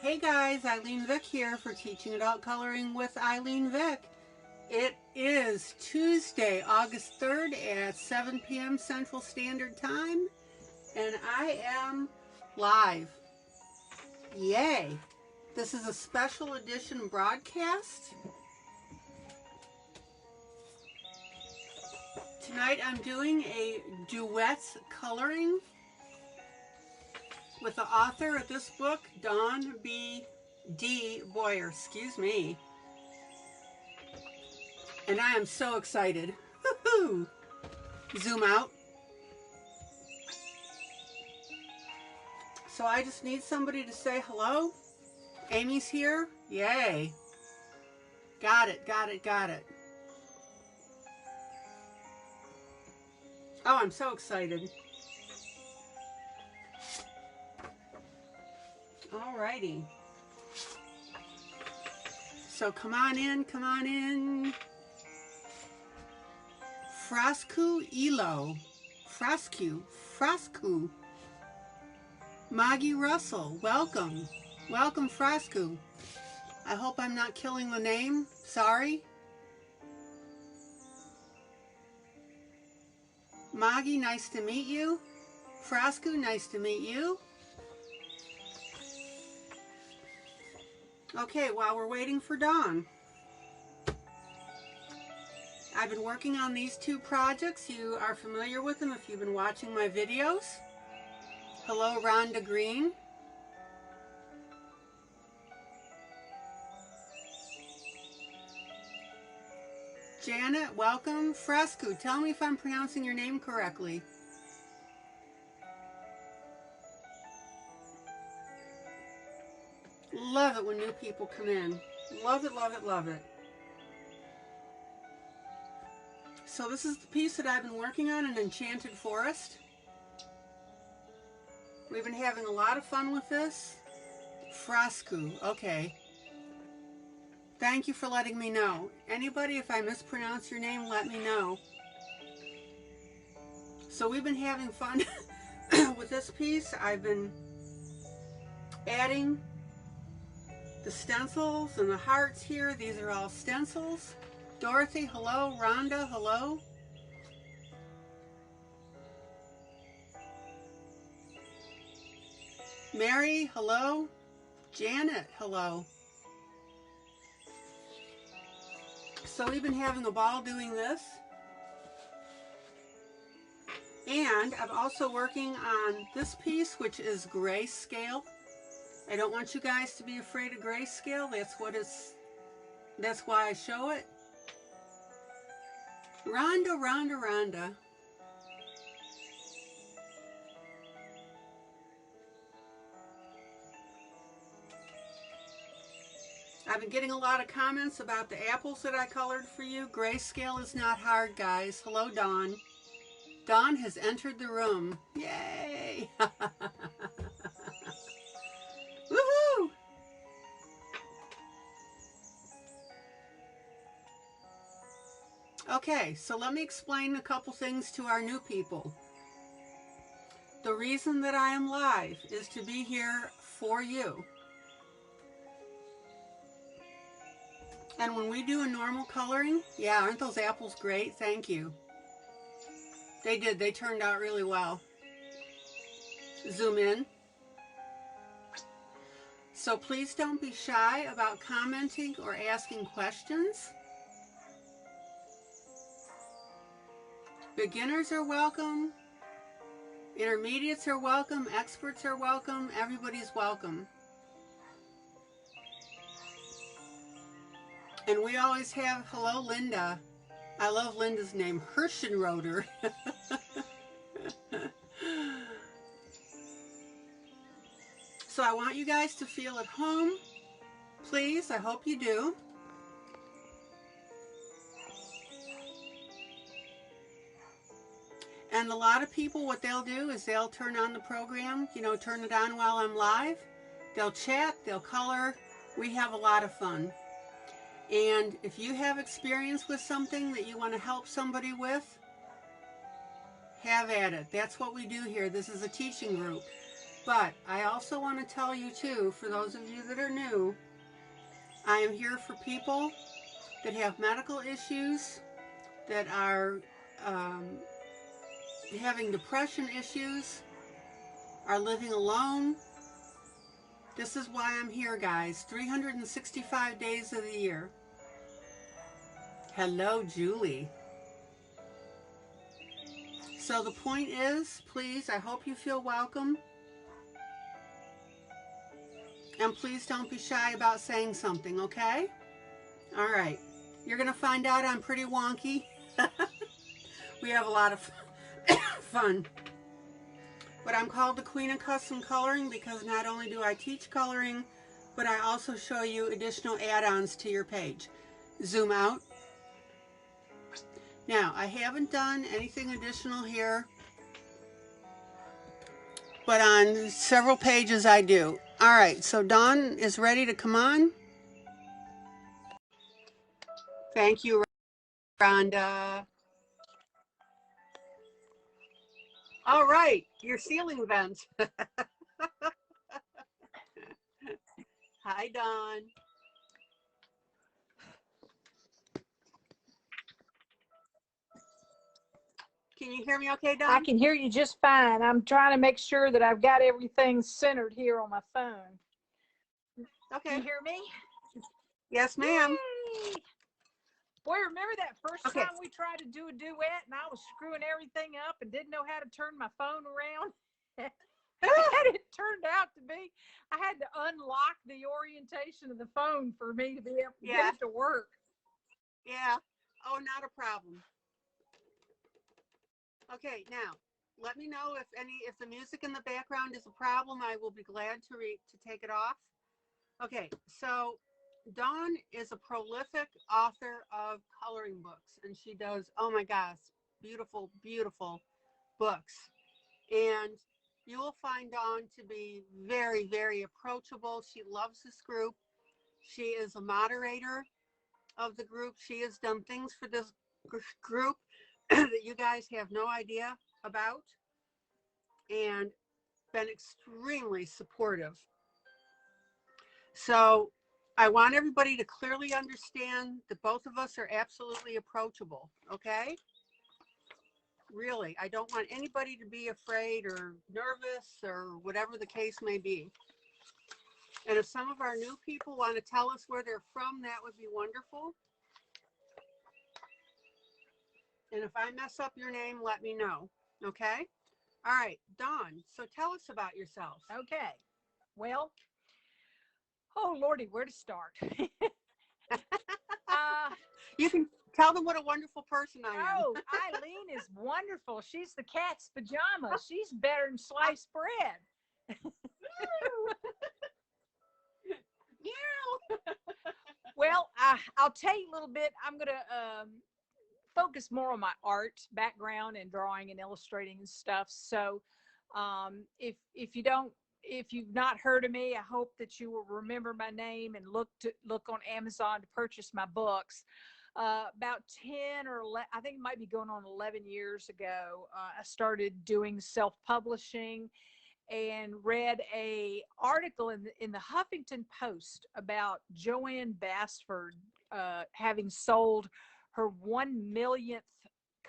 Hey guys, ILene Vick here for Teaching Adult Coloring with ILene Vick. It is Tuesday, August 3rd at 7 p.m. Central Standard Time, and I am live. Yay! This is a special edition broadcast. Tonight I'm doing a duet coloring with the author of this book, Dawn D. Boyer, excuse me. And I am so excited. Woohoo! Zoom out. So I just need somebody to say hello. Amy's here. Yay. Got it. Oh, I'm so excited. Alrighty. So come on in. Frascu Elo. Frascu. Maggie Russell, welcome. Welcome, Frascu. I hope I'm not killing the name. Sorry. Maggie, nice to meet you. Frascu, nice to meet you. Okay, while we're waiting for Dawn, I've been working on these two projects. You are familiar with them if you've been watching my videos. Hello, Rhonda Green. Janet, welcome. Frascu, tell me if I'm pronouncing your name correctly. Love it when new people come in. Love it. So this is the piece that I've been working on, an Enchanted Forest. We've been having a lot of fun with this. Frascu, okay. Thank you for letting me know. Anybody, if I mispronounce your name, let me know. So we've been having fun with this piece. I've been adding the stencils and the hearts here. These are all stencils. Dorothy, hello. Rhonda, hello. Mary, hello. Janet, hello. So we've been having a ball doing this. And I'm also working on this piece, which is grayscale. I don't want you guys to be afraid of grayscale. That's why I show it. Rhonda. I've been getting a lot of comments about the apples that I colored for you. Grayscale is not hard, guys. Hello, Dawn. Dawn has entered the room. Yay! Woohoo! Okay, so let me explain a couple things to our new people. The reason that I am live is to be here for you. And when we do a normal coloring, yeah, aren't those apples great? Thank you. They did. They turned out really well. Zoom in. So please don't be shy about commenting or asking questions. Beginners are welcome. Intermediates are welcome. Experts are welcome. Everybody's welcome. And we always have, hello, Linda. I love Linda's name, Hirschenroder. So I want you guys to feel at home. Please, I hope you do. And a lot of people, what they'll do is they'll turn on the program, turn it on while I'm live. They'll chat, they'll color. We have a lot of fun. And if you have experience with something that you want to help somebody with, have at it. That's what we do here. This is a teaching group. But I also want to tell you too, for those of you that are new, I am here for people that have medical issues, that are um, having depression issues, are living alone. This is why I'm here, guys. 365 days of the year. Hello, Julie. So the point is, please, I hope you feel welcome. And please don't be shy about saying something, okay? All right. You're going to find out I'm pretty wonky. We have a lot of fun. But I'm called the Queen of Custom Coloring because not only do I teach coloring, but I also show you additional add-ons to your page. Zoom out. Now, I haven't done anything additional here, but on several pages I do. All right, so Dawn is ready to come on. Thank you, Rhonda. All right, your ceiling vent. Hi, Dawn. Can you hear me okay, Dawn? I can hear you just fine. I'm trying to make sure that I've got everything centered here on my phone. Okay. Can you hear me? Yes, ma'am. Boy, remember that first time we tried to do a duet and I was screwing everything up and didn't know how to turn my phone around? And it turned out to be, I had to unlock the orientation of the phone for me to be able to get it to work. Yeah. Oh, not a problem. Okay, now let me know if the music in the background is a problem. I will be glad to take it off. Okay, so Dawn is a prolific author of coloring books, and she does, oh my gosh, beautiful, beautiful books. And you will find Dawn to be very, very approachable. She loves this group. She is a moderator of the group. She has done things for this group that you guys have no idea about, and been extremely supportive. So I want everybody to clearly understand that both of us are absolutely approachable, okay? Really, I don't want anybody to be afraid or nervous or whatever the case may be. And if some of our new people want to tell us where they're from, that would be wonderful. And if I mess up your name, let me know, okay? All right, Dawn, so tell us about yourself. Okay, well, oh Lordy, where to start? You can tell them what a wonderful person I am. Oh, ILene is wonderful. She's the cat's pajamas. She's better than sliced bread. Well, I'll tell you a little bit. I'm going to focus more on my art background and drawing and illustrating and stuff. So if you've not heard of me, I hope that you will remember my name and look on Amazon to purchase my books. About 10 or 11, I think it might be going on 11 years ago, I started doing self-publishing and read a article in the Huffington Post about Joanne Basford having sold her 1 millionth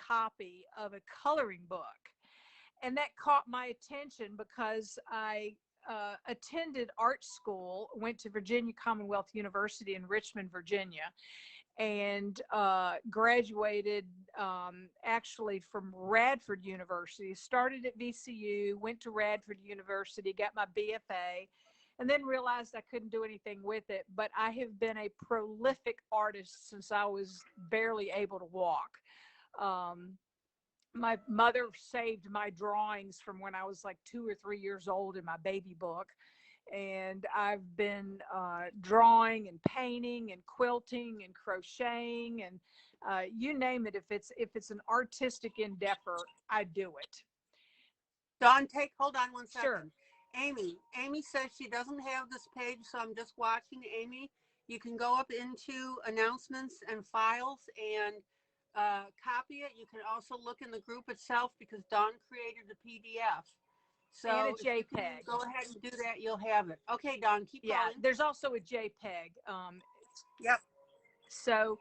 copy of a coloring book. And that caught my attention because I attended art school, went to Virginia Commonwealth University in Richmond, Virginia, and graduated actually from Radford University. Started at VCU, went to Radford University, got my BFA, and then realized I couldn't do anything with it. But I have been a prolific artist since I was barely able to walk. My mother saved my drawings from when I was like 2 or 3 years old in my baby book. And I've been drawing and painting and quilting and crocheting and you name it. If it's an artistic endeavor, I do it. Dawn, hold on one second. Sure. Amy says she doesn't have this page, so I'm just watching. Amy, you can go up into announcements and files and copy it. You can also look in the group itself because Dawn created a PDF. And a So if you can JPEG. go ahead and do that, you'll have it. Okay, Dawn, keep Yeah, going. there's also a JPEG. Yep. So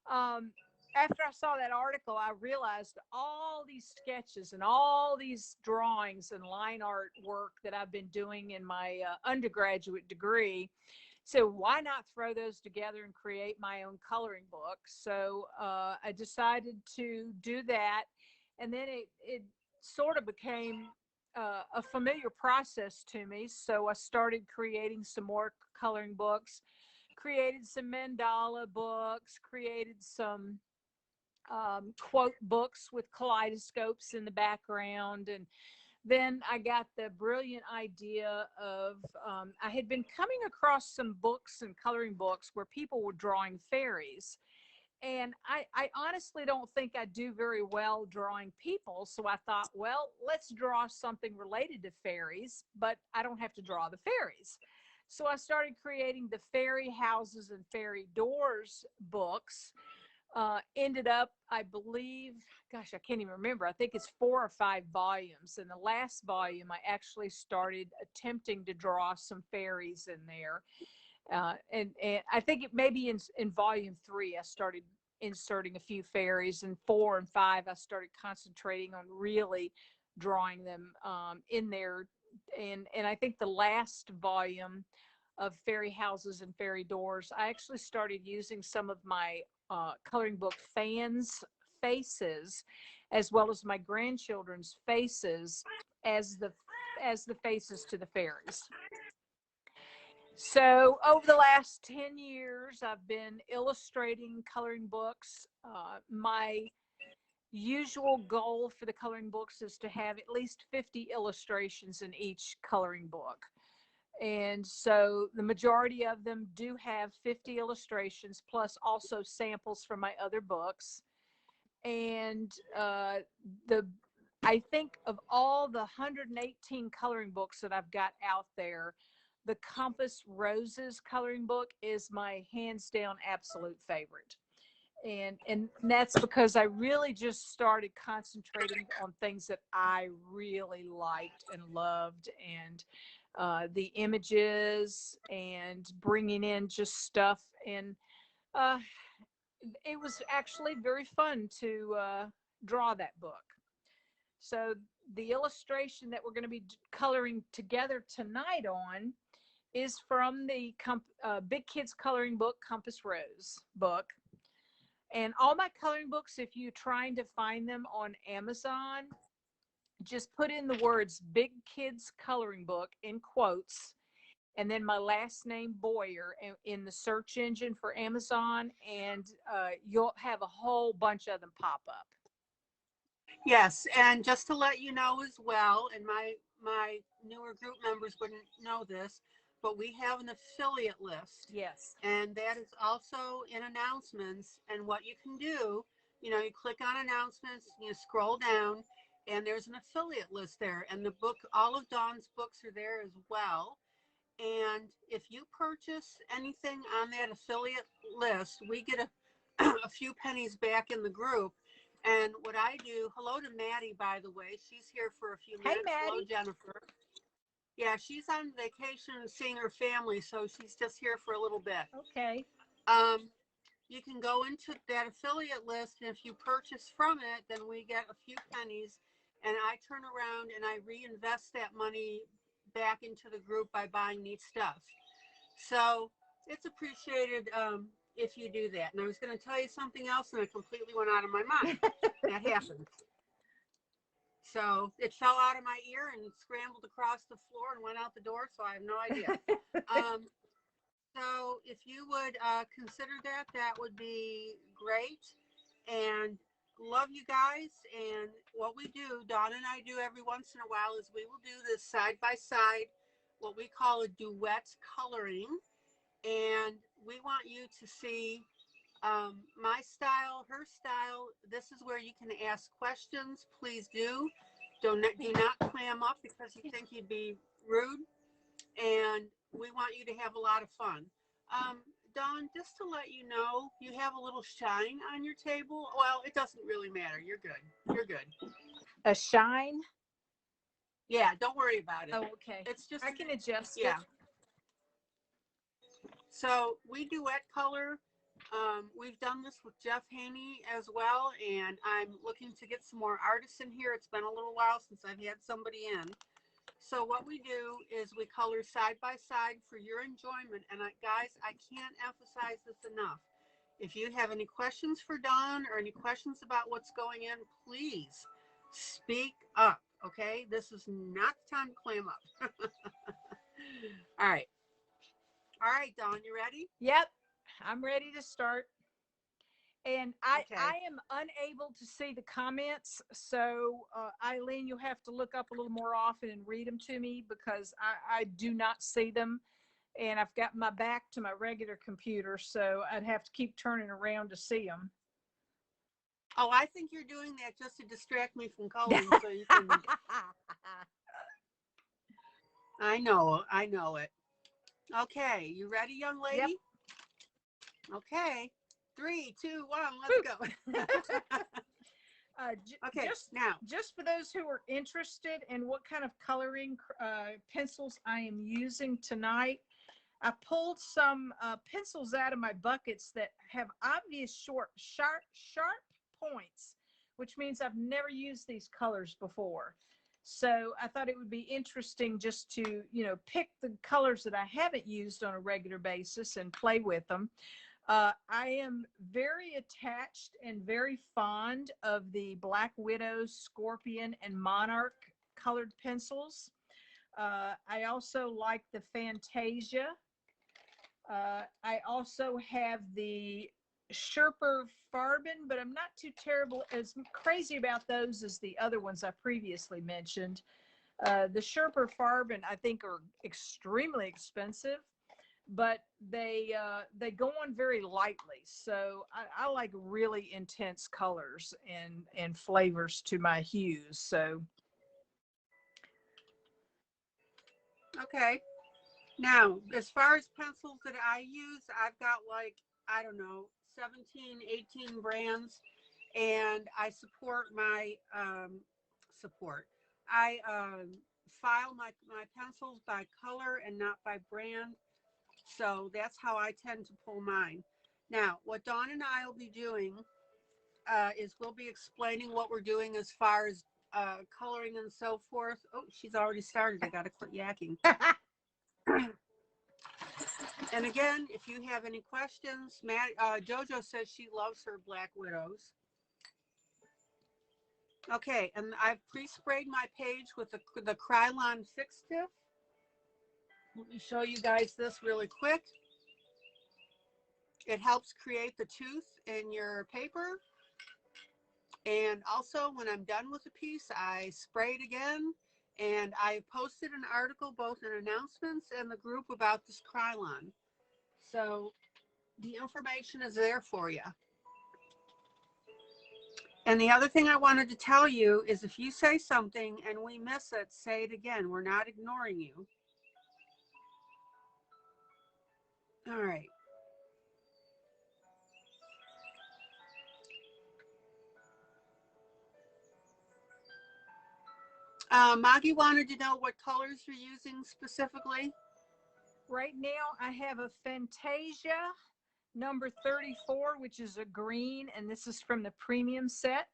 after I saw that article, I realized all these sketches and all these drawings and line art work that I've been doing in my undergraduate degree. So why not throw those together and create my own coloring book? So I decided to do that. And then it sort of became a familiar process to me. So I started creating some more coloring books, created some mandala books, created some quote books with kaleidoscopes in the background. And then I got the brilliant idea of I had been coming across some books and coloring books where people were drawing fairies. And I honestly don't think I do very well drawing people. So I thought, well, let's draw something related to fairies, but I don't have to draw the fairies. So I started creating the fairy houses and fairy doors books. Ended up, I believe, gosh, I can't even remember. I think it's 4 or 5 volumes. In the last volume, I actually started attempting to draw some fairies in there. And I think it maybe in volume 3, I started inserting a few fairies. In 4 and 5, I started concentrating on really drawing them in there. And I think the last volume of fairy houses and fairy doors, I actually started using some of my coloring book fans' faces, as well as my grandchildren's faces, as the faces to the fairies. So over the last 10 years, I've been illustrating coloring books. My usual goal for the coloring books is to have at least 50 illustrations in each coloring book. And so the majority of them do have 50 illustrations, plus also samples from my other books. And the I think of all the 118 coloring books that I've got out there, the Compass Roses coloring book is my hands down absolute favorite. And that's because I really just started concentrating on things that I really liked and loved, and the images, and bringing in just stuff. And uh, it was actually very fun to draw that book. So the illustration that we're going to be coloring together tonight on is from the Big Kids Coloring Book, Compass Rose book. And all my coloring books, if you're trying to find them on Amazon, just put in the words Big Kids Coloring Book in quotes, and then my last name Boyer in the search engine for Amazon, and you'll have a whole bunch of them pop up. Yes, and just to let you know as well, and my newer group members wouldn't know this, but we have an affiliate list. Yes. And that is also in announcements. And what you can do, you click on announcements, you scroll down, and there's an affiliate list there. And the book, all of Dawn's books are there as well. And if you purchase anything on that affiliate list, we get a few pennies back in the group. And what I do, hello to Maddie, by the way. She's here for a few minutes. Hey, Maddie. Hello, Jennifer. Yeah, she's on vacation seeing her family, so she's just here for a little bit. Okay. You can go into that affiliate list, and if you purchase from it, then we get a few pennies, and I turn around and I reinvest that money back into the group by buying neat stuff. So it's appreciated if you do that. And I was going to tell you something else, and it completely went out of my mind. That happened. So it fell out of my ear and scrambled across the floor and went out the door, so I have no idea. So if you would consider that, that would be great. And love you guys. And what we do, Dawn and I do every once in a while, is we will do this side by side, what we call a duet coloring. And we want you to see my style, her style. This is where you can ask questions. Please do. Do not clam up because you think you'd be rude. And we want you to have a lot of fun. Dawn, just to let you know, you have a little shine on your table. Well, it doesn't really matter. You're good. You're good. A shine? Yeah, don't worry about it. Oh, okay. It's just, I can adjust yeah. it. So we duet color. We've done this with Jeff Haney as well, and I'm looking to get some more artists in here. It's been a little while since I've had somebody in. So what we do is we color side by side for your enjoyment. And guys, I can't emphasize this enough. If you have any questions for Dawn or any questions about what's going in, please speak up, okay? This is not the time to clam up. All right. All right, Dawn, you ready? Yep, I'm ready to start. And I Okay. am unable to see the comments, so ILene, you'll have to look up a little more often and read them to me, because I do not see them, and I've got my back to my regular computer, so I'd have to keep turning around to see them. Oh, I think you're doing that just to distract me from coloring so you can. I know it. Okay, you ready, young lady? Yep. Okay. 3, 2, 1, let's go. Okay, now. Just for those who are interested in what kind of coloring pencils I am using tonight, I pulled some pencils out of my buckets that have obvious sharp points, which means I've never used these colors before. So I thought it would be interesting just to, pick the colors that I haven't used on a regular basis and play with them. I am very attached and very fond of the Black Widow, Scorpion, and Monarch colored pencils. I also like the Fantasia. I also have the Sherper Farben, but I'm not too terrible as crazy about those as the other ones I previously mentioned. The Sherper Farben, I think, are extremely expensive, but they go on very lightly. So I like really intense colors and flavors to my hues. So Okay. Now, as far as pencils that I use, I've got like, I don't know, 17, 18 brands, and I support my support. I file my pencils by color and not by brand. So that's how I tend to pull mine. Now, what Dawn and I will be doing is we'll be explaining what we're doing as far as coloring and so forth. Oh, she's already started. I got to quit yakking. And again, if you have any questions, Jojo says she loves her Black Widows. Okay, and I've pre-sprayed my page with the Krylon Fix Stiff. Let me show you guys this really quick. It helps create the tooth in your paper. And also, when I'm done with a piece, I spray it again. And I posted an article both in announcements and the group about this Krylon. So the information is there for you. And the other thing I wanted to tell you is if you say something and we miss it, say it again. We're not ignoring you. All right. Maggie wanted to know what colors you're using specifically. right now I have a Fantasia number 34, which is a green, and this is from the premium set.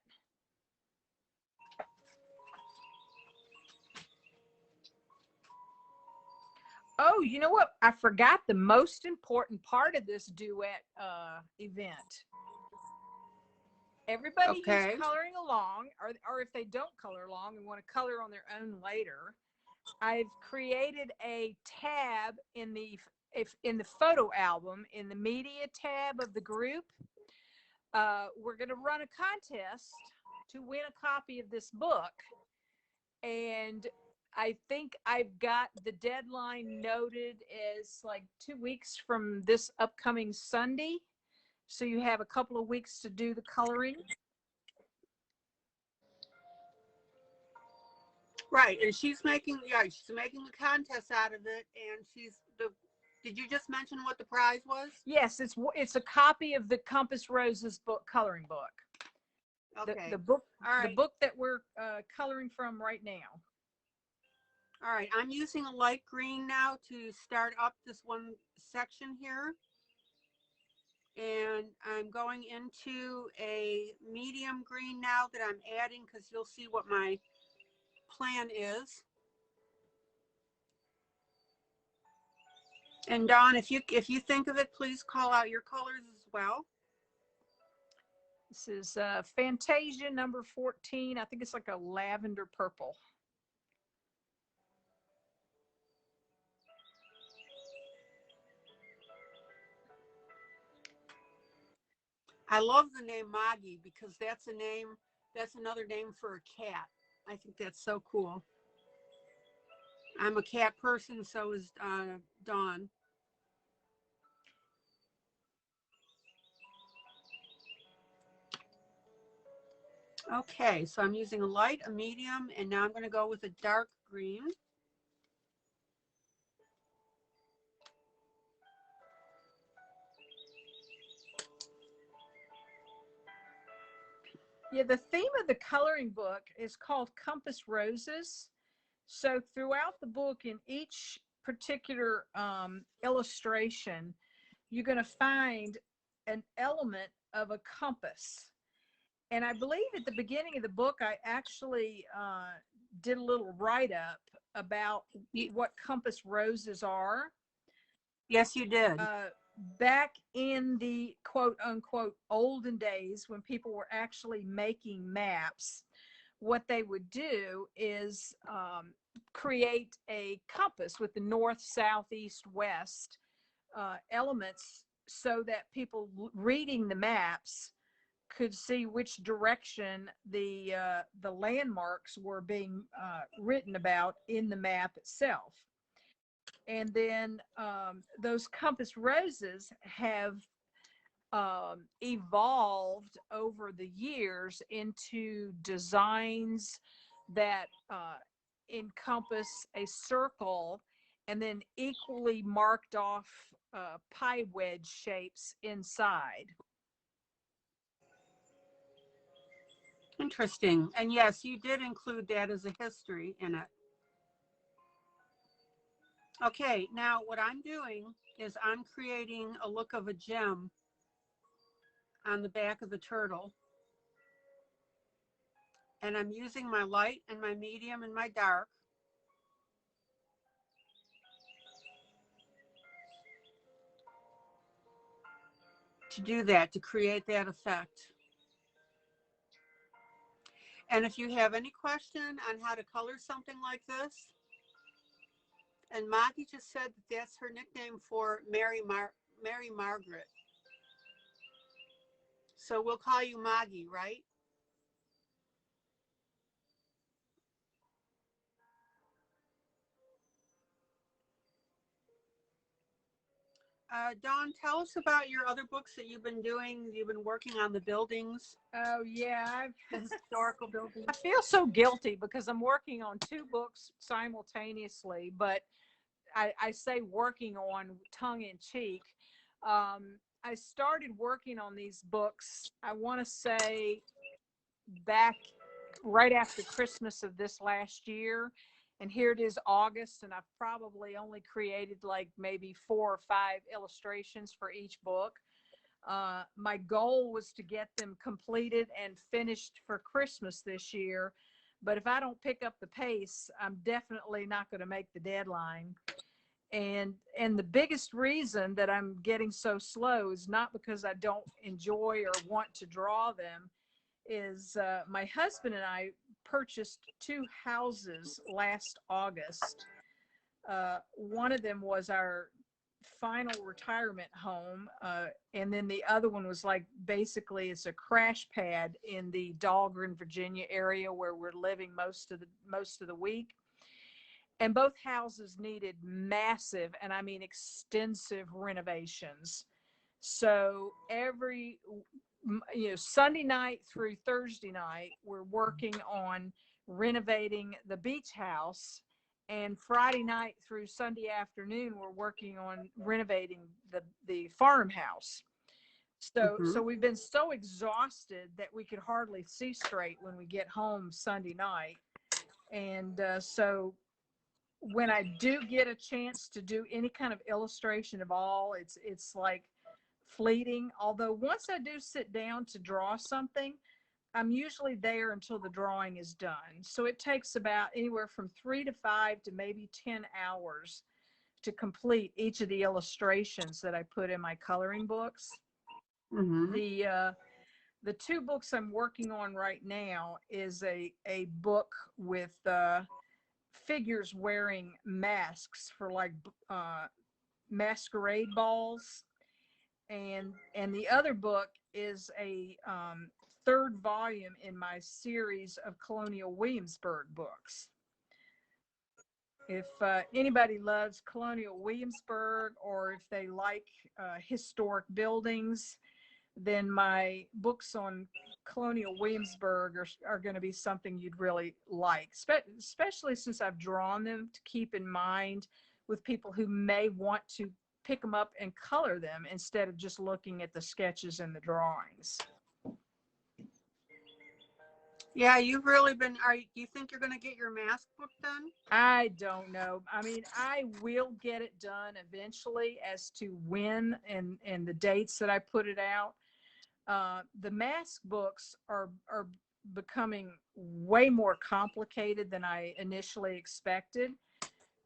Oh, you know what? I forgot the most important part of this duet event. Everybody who's coloring along, or if they don't color along and want to color on their own later, I've created a tab in the photo album, in the media tab of the group. We're going to run a contest to win a copy of this book, and I think I've got the deadline noted as like 2 weeks from this upcoming Sunday. So you have a couple of weeks to do the coloring. Right, and she's making a contest out of it, and did you just mention what the prize was? Yes, it's a copy of the Compass Roses book, coloring book. Okay. The book, all right. The book that we're coloring from right now. All right, I'm using a light green now to start up this one section here. And I'm going into a medium green now that I'm adding, because you'll see what my plan is. And Dawn, if you think of it, please call out your colors as well. This is Fantasia number 14. I think it's like a lavender purple. I love the name Moggy, because that's another name for a cat. I think that's so cool. I'm a cat person, so is Dawn. Okay, so I'm using a light, a medium, and now I'm going to go with a dark green. Yeah, the theme of the coloring book is called Compass Roses. So throughout the book, in each particular illustration, you're going to find an element of a compass. And I believe at the beginning of the book, I actually did a little write-up about what compass roses are. Yes, you did. Back in the quote unquote olden days, when people were actually making maps, what they would do is create a compass with the north, south, east, west elements, so that people reading the maps could see which direction the landmarks were being written about in the map itself. And then those compass roses have evolved over the years into designs that encompass a circle and then equally marked off pie wedge shapes inside. Interesting. And yes, you did include that as a history in it. Okay, now what I'm doing is I'm creating a look of a gem on the back of the turtle. And I'm using my light and my medium and my dark. To do that, to create that effect. And if you have any question on how to color something like this, and Maggie just said that that's her nickname for Mary Margaret. So we'll call you Maggie, right? Dawn, tell us about your other books that you've been doing. You've been working on the buildings. Oh yeah, the historical buildings. I feel so guilty because I'm working on two books simultaneously, but I say working on tongue in cheek. I started working on these books, I want to say, back right after Christmas of this last year. And here it is August, and I've probably only created like maybe 4 or 5 illustrations for each book. My goal was to get them completed and finished for Christmas this year. But if I don't pick up the pace, I'm definitely not going to make the deadline. And the biggest reason that I'm getting so slow is not because I don't enjoy or want to draw them, is my husband and I purchased 2 houses last August. One of them was our final retirement home, and then the other one was like basically it's a crash pad in the Dahlgren, Virginia area where we're living most of the week. And both houses needed massive, and I mean extensive, renovations. So every Sunday night through Thursday night, we're working on renovating the beach house, and Friday night through Sunday afternoon, we're working on renovating the farmhouse. So we've been so exhausted that we could hardly see straight when we get home Sunday night. And so when I do get a chance to do any kind of illustration at all, it's like fleeting. Although once I do sit down to draw something, I'm usually there until the drawing is done. So it takes about anywhere from 3 to 5 to maybe 10 hours to complete each of the illustrations that I put in my coloring books. Mm-hmm. The two books I'm working on right now is a book with figures wearing masks for like masquerade balls, and the other book is a third volume in my series of Colonial Williamsburg books. If anybody loves Colonial Williamsburg, or if they like historic buildings, then my books on Colonial Williamsburg are going to be something you'd really like, especially since I've drawn them to keep in mind with people who may want to pick them up and color them instead of just looking at the sketches and the drawings. Yeah, you've really been, do you think you're going to get your mask book done? I don't know. I mean, I will get it done eventually. As to when and the dates that I put it out. The mask books are becoming way more complicated than I initially expected.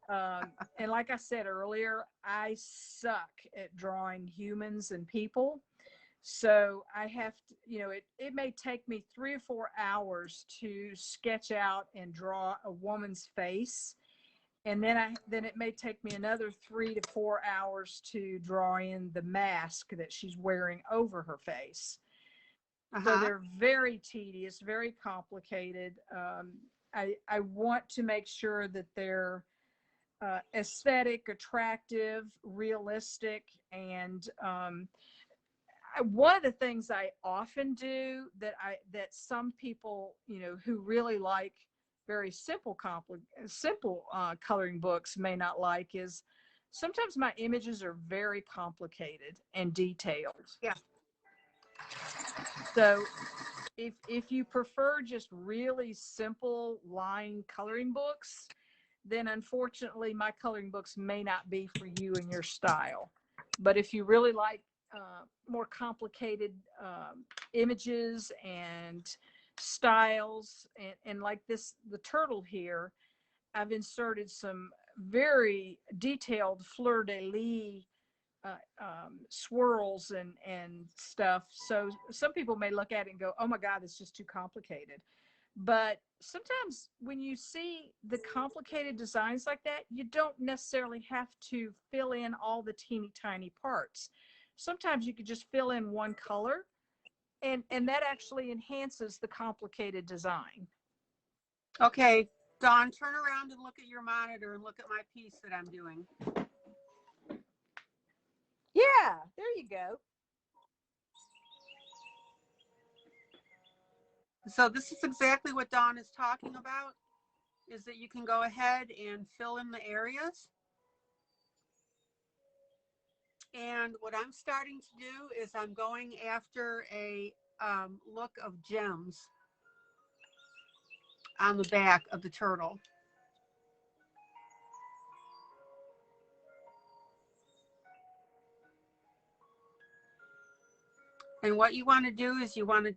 And like I said earlier, I suck at drawing humans and people. So I have to, it may take me 3 or 4 hours to sketch out and draw a woman's face. And then it may take me another 3 to 4 hours to draw in the mask that she's wearing over her face. So they're very tedious, very complicated. I want to make sure that they're aesthetic, attractive, realistic, and one of the things I often do that some people, who really like very simple coloring books may not like is sometimes my images are very complicated and detailed. Yeah. So if you prefer just really simple line coloring books, then unfortunately my coloring books may not be for you and your style. But if you really like more complicated images and styles, and like the turtle here, I've inserted some very detailed fleur-de-lis swirls and stuff. So some people may look at it and go, oh my God, it's just too complicated. But sometimes when you see the complicated designs like that, you don't necessarily have to fill in all the teeny tiny parts. Sometimes you could just fill in one color, and that actually enhances the complicated design. Okay, Dawn, turn around and look at your monitor and look at my piece that I'm doing. Yeah, there you go. So this is exactly what Dawn is talking about, is that you can go ahead and fill in the areas. And what I'm starting to do is I'm going after a look of gems on the back of the turtle. And what you want to do is you want to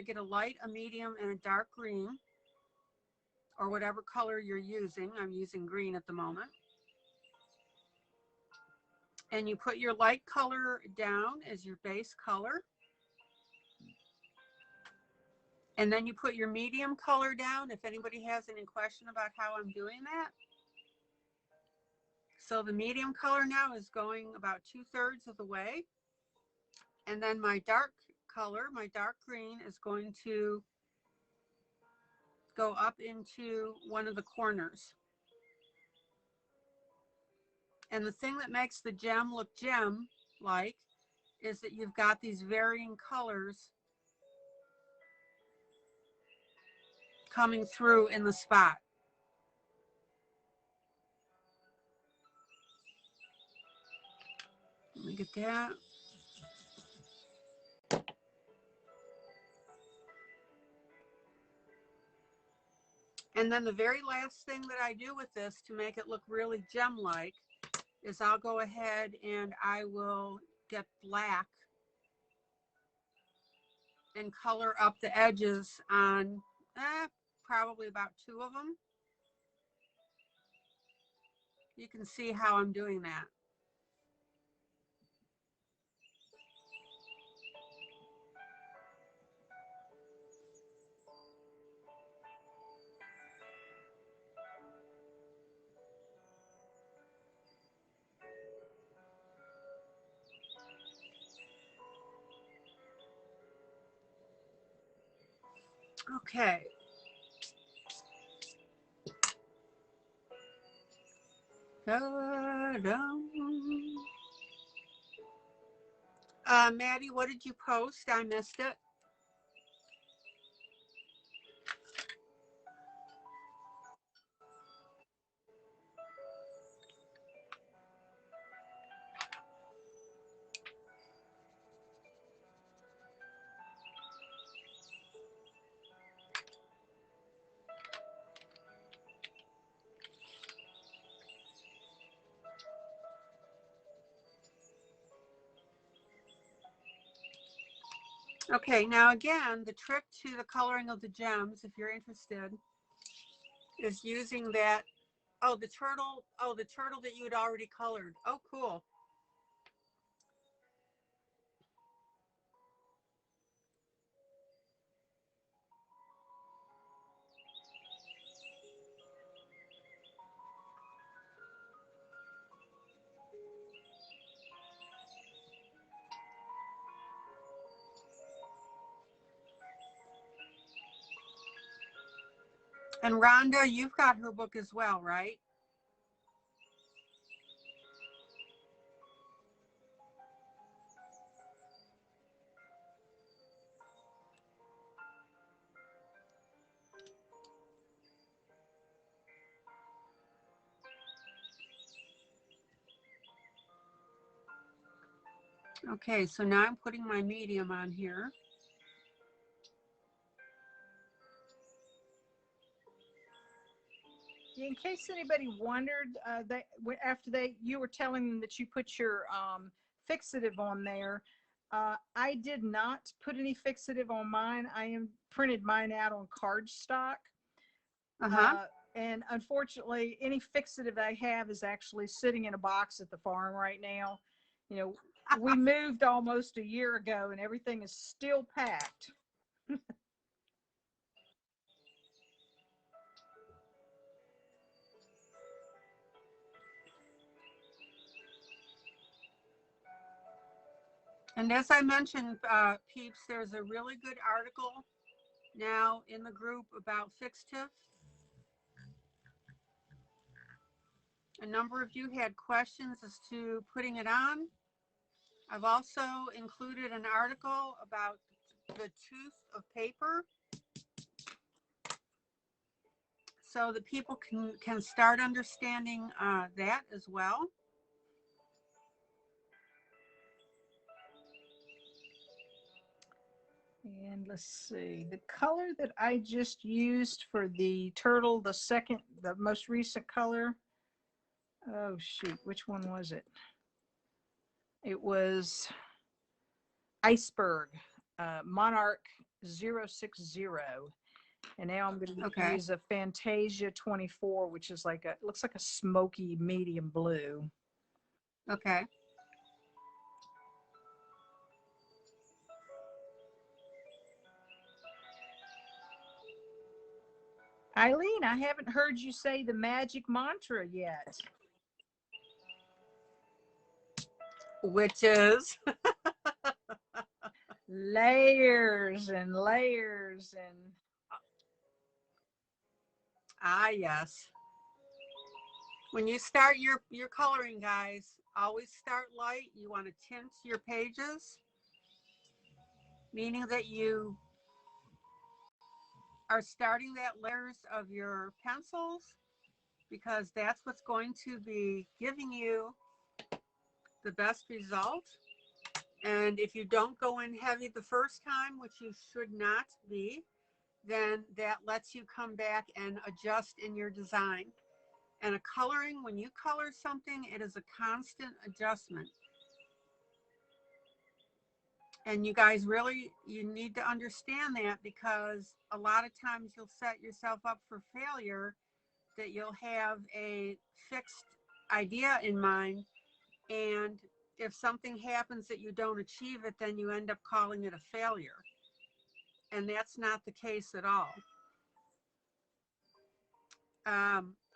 get a light, a medium, and a dark green, or whatever color you're using. I'm using green at the moment. And you put your light color down as your base color. And then you put your medium color down if anybody has any question about how I'm doing that. So the medium color now is going about 2/3 of the way. And then my dark color, my dark green, is going to go up into one of the corners. And the thing that makes the gem look gem-like is that you've got these varying colors coming through in the spot. Let me get that. And then the very last thing that I do with this to make it look really gem-like is I'll go ahead and I will get black and color up the edges on probably about 2 of them. You can see how I'm doing that. Okay. Maddie, what did you post? I missed it. Okay, now again, the trick to the coloring of the gems, if you're interested, is using that, the turtle that you had already colored. Oh, cool. And Rhonda, you've got her book as well, right? Okay, so now I'm putting my medium on here. In case anybody wondered, you were telling them that you put your fixative on there. I did not put any fixative on mine. I printed mine out on cardstock. And unfortunately, any fixative I have is actually sitting in a box at the farm right now. You know, we moved almost a year ago and everything is still packed. And as I mentioned, peeps, there's a really good article now in the group about fixative. A number of you had questions as to putting it on. I've also included an article about the tooth of paper so that people can start understanding that as well. And let's see, the color that I just used for the turtle, the most recent color. Oh shoot, which one was it? It was Iceberg, Monarch 060. And now I'm going to use a Fantasia 24, which is looks like a smoky medium blue. Okay. ILene, I haven't heard you say the magic mantra yet. Which is? Layers and layers and... Ah, yes. When you start your coloring, guys, always start light. You want to tint your pages, meaning that you are starting that layers of your pencils, because that's what's going to be giving you the best result. And if you don't go in heavy the first time, which you should not be, then that lets you come back and adjust in your design. And a coloring, when you color something, it is a constant adjustment. And you guys really, you need to understand that, because a lot of times you'll set yourself up for failure, that you'll have a fixed idea in mind. And if something happens that you don't achieve it, then you end up calling it a failure. And that's not the case at all.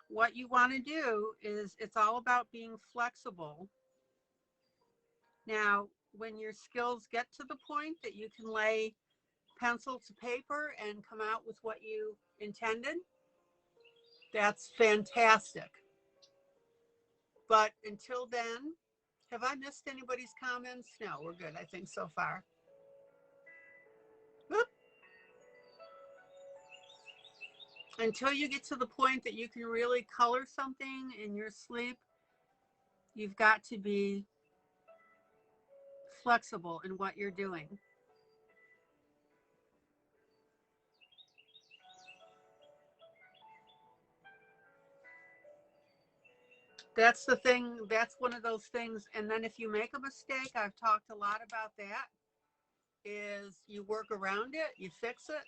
What you want to do is, it's all about being flexible. Now, when your skills get to the point that you can lay pencil to paper and come out with what you intended, that's fantastic. But until then, have I missed anybody's comments? No, we're good, I think, so far. Whoop. Until you get to the point that you can really color something in your sleep, you've got to be flexible in what you're doing. That's the thing. That's one of those things. And then if you make a mistake, I've talked a lot about that, is you work around it, you fix it.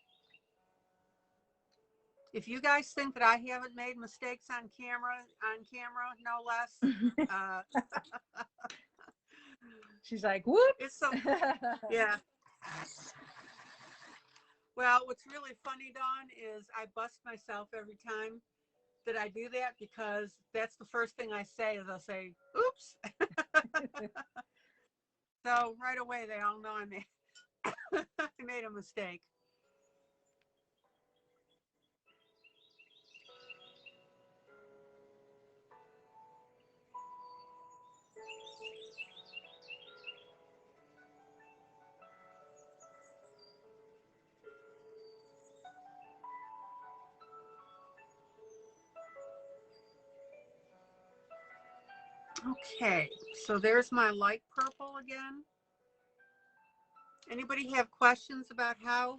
If you guys think that I haven't made mistakes on camera, no less. She's like, whoop. It's so, yeah. Well, what's really funny, Dawn, is I bust myself every time that I do that, because that's the first thing I say, is I'll say, oops. So right away, they all know I made a mistake. Okay, so there's my light purple again. Anybody have questions about how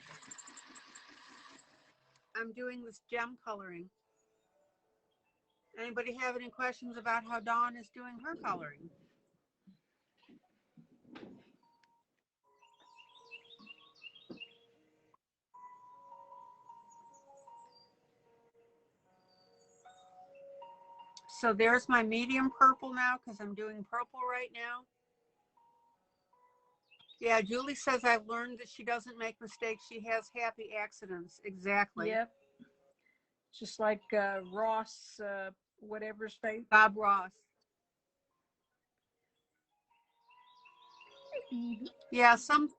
I'm doing this gem coloring? Anybody have any questions about how Dawn is doing her coloring? So there's my medium purple now, because I'm doing purple right now. Yeah, Julie says I've learned that she doesn't make mistakes. She has happy accidents. Exactly. Yep. Just like Ross, whatever his face. Bob Ross. Yeah, some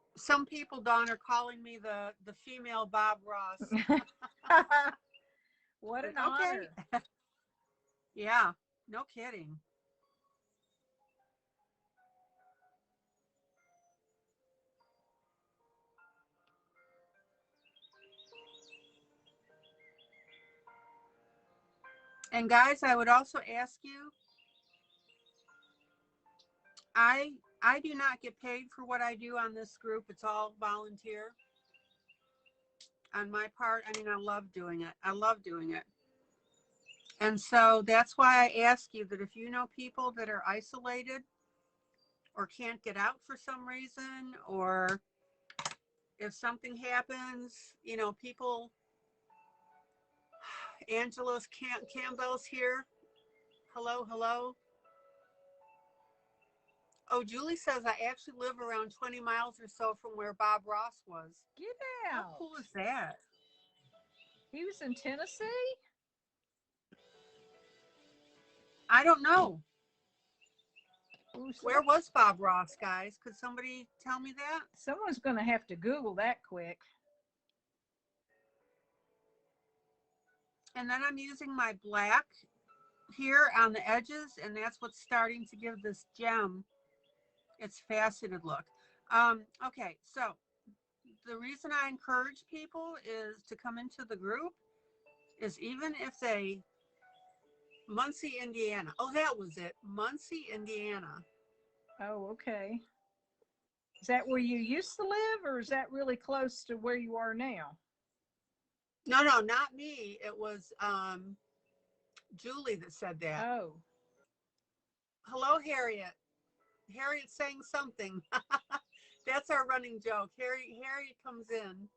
people, Dawn, are calling me the female Bob Ross. What an honor. Yeah, no kidding. And guys, I would also ask you, I do not get paid for what I do on this group. It's all volunteer on my part. I mean, I love doing it. I love doing it. And so that's why I ask you that if you know people that are isolated or can't get out for some reason, or if something happens, you know, people, Angela's Campbell's here. Hello, hello. Oh, Julie says I actually live around 20 miles or so from where Bob Ross was. Get out. How cool is that? He was in Tennessee? I don't know. Ooh, Where was Bob Ross, guys? Could somebody tell me that? Someone's going to have to Google that quick. And then I'm using my black here on the edges, and that's what's starting to give this gem its faceted look. Okay, so the reason I encourage people is to come into the group is, even if they, Muncie, Indiana. Oh, that was it. Muncie, Indiana. Oh, okay. Is that where you used to live, or is that really close to where you are now? No, no, not me. It was Julie that said that. Oh. Hello, Harriet. Harriet's saying something. That's our running joke. Harriet comes in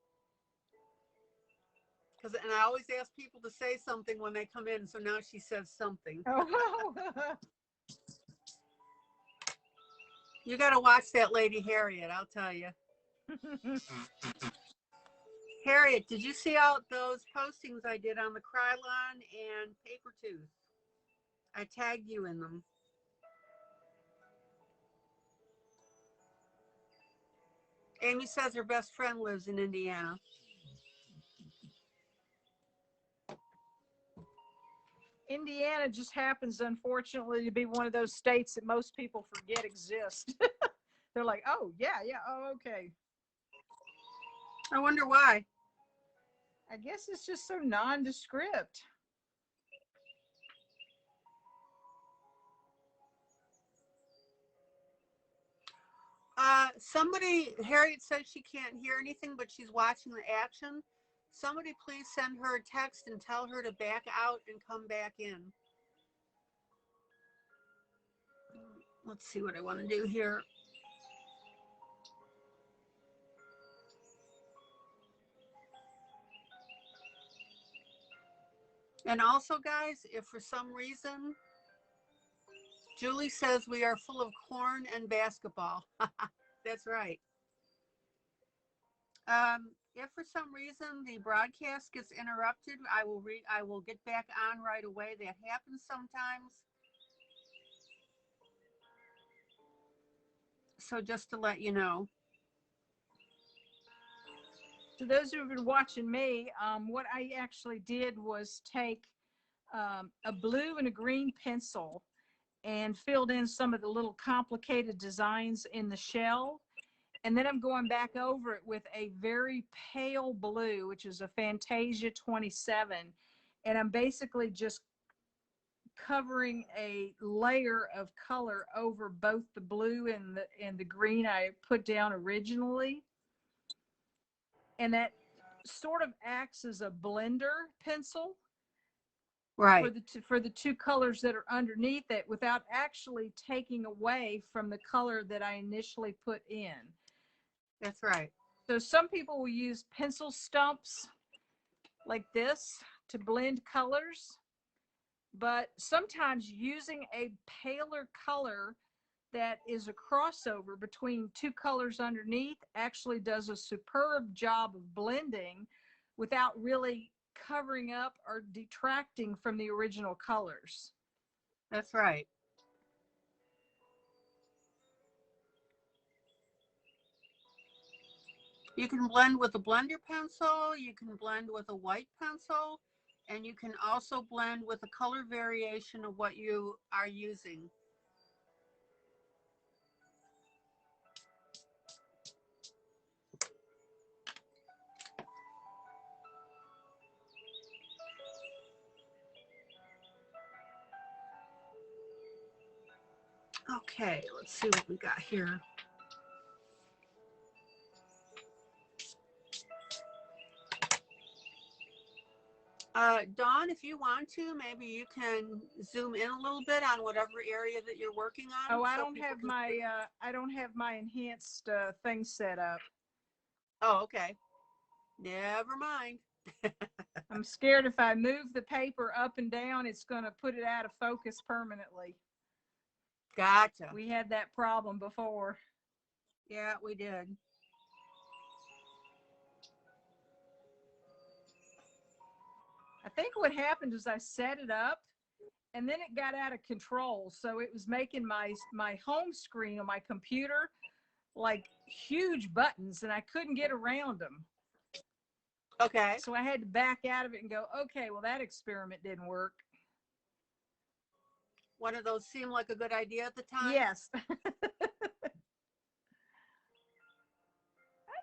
and I always ask people to say something when they come in. So now she says something. Oh. You got to watch that lady Harriet. I'll tell you. Harriet, did you see all those postings I did on the Krylon and Paper Tooth? I tagged you in them. Amy says her best friend lives in Indiana. Indiana just happens, unfortunately, to be one of those states that most people forget exist. They're like, oh, yeah, oh, okay. I wonder why. I guess it's just so nondescript. Harriet says she can't hear anything, but she's watching the action. Somebody please send her a text and tell her to back out and come back in. Let's see what I want to do here. And also, guys, if for some reason Julie says we are full of corn and basketball, that's right. If for some reason the broadcast gets interrupted, I will get back on right away. That happens sometimes. So just to let you know. So those who have been watching me, what I actually did was take a blue and a green pencil and filled in some of the little complicated designs in the shell. And then I'm going back over it with a very pale blue, which is a Fantasia 27. And I'm basically just covering a layer of color over both the blue and the green I put down originally. And that sort of acts as a blender pencil. Right. For the two colors that are underneath it without actually taking away from the color that I initially put in. That's right. So some people will use pencil stumps like this to blend colors, but sometimes using a paler color that is a crossover between two colors underneath actually does a superb job of blending without really covering up or detracting from the original colors. That's right. You can blend with a blender pencil, you can blend with a white pencil, and you can also blend with a color variation of what you are using. Okay, let's see what we got here. Dawn, if you want to, maybe you can zoom in a little bit on whatever area that you're working on. Oh, I don't have my enhanced thing set up. Oh, okay. Never mind. I'm scared if I move the paper up and down, it's going to put it out of focus permanently. Gotcha. We had that problem before. Yeah, we did. I think what happened is I set it up and then it got out of control. So it was making my home screen on my computer like huge buttons and I couldn't get around them. Okay. So I had to back out of it and go, okay, well, that experiment didn't work. One of those seemed like a good idea at the time? Yes. Hi,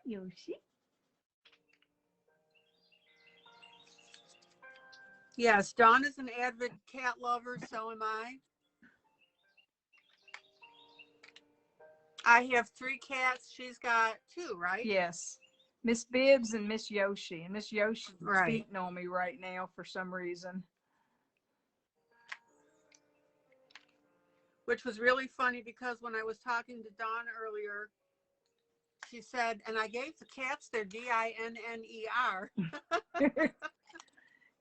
Yoshi. Yes, Dawn is an avid cat lover, so am I. I have 3 cats. She's got 2, right? Yes. Miss Bibbs and Miss Yoshi. And Miss Yoshi's Right. cheating on me right now for some reason. Which was really funny because when I was talking to Dawn earlier, she said, and I gave the cats their DINNER.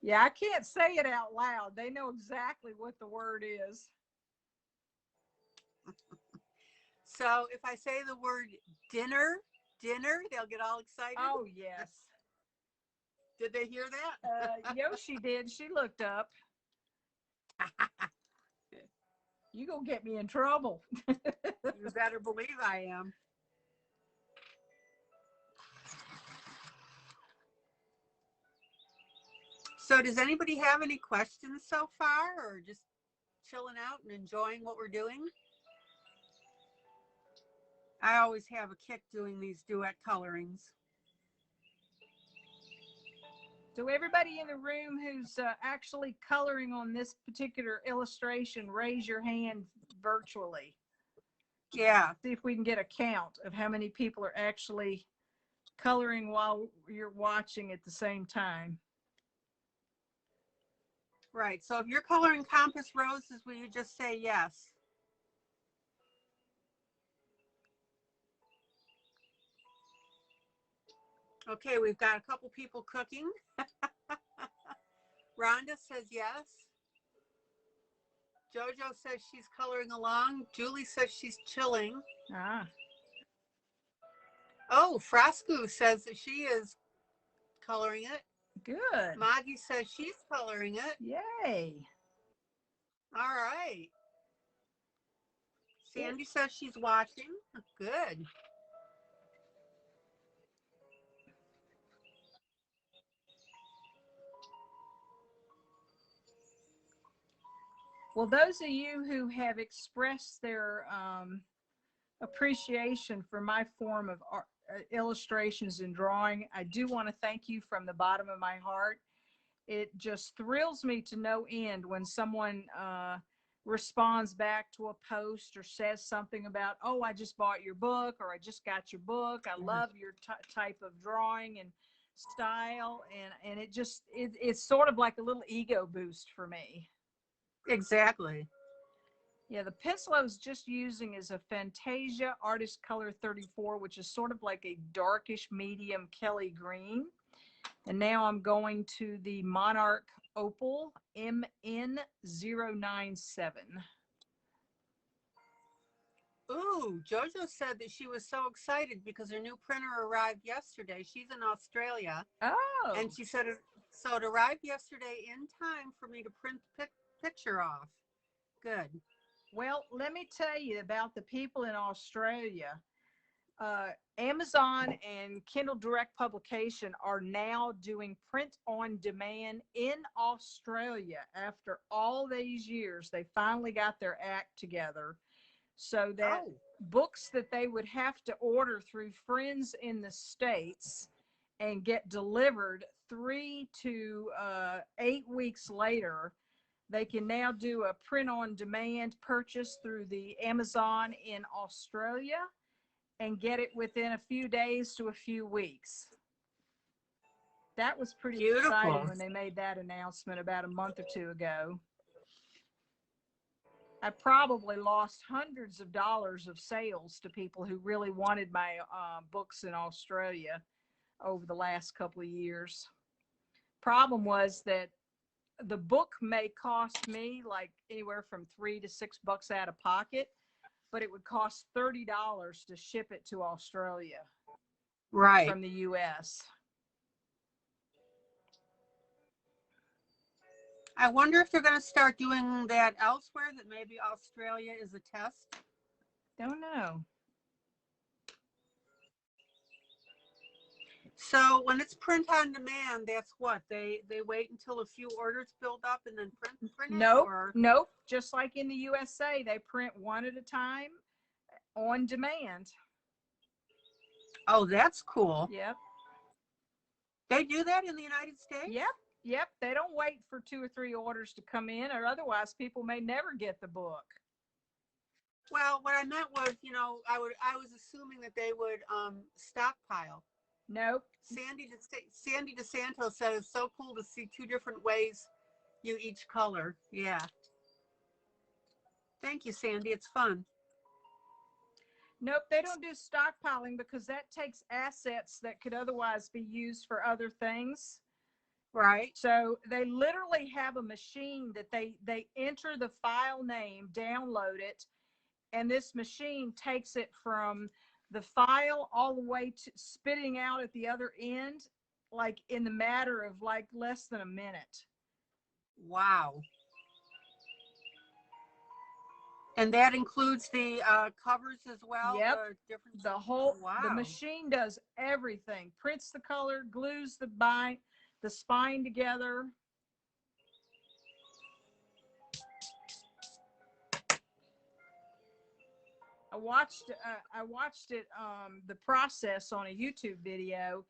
Yeah, I can't say it out loud. They know exactly what the word is. So if I say the word dinner, they'll get all excited. Oh, yes. Did they hear that? Yoshi did. She looked up. You gonna get me in trouble. You better believe I am. So does anybody have any questions so far, or just chilling out and enjoying what we're doing? I always have a kick doing these duet colorings. So everybody in the room who's actually coloring on this particular illustration, raise your hand virtually. Yeah. See if we can get a count of how many people are actually coloring while you're watching at the same time. Right. So if you're coloring compass roses, will you just say yes? Okay, we've got a couple people cooking. Rhonda says yes. Jojo says she's coloring along. Julie says she's chilling. Ah. Oh, Frasco says that she is coloring it. Good. Maggie says she's coloring it. Yay. All right. Sandy says she's watching. Good. Well, those of you who have expressed their appreciation for my form of art, illustrations and drawing, I do want to thank you from the bottom of my heart. It just thrills me to no end when someone responds back to a post or says something about, oh, I just bought your book, or I just got your book. I love your type of drawing and style. And it's sort of like a little ego boost for me. Exactly. Yeah, the pencil I was just using is a Fantasia Artist Color 34, which is sort of like a darkish medium Kelly green. And now I'm going to the Monarch Opal MN097. Ooh, Jojo said that she was so excited because her new printer arrived yesterday. She's in Australia. Oh. And she said, so it arrived yesterday in time for me to print the picture off. Good. Well, let me tell you about the people in Australia. Amazon and Kindle Direct Publication are now doing print on demand in Australia. After all these years, they finally got their act together so that books that they would have to order through friends in the States and get delivered 3 to 8 weeks later, they can now do a print on demand purchase through the Amazon in Australia and get it within a few days to a few weeks. That was pretty exciting when they made that announcement about a month or two ago. I probably lost hundreds of dollars of sales to people who really wanted my books in Australia over the last couple of years. Problem was that the book may cost me like anywhere from $3 to $6 out of pocket, but it would cost $30 to ship it to Australia. Right. From the US. I wonder if they're going to start doing that elsewhere, that maybe Australia is a test. Don't know. So when it's print on demand, that's what they wait until a few orders build up and then print nope, it? Or? Nope. Just like in the USA, they print one at a time on demand. Oh, that's cool. Yep. They do that in the United States? Yep. They don't wait for 2 or 3 orders to come in, or otherwise people may never get the book. Well, what I meant was, I was assuming that they would stockpile. Nope. Sandy DeSanto said it's so cool to see two different ways you each color. Yeah. Thank you, Sandy. It's fun. Nope, they don't do stockpiling because that takes assets that could otherwise be used for other things. Right. So they literally have a machine that they enter the file name, download it, and this machine takes it from the file all the way to spitting out at the other end, like in the matter of like less than a minute. Wow. And that includes the covers as well. Yep. The different. The whole Wow. the machine does everything. Prints the color, glues the spine together. I watched it the process on a YouTube video.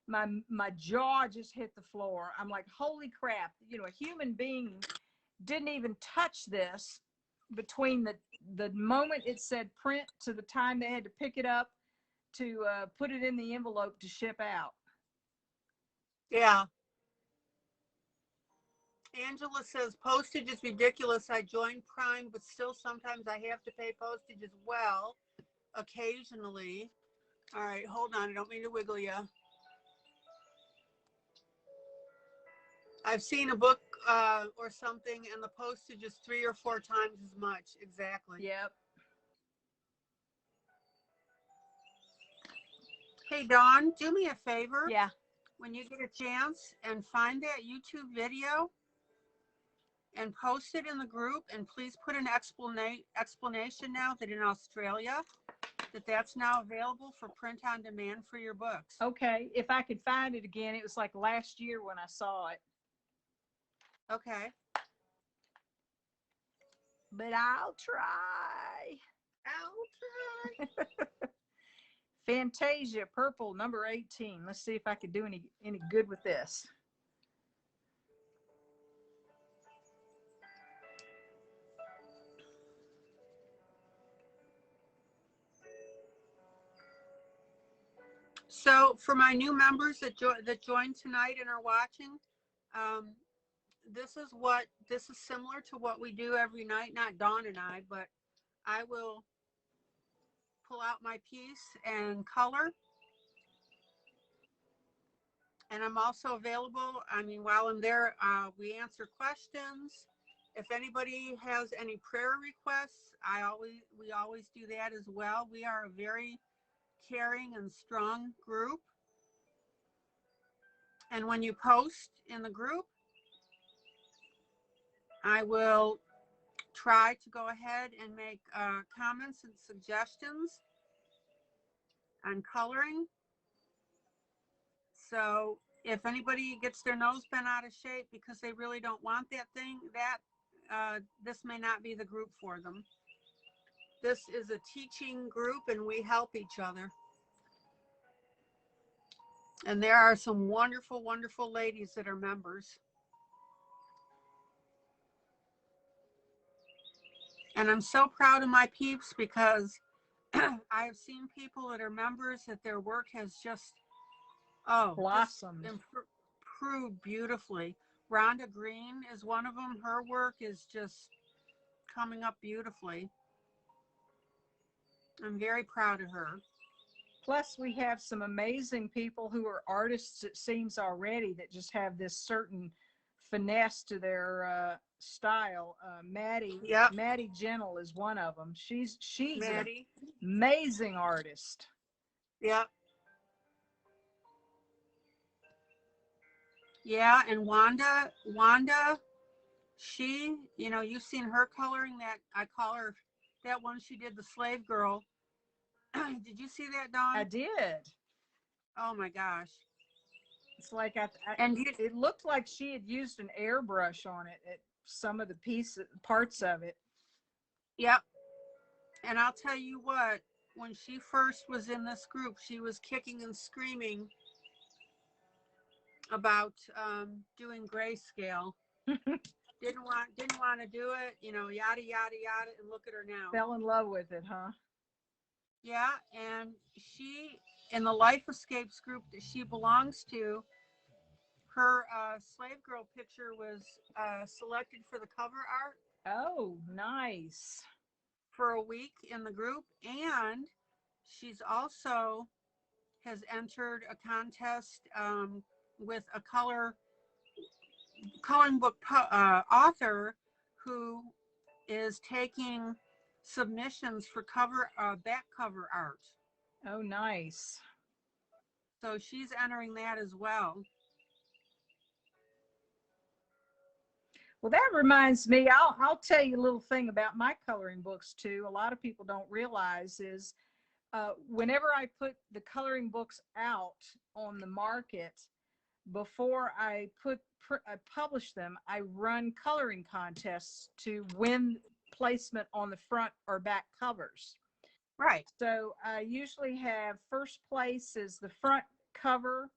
My jaw just hit the floor. I'm like, holy crap, you know, a human being didn't even touch this between the moment it said print to the time they had to pick it up to put it in the envelope to ship out. Yeah. Angela says postage is ridiculous. I joined Prime, but still sometimes I have to pay postage as well, occasionally. All right, hold on. I don't mean to wiggle you. I've seen a book or something, and the postage is 3 or 4 times as much. Exactly. Yep. Hey, Dawn, do me a favor. Yeah. When you get a chance, and find that YouTube video and post it in the group, and please put an explanation now that in Australia that's now available for print on demand for your books. Okay. If I could find it again, it was like last year when I saw it. Okay. But I'll try. I'll try. Fantasia purple number 18. Let's see if I could do any good with this. So for my new members that joined tonight and are watching, this is similar to what we do every night. Not Dawn and I, but I will pull out my piece and color. And I'm also available. I mean, while I'm there, we answer questions. If anybody has any prayer requests, we always do that as well. We are a very caring and strong group. And when you post in the group, I will try to go ahead and make comments and suggestions on coloring. So if anybody gets their nose bent out of shape because they really don't want that thing, this may not be the group for them. This is a teaching group and we help each other. And there are some wonderful, wonderful ladies that are members. And I'm so proud of my peeps because I have seen people that are members that their work has just blossomed, improved beautifully. Rhonda Green is one of them. Her work is just coming up beautifully. I'm very proud of her. Plus, we have some amazing people who are artists, it seems already, that just have this certain finesse to their style. Maddie Gentle is one of them. She's Maddie. An amazing artist. Yep. Yeah, and Wanda, she, you know, you've seen her coloring that, I call her, that one she did, the Slave Girl. Did you see that, Dawn? I did. Oh my gosh. It's like it looked like she had used an airbrush on it at some of the parts of it. Yep. And I'll tell you what, when she first was in this group, she was kicking and screaming about doing grayscale. didn't want to do it, you know, yada yada yada, and look at her now. Fell in love with it, huh? Yeah, and she in the Life Escapes group that she belongs to, her slave girl picture was selected for the cover art Oh, nice. for a week in the group, and she's also has entered a contest with a coloring book author who is taking submissions for back cover art. Oh, nice. So she's entering that as well. Well, that reminds me, I'll tell you a little thing about my coloring books too. A lot of people don't realize is whenever I put the coloring books out on the market, before I publish them, I run coloring contests to win placement on the front or back covers. Right. So I usually have first place is the front cover,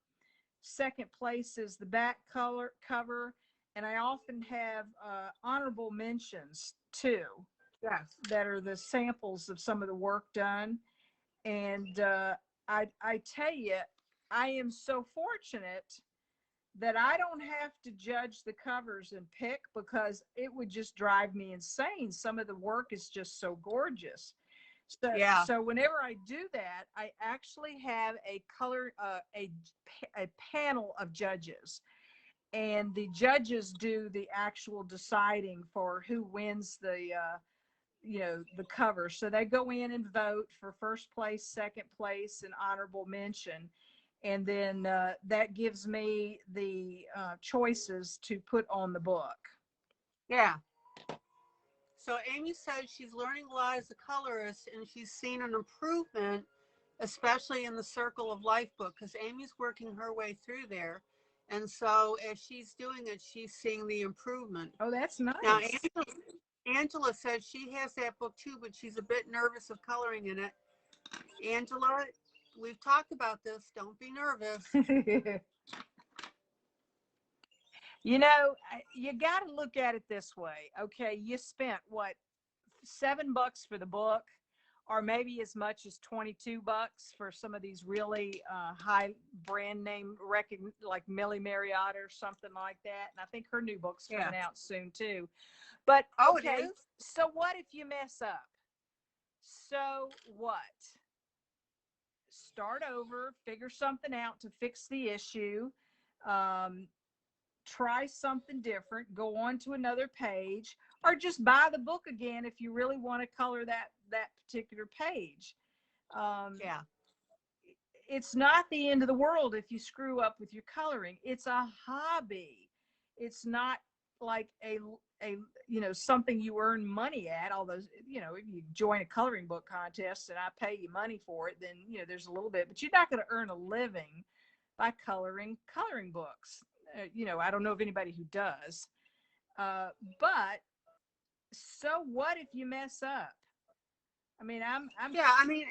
second place is the back cover, and I often have honorable mentions too, Yes. that are the samples of some of the work done. And I tell you, I am so fortunate that I don't have to judge the covers and pick, because it would just drive me insane. Some of the work is just so gorgeous. So, Yeah. so whenever I do that, I actually have a panel of judges, and the judges do the actual deciding for who wins the cover. So they go in and vote for first place, second place, and honorable mention, and then that gives me the choices to put on the book. Yeah. So Amy says she's learning a lot as a colorist, and she's seen an improvement, especially in the Circle of Life book, because Amy's working her way through there. And so as she's doing it, she's seeing the improvement. Oh, that's Now, nice. Angela says she has that book too, but she's a bit nervous of coloring in it. Angela, we've talked about this. Don't be nervous. You know, you got to look at it this way. Okay, you spent what, $7 for the book, or maybe as much as $22 for some of these really high brand name like Millie Marriott or something like that. And I think her new book's coming out soon too. But okay, it is? so what if you mess up? So what? Start over, figure something out to fix the issue. Um, Try something different, go on to another page, or just buy the book again if you really want to color that particular page. Yeah. It's not the end of the world if you screw up with your coloring. It's a hobby. It's not like a something you earn money at. Although if you join a coloring book contest and I pay you money for it, then there's a little bit, but you're not going to earn a living by coloring books. I don't know of anybody who does. But so what if you mess up? I mean, I'm Yeah, I mean,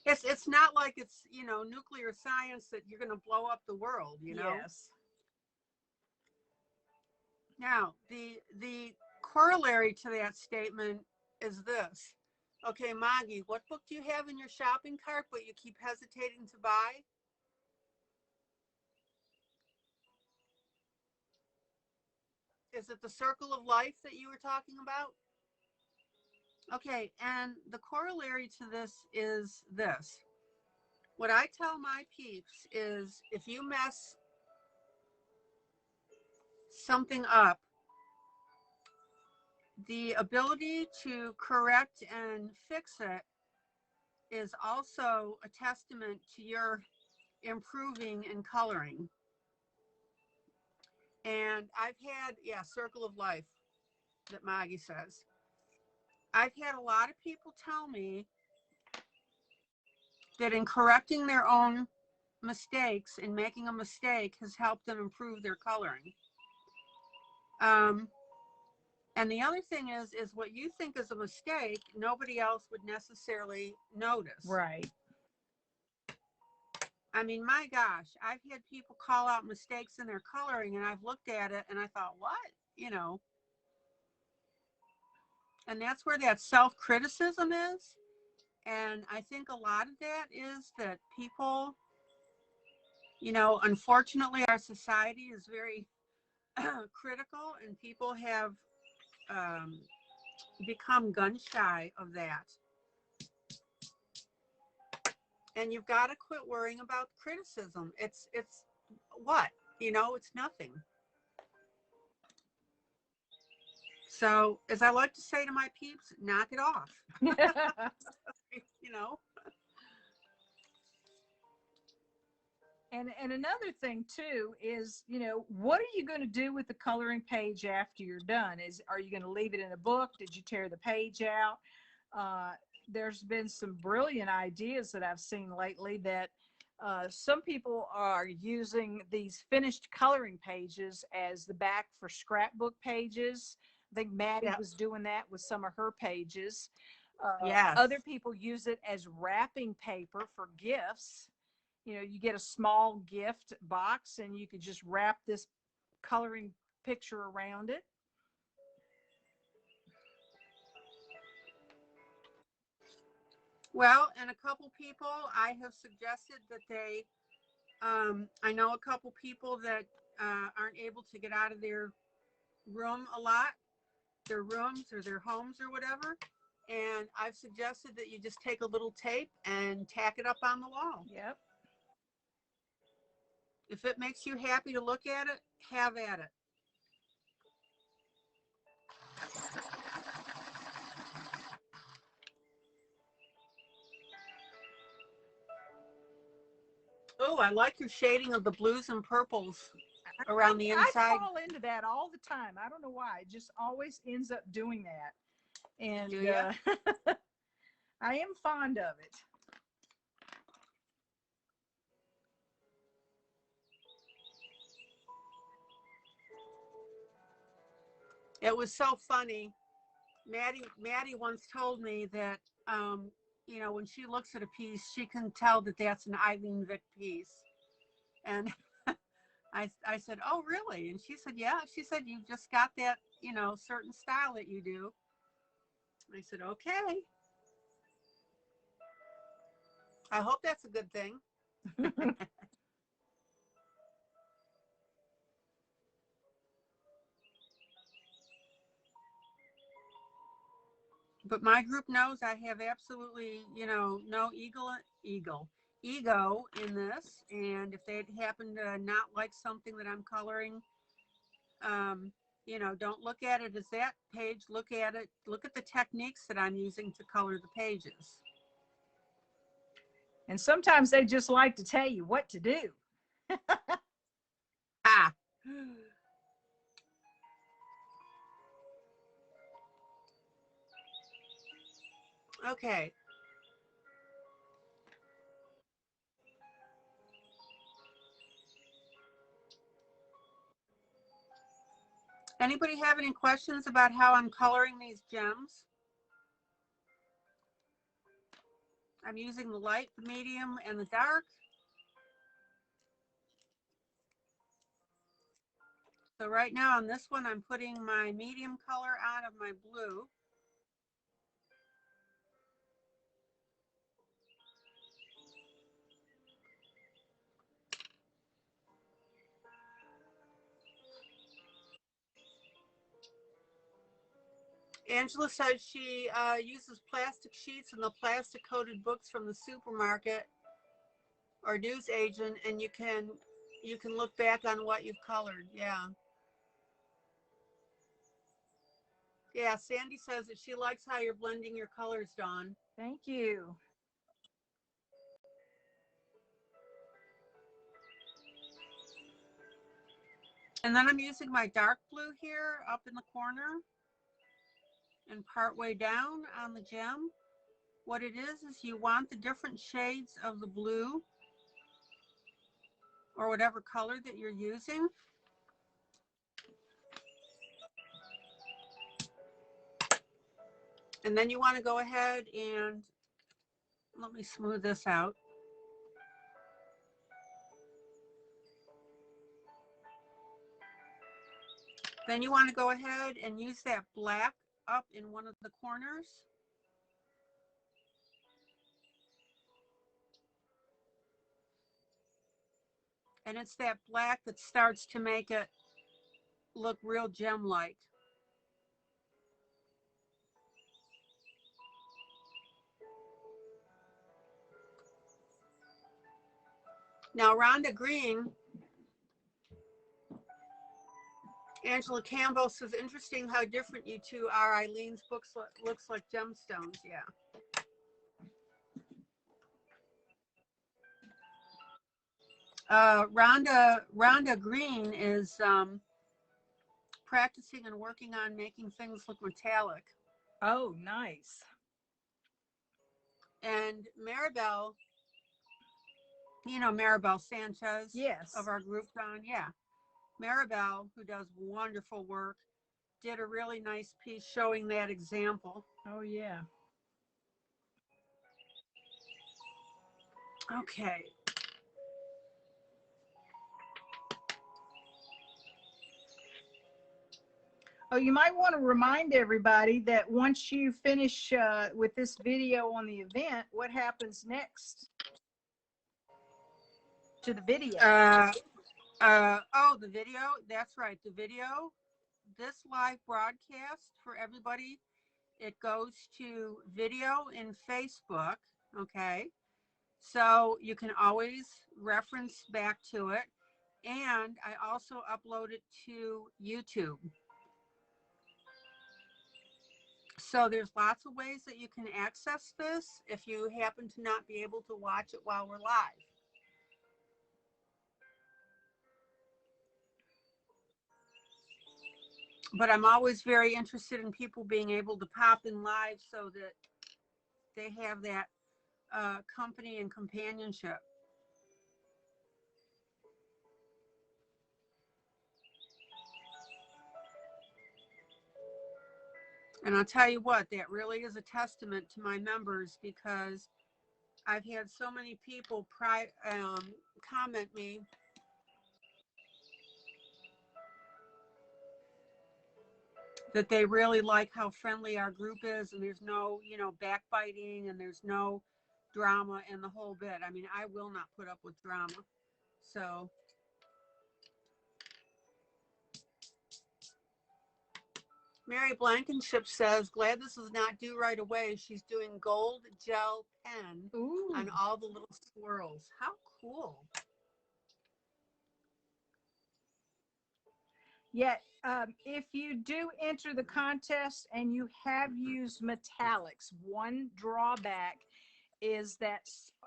it's not like it's, nuclear science that you're going to blow up the world, Yes. Now, the corollary to that statement is this. Okay, Maggie, what book do you have in your shopping cart but you keep hesitating to buy? Is it The Circle of Life that you were talking about? Okay, and the corollary to this is this. What I tell my peeps is if you mess something up, the ability to correct and fix it is also a testament to your improving in coloring. And I've had, Circle of Life that Maggie says. I've had a lot of people tell me that in correcting their own mistakes and making a mistake has helped them improve their coloring. And the other thing is what you think is a mistake, nobody else would necessarily notice. Right. I mean, my gosh, I've had people call out mistakes in their coloring, and I've looked at it and I thought, what? And that's where that self-criticism is. And I think a lot of that is that people, you know, unfortunately, our society is very critical, and people have um, become gun shy of that. And you've got to quit worrying about criticism. It's what? You know, it's nothing. So, as I like to say to my peeps, knock it off. You know. And another thing too is, you know, what are you going to do with the coloring page after you're done? Are you going to leave it in a book? Did you tear the page out? Uh, there's been some brilliant ideas that I've seen lately that some people are using these finished coloring pages as the back for scrapbook pages. I think Maddie Yep. was doing that with some of her pages. Yes. Other people use it as wrapping paper for gifts. You know, you get a small gift box and you could just wrap this coloring picture around it. Well, and a couple people I have suggested that they, I know a couple people that aren't able to get out of their room a lot, their rooms or their homes or whatever. And I've suggested that you just take a little tape and tack it up on the wall. Yep. If it makes you happy to look at it, have at it. Oh, I like your shading of the blues and purples around the I inside. fall into that all the time. I don't know why. It just always ends up doing that. Do And you? I am fond of it. It was so funny. Maddie once told me that, you know, when she looks at a piece, she can tell that that's an ILene Vick piece. And I said, oh, really? And she said, yeah. She said, you've just got that, you know, certain style that you do. I said, okay. I hope that's a good thing. But my group knows I have absolutely, you know, no ego in this. And if they happen to not like something that I'm coloring, um, you know, don't look at it as that page. Look at it. Look at the techniques that I'm using to color the pages. And sometimes they just like to tell you what to do. Ah. Okay. Anybody have any questions about how I'm coloring these gems? I'm using the light, the medium, and the dark. So right now on this one, I'm putting my medium color on of my blue. Angela says she uses plastic sheets and the plastic coated books from the supermarket or news agent, and you can look back on what you've colored. Yeah. Yeah, Sandy says that she likes how you're blending your colors, Dawn. Thank you. And then I'm using my dark blue here up in the corner and part way down on the gem. What it is you want the different shades of the blue or whatever color that you're using. And then you want to go ahead and let me smooth this out. Then you want to go ahead and use that black up in one of the corners. And it's that black that starts to make it look real gem-like. Now, Rhonda Green, Angela Campbell says, interesting how different you two are. ILene's books looks like gemstones. Yeah. Rhonda Green is practicing and working on making things look metallic. Oh, nice. And Maribel, you know Maribel Sanchez, Yes. of our group, Don. Yeah. Maribel, who does wonderful work, did a really nice piece showing that example. Oh, yeah. Okay. Oh, you might want to remind everybody that once you finish with this video on the event, what happens next to the video? Oh, the video. That's right. The video. This live broadcast for everybody, it goes to video in Facebook. Okay. So you can always reference back to it. And I also upload it to YouTube. So there's lots of ways that you can access this if you happen to not be able to watch it while we're live. But I'm always very interested in people being able to pop in live so that they have that company and companionship. And I'll tell you what, that really is a testament to my members, because I've had so many people comment me that they really like how friendly our group is, and there's no, backbiting, and there's no drama and the whole bit. I mean, I will not put up with drama. So Mary Blankenship says, glad this is not due right away. She's doing gold gel pen on all the little swirls. How cool. Yet, if you do enter the contest and you have used metallics, one drawback is that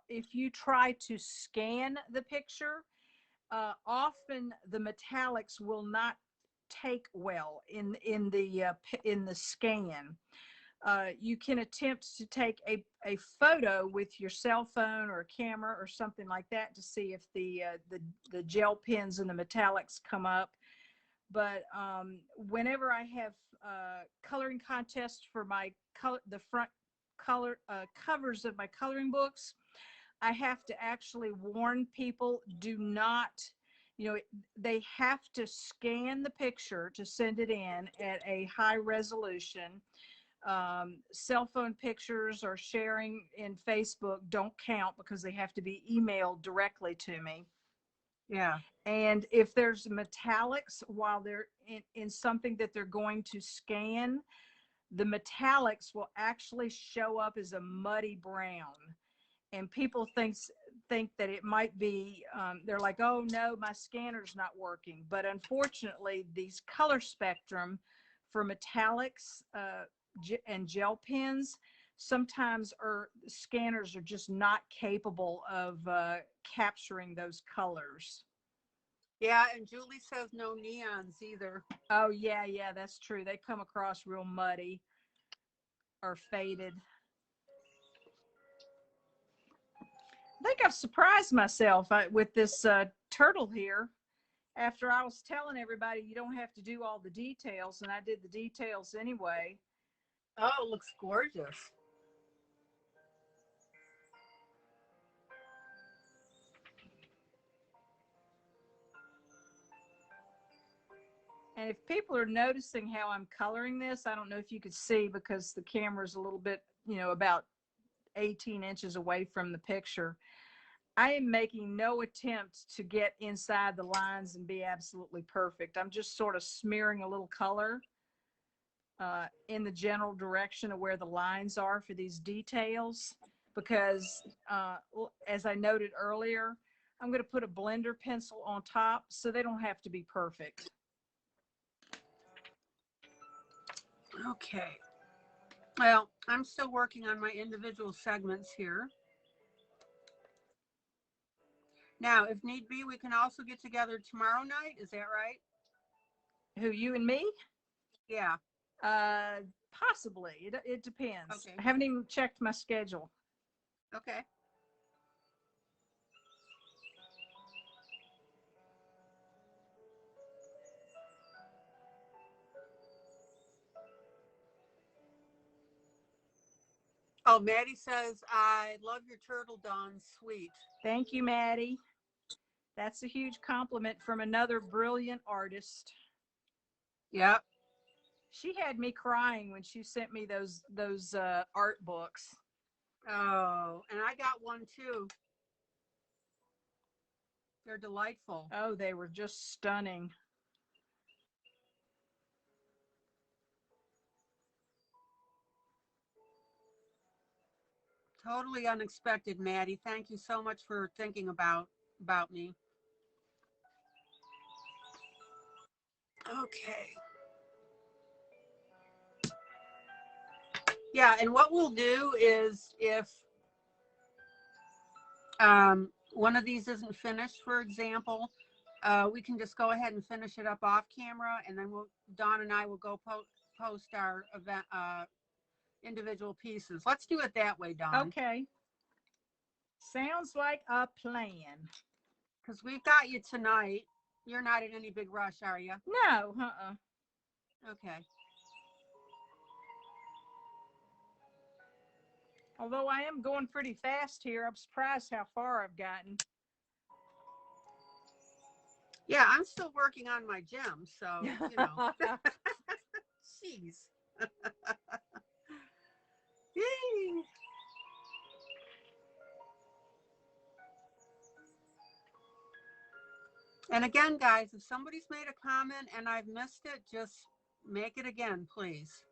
if you try to scan the picture, often the metallics will not take well in the scan. You can attempt to take a photo with your cell phone or a camera or something like that to see if the gel pens and the metallics come up. But whenever I have coloring contests for the front covers of my coloring books, I have to actually warn people, do not, they have to scan the picture to send it in at a high resolution. Cell phone pictures or sharing in Facebook don't count because they have to be emailed directly to me. Yeah. And if there's metallics while they're in something that they're going to scan, the metallics will actually show up as a muddy brown. And people think that it might be, they're like, oh no, my scanner's not working. But unfortunately, these color spectrum for metallics and gel pens, sometimes scanners are just not capable of capturing those colors. Yeah, and Julie says no neons either. Oh, yeah, that's true. They come across real muddy or faded. I think I've surprised myself with this turtle here. After I was telling everybody you don't have to do all the details, and I did the details anyway. Oh, it looks gorgeous. And if people are noticing how I'm coloring this, I don't know if you could see because the camera's a little bit, about 18 inches away from the picture. I am making no attempt to get inside the lines and be absolutely perfect. I'm just sort of smearing a little color in the general direction of where the lines are for these details, because as I noted earlier, I'm going to put a blender pencil on top so they don't have to be perfect. Okay. Well, I'm still working on my individual segments here. Now, if need be, we can also get together tomorrow night. Is that right? Who, you and me? Yeah. Possibly. It depends. Okay. I haven't even checked my schedule. Okay. Oh, Maddie says, I love your turtle, Dawn. Sweet. Thank you, Maddie. That's a huge compliment from another brilliant artist. Yep. She had me crying when she sent me those art books. Oh, and I got one too. They're delightful. Oh, they were just stunning. Totally unexpected, Maddie. Thank you so much for thinking about me. Okay. Yeah, and what we'll do is if one of these isn't finished, for example, we can just go ahead and finish it up off camera, and then Dawn and I will go post our event individual pieces. Let's do it that way, Dawn. Okay. Sounds like a plan. Because we've got you tonight. You're not in any big rush, are you? No, Okay. Although I am going pretty fast here, I'm surprised how far I've gotten. Yeah, I'm still working on my gem, so, you know. Jeez. Yay. And again, guys, if somebody's made a comment and I've missed it, just make it again, please.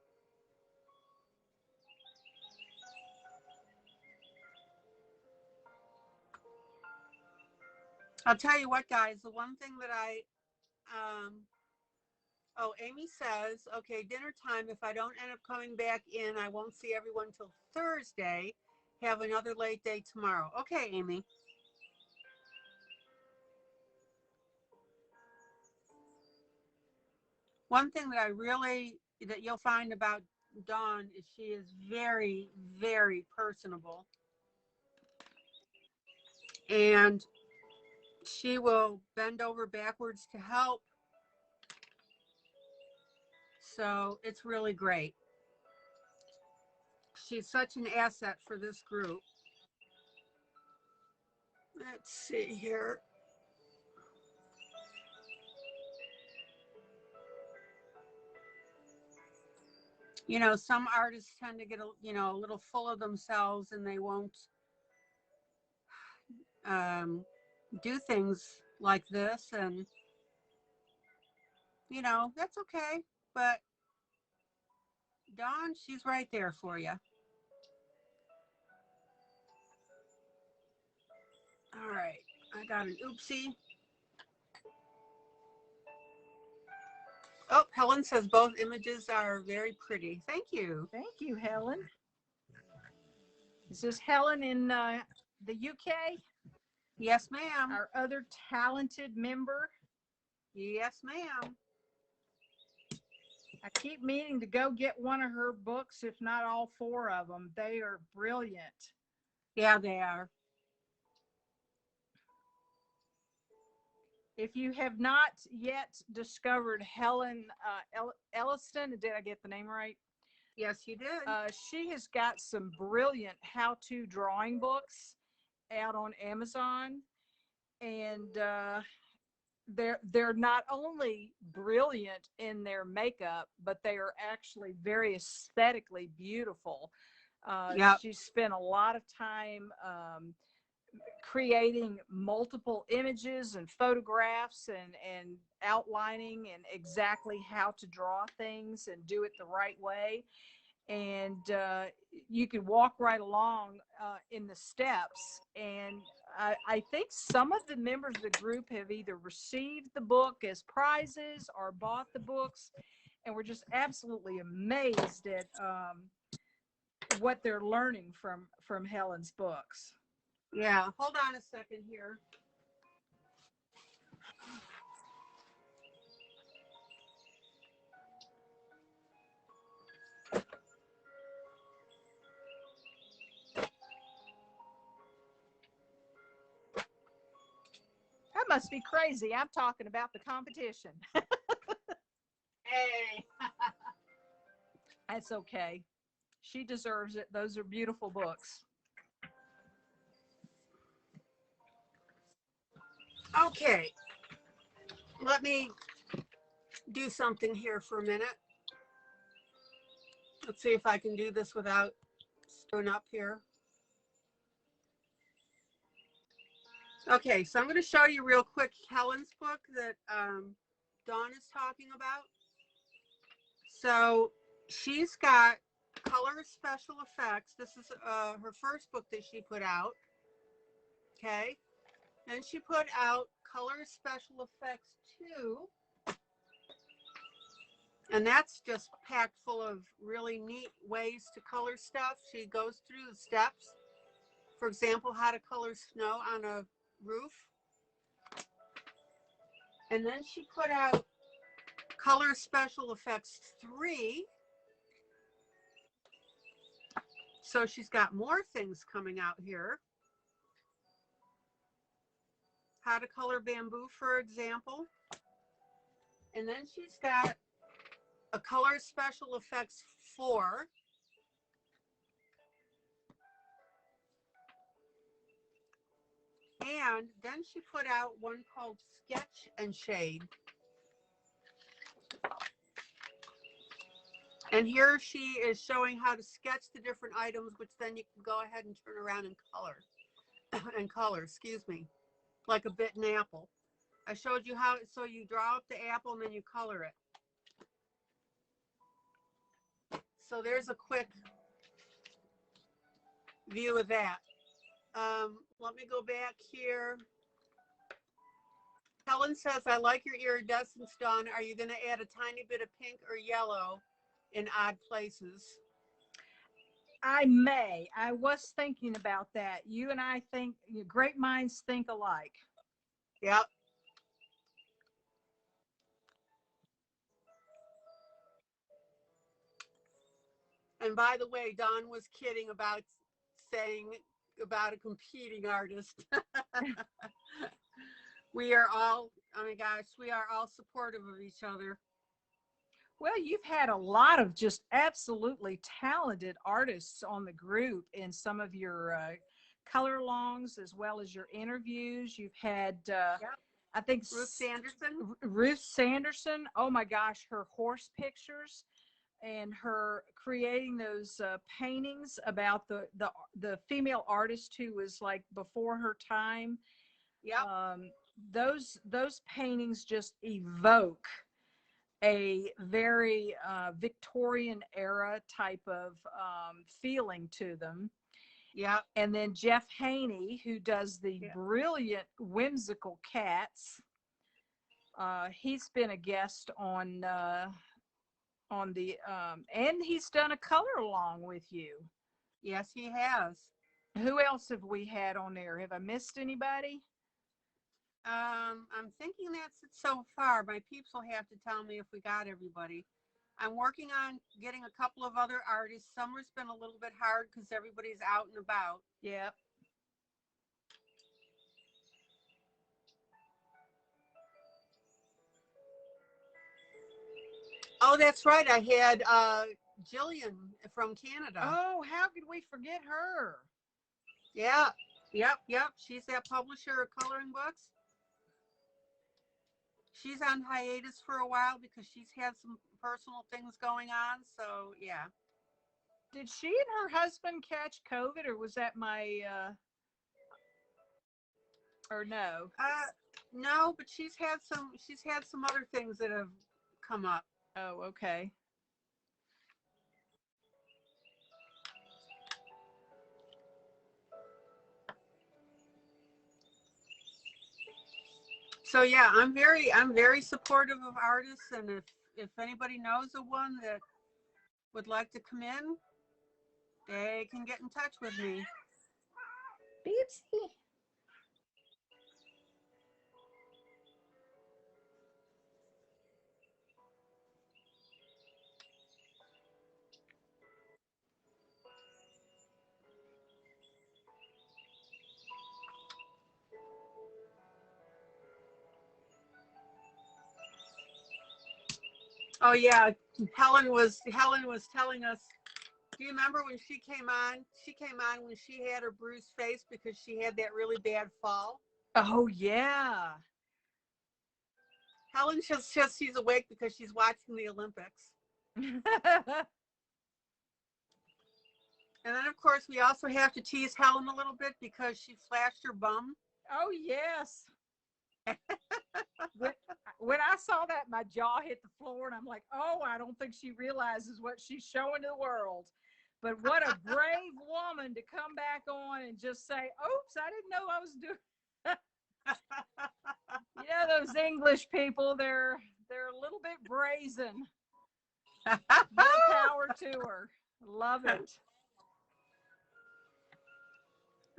I'll tell you what, guys, the one thing that oh, Amy says, okay, dinner time. If I don't end up coming back in, I won't see everyone till Thursday. Have another late day tomorrow. Okay, Amy. One thing that you'll find about Dawn is she is very, very personable. And she will bend over backwards to help. So it's really great. She's such an asset for this group. Let's see here. You know, some artists tend to get a little full of themselves, and they won't do things like this, and that's okay. But Dawn, she's right there for you. All right, I got an oopsie. Oh, Helen says both images are very pretty. Thank you. Thank you, Helen. Is this Helen in the UK? Yes, ma'am. Our other talented member? Yes, ma'am. I keep meaning to go get one of her books, if not all four of them. They are brilliant. Yeah, they are. If you have not yet discovered Helen Elliston, did I get the name right? Yes, you did. She has got some brilliant how-to drawing books out on Amazon, and they're not only brilliant in their makeup, but they are actually very aesthetically beautiful. Yep. She spent a lot of time creating multiple images and photographs and outlining and exactly how to draw things and do it the right way. And you can walk right along in the steps. And I think some of the members of the group have either received the book as prizes or bought the books, and we're just absolutely amazed at what they're learning from Helen's books. Yeah, hold on a second here. That must be crazy. I'm talking about the competition. Hey. That's okay. She deserves it. Those are beautiful books. Okay, let me do something here for a minute. Let's see if I can do this without screwing up here. Okay, so I'm going to show you real quick Helen's book that Dawn is talking about. So she's got color special effects. This is her first book that she put out. Okay, and she put out color special effects 2. And that's just packed full of really neat ways to color stuff. She goes through the steps. For example, how to color snow on a roof. And then she put out color special effects 3. So she's got more things coming out here. How to color bamboo, for example. And then she's got a color special effects 4. And then she put out one called Sketch and Shade. And here she is showing how to sketch the different items, which then you can go ahead and turn around and color, excuse me, like a bitten apple. I showed you how, so you draw up the apple and then you color it. So there's a quick view of that. Let me go back here. Helen says, I like your iridescence, Dawn. Are you going to add a tiny bit of pink or yellow in odd places? I may. I was thinking about that. You and I think, great minds think alike. Yep. And by the way, Dawn was kidding about saying about a competing artist. We are all, oh my gosh, we are all supportive of each other. Well, you've had a lot of just absolutely talented artists on the group in some of your color alongs as well as your interviews. You've had, Yep. I think, Ruth Sanderson. Ruth Sanderson. Oh my gosh, her horse pictures and her creating those paintings about the female artist who was like before her time. Yep. Those paintings just evoke a very Victorian era type of feeling to them. Yeah. And then Jeff Haney, who does the brilliant whimsical cats. He's been a guest on the and he's done a color along with you. Yes, he has. Who else have we had on there? Have I missed anybody? I'm thinking that's it so far. My peeps will have to tell me if we got everybody. I'm working on getting a couple of other artists. Summer's been a little bit hard because everybody's out and about. Yep. Oh, that's right. I had Jillian from Canada. Oh, how could we forget her? Yeah. Yep. She's that publisher of coloring books. She's on hiatus for a while because she's had some personal things going on. So, yeah. Did she and her husband catch COVID, or was that my or no? No, but she's had some other things that have come up. Oh, okay. So yeah, I'm very supportive of artists, and if anybody knows of one that would like to come in, they can get in touch with me. Bitsy. Oh yeah, Helen was telling us. Do you remember when she came on? She came on when she had her bruised face because she had that really bad fall. Oh yeah. Helen just she's awake because she's watching the Olympics. And then of course we also have to tease Helen a little bit because she flashed her bum. Oh yes. when, when I saw that, my jaw hit the floor, and I'm like, oh, I don't think she realizes what she's showing to the world. But what a brave woman to come back on and just say, oops, I didn't know I was doing. You know, those English people, they're a little bit brazen. More power to her. Love it.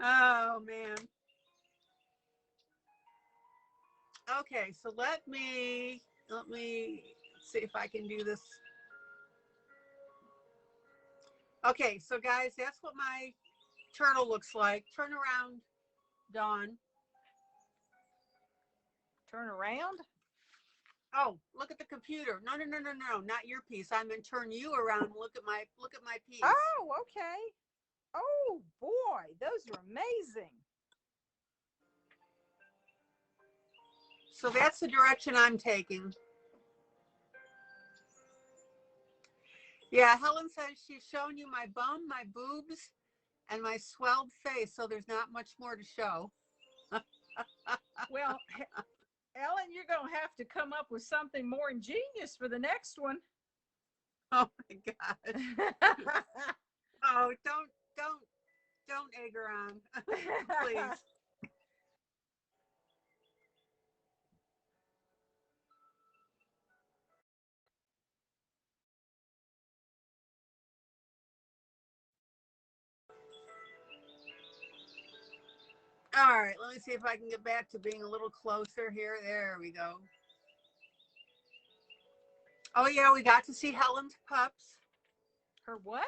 Oh man. Okay, so let me see if I can do this. Okay, so guys, that's what my turtle looks like. Turn around, Dawn. Turn around. Oh, look at the computer. No, not your piece. I meant turn you around and look at my piece. Oh, okay. Oh boy, those are amazing. So that's the direction I'm taking. Yeah, Helen says she's shown you my bum, my boobs, and my swelled face, so there's not much more to show. Well, Ellen, you're going to have to come up with something more ingenious for the next one. Oh my gosh. Oh, don't egg her on. Please. All right, let me see if I can get back to being a little closer here. There we go. Oh yeah, we got to see Helen's pups. Her what?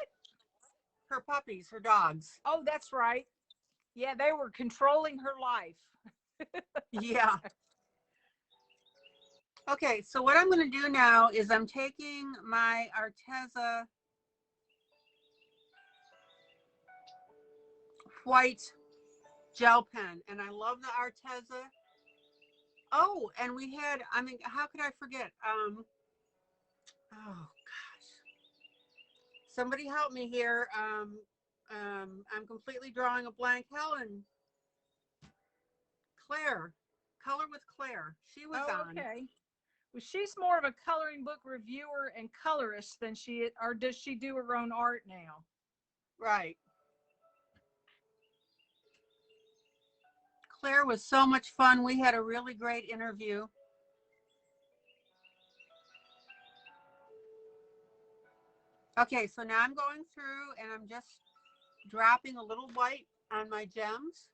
Her puppies, her dogs. Oh, that's right. Yeah, they were controlling her life. Yeah. Okay, so what I'm going to do now is I'm taking my Arteza white gel pen, and I love the Arteza. Oh, and we had, I mean, how could I forget? Oh gosh, somebody help me here. I'm completely drawing a blank. Helen, Claire, Color with Claire. She was on. Okay. Well, she's more of a coloring book reviewer and colorist than or does she do her own art now? Right. Claire was so much fun. We had a really great interview. Okay, so now I'm going through and I'm just dropping a little white on my gems.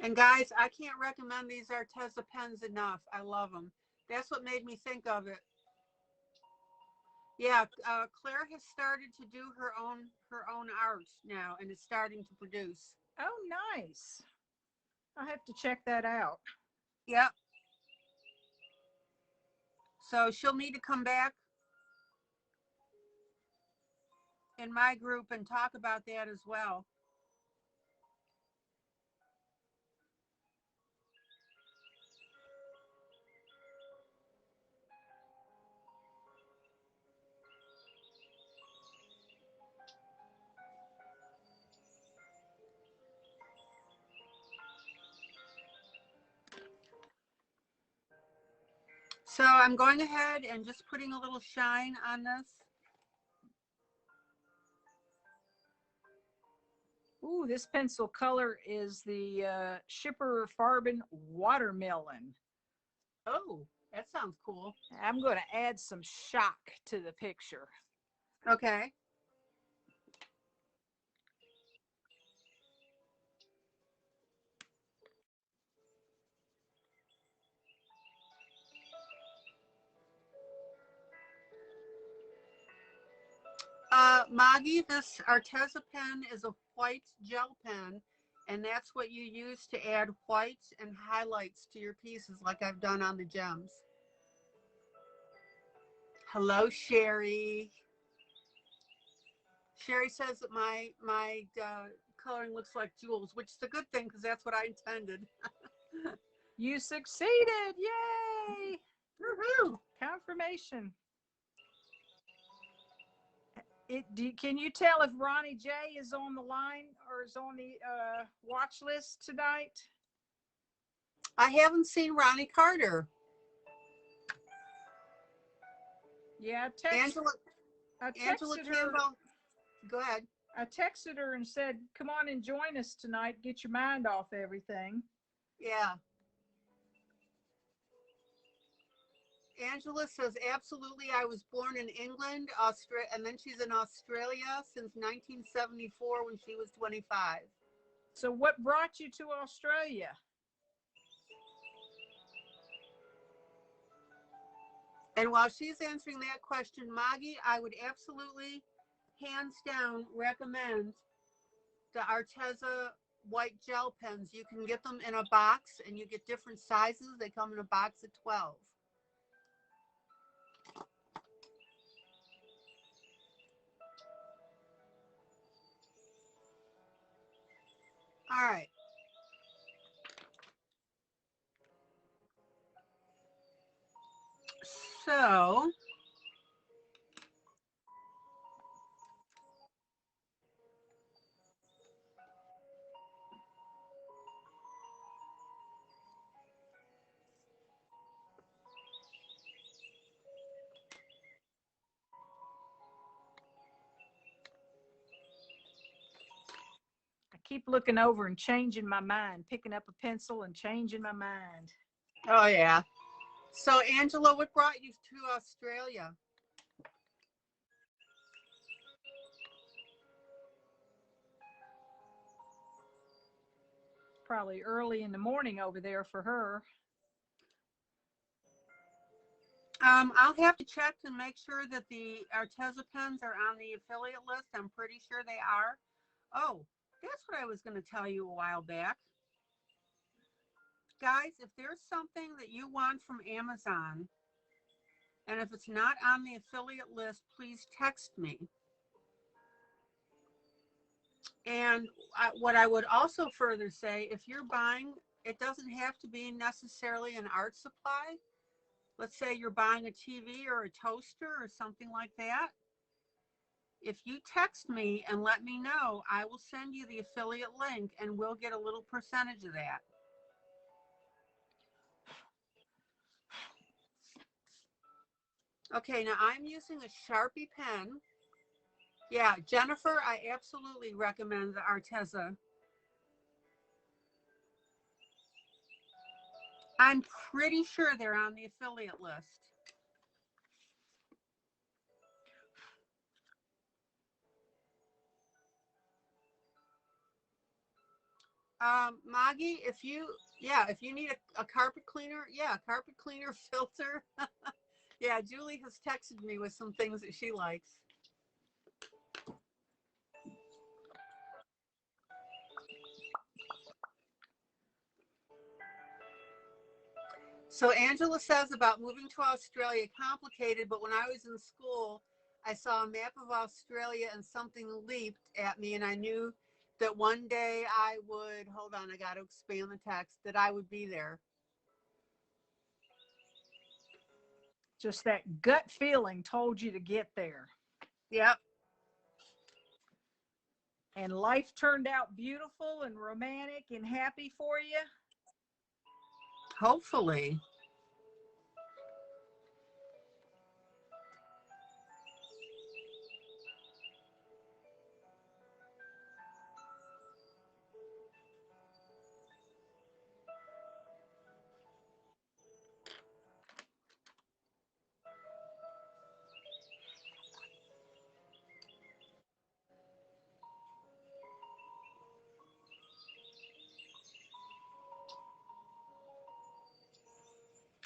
And guys, I can't recommend these Arteza pens enough. I love them. That's what made me think of it. Yeah, Claire has started to do her own art now, and is starting to produce. Oh, nice. I'll have to check that out. Yep. So she'll need to come back in my group and talk about that as well. So I'm going ahead and just putting a little shine on this. Ooh, this pencil color is the Shipper Farben Watermelon. Oh, that sounds cool. I'm going to add some shock to the picture. Okay. Maggie, this Arteza pen is a white gel pen, and that's what you use to add whites and highlights to your pieces like I've done on the gems. Hello, Sherry. Sherry says that my coloring looks like jewels, which is a good thing because that's what I intended. You succeeded. Yay. Woohoo! Confirmation. Can you tell if Ronnie J is on the line or is on the watch list tonight? I haven't seen Ronnie Carter. Yeah, Angela texted her. Campbell. Go ahead. I texted her and said, "Come on and join us tonight. Get your mind off everything." Yeah. Angela says, absolutely. I was born in England, Australia, and then she's in Australia since 1974 when she was 25. So what brought you to Australia? And while she's answering that question, Maggie, I would absolutely, hands down, recommend the Arteza white gel pens. You can get them in a box, and you get different sizes. They come in a box of 12. All right. So I keep looking over and changing my mind, picking up a pencil and changing my mind. oh yeah. So Angela, what brought you to Australia? Probably early in the morning over there for her. I'll have to check and make sure that the Arteza pens are on the affiliate list. I'm pretty sure they are. Oh, that's what I was going to tell you a while back. Guys, if there's something that you want from Amazon, and if it's not on the affiliate list, please text me. And what I would also further say, if you're buying, it doesn't have to be necessarily an art supply. Let's say you're buying a TV or a toaster or something like that. If you text me and let me know, I will send you the affiliate link and we'll get a little percentage of that. Okay, now I'm using a Sharpie pen. Yeah, Jennifer, I absolutely recommend the Arteza. I'm pretty sure they're on the affiliate list. Maggie, if you need a carpet cleaner, carpet cleaner filter. Yeah, Julie has texted me with some things that she likes. So Angela says about moving to Australia, complicated, but when I was in school, I saw a map of Australia and something leaped at me and I knew that one day I would, hold on, I got to expand the text, that I would be there. Just that gut feeling told you to get there. Yep. And life turned out beautiful and romantic and happy for you? Hopefully.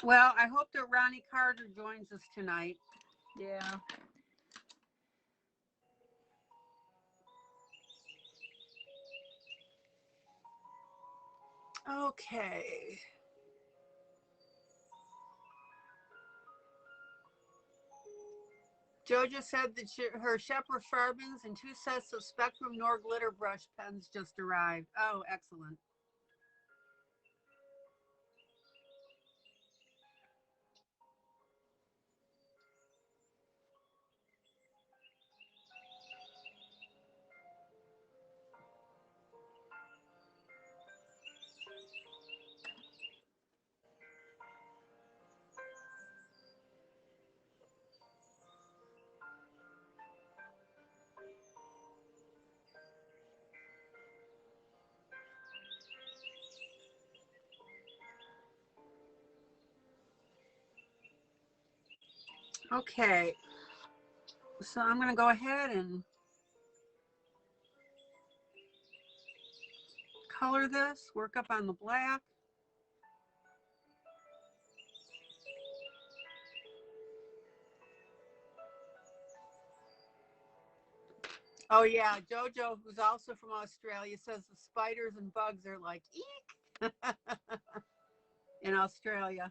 Well, I hope that Ronnie Carter joins us tonight. Yeah. Okay. Jojo said that her Shepherd Farbins and 2 sets of Spectrum Nor glitter brush pens just arrived. Oh, excellent. Okay. So I'm going to go ahead and color this, work up on the black. Oh yeah, Jojo, who's also from Australia, says the spiders and bugs are like eek in Australia.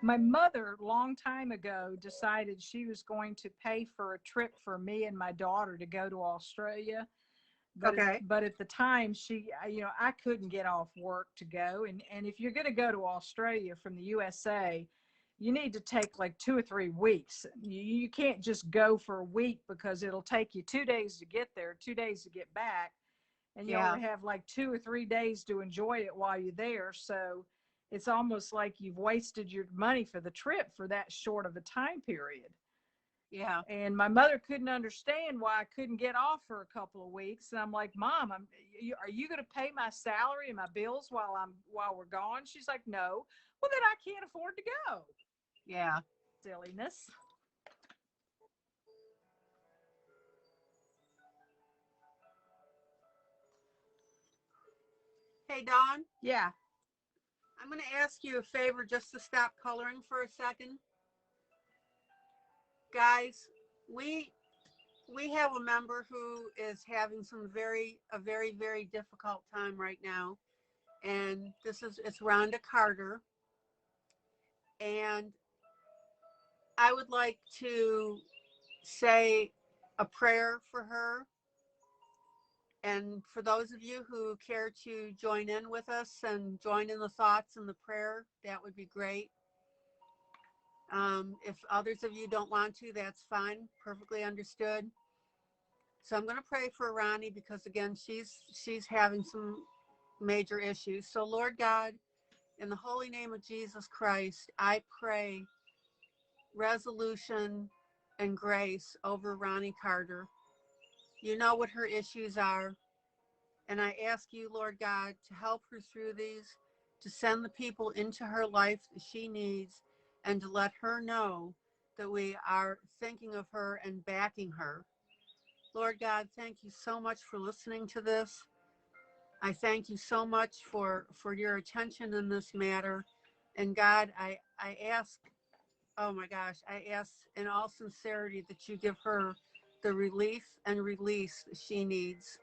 My mother, long time ago, decided she was going to pay for a trip for me and my daughter to go to Australia. Okay. But at the time, I couldn't get off work to go. And if you're going to go to Australia from the USA, you need to take like 2 or 3 weeks. You can't just go for a week because it'll take you 2 days to get there, 2 days to get back, and you Yeah. only have like 2 or 3 days to enjoy it while you're there. So it's almost like you've wasted your money for the trip for that short of a time period. Yeah. And my mother couldn't understand why I couldn't get off for a couple of weeks. And I'm like, Mom, are you going to pay my salary and my bills while we're gone? She's like, No. Well, then I can't afford to go. Yeah. Silliness. Hey Dawn, Yeah. I'm going to ask you a favor just to stop coloring for a second. Guys, we we have a member who is having a very difficult time right now, and it's Rhonda Carter, and I would like to say a prayer for her. And for those of you who care to join in with us and join in the thoughts and the prayer, that would be great. If others of you don't want to, that's fine, perfectly understood. So I'm going to pray for Ronnie because again, she's having some major issues. So Lord God, in the holy name of Jesus Christ, I pray resolution and grace over Ronnie Carter. You know what her issues are. And I ask you, Lord God, to help her through these, to send the people into her life that she needs, and to let her know that we are thinking of her and backing her. Lord God, thank you so much for listening to this. I thank you so much for your attention in this matter. And God, I ask, oh my gosh, I ask in all sincerity that you give her the relief and release that she needs.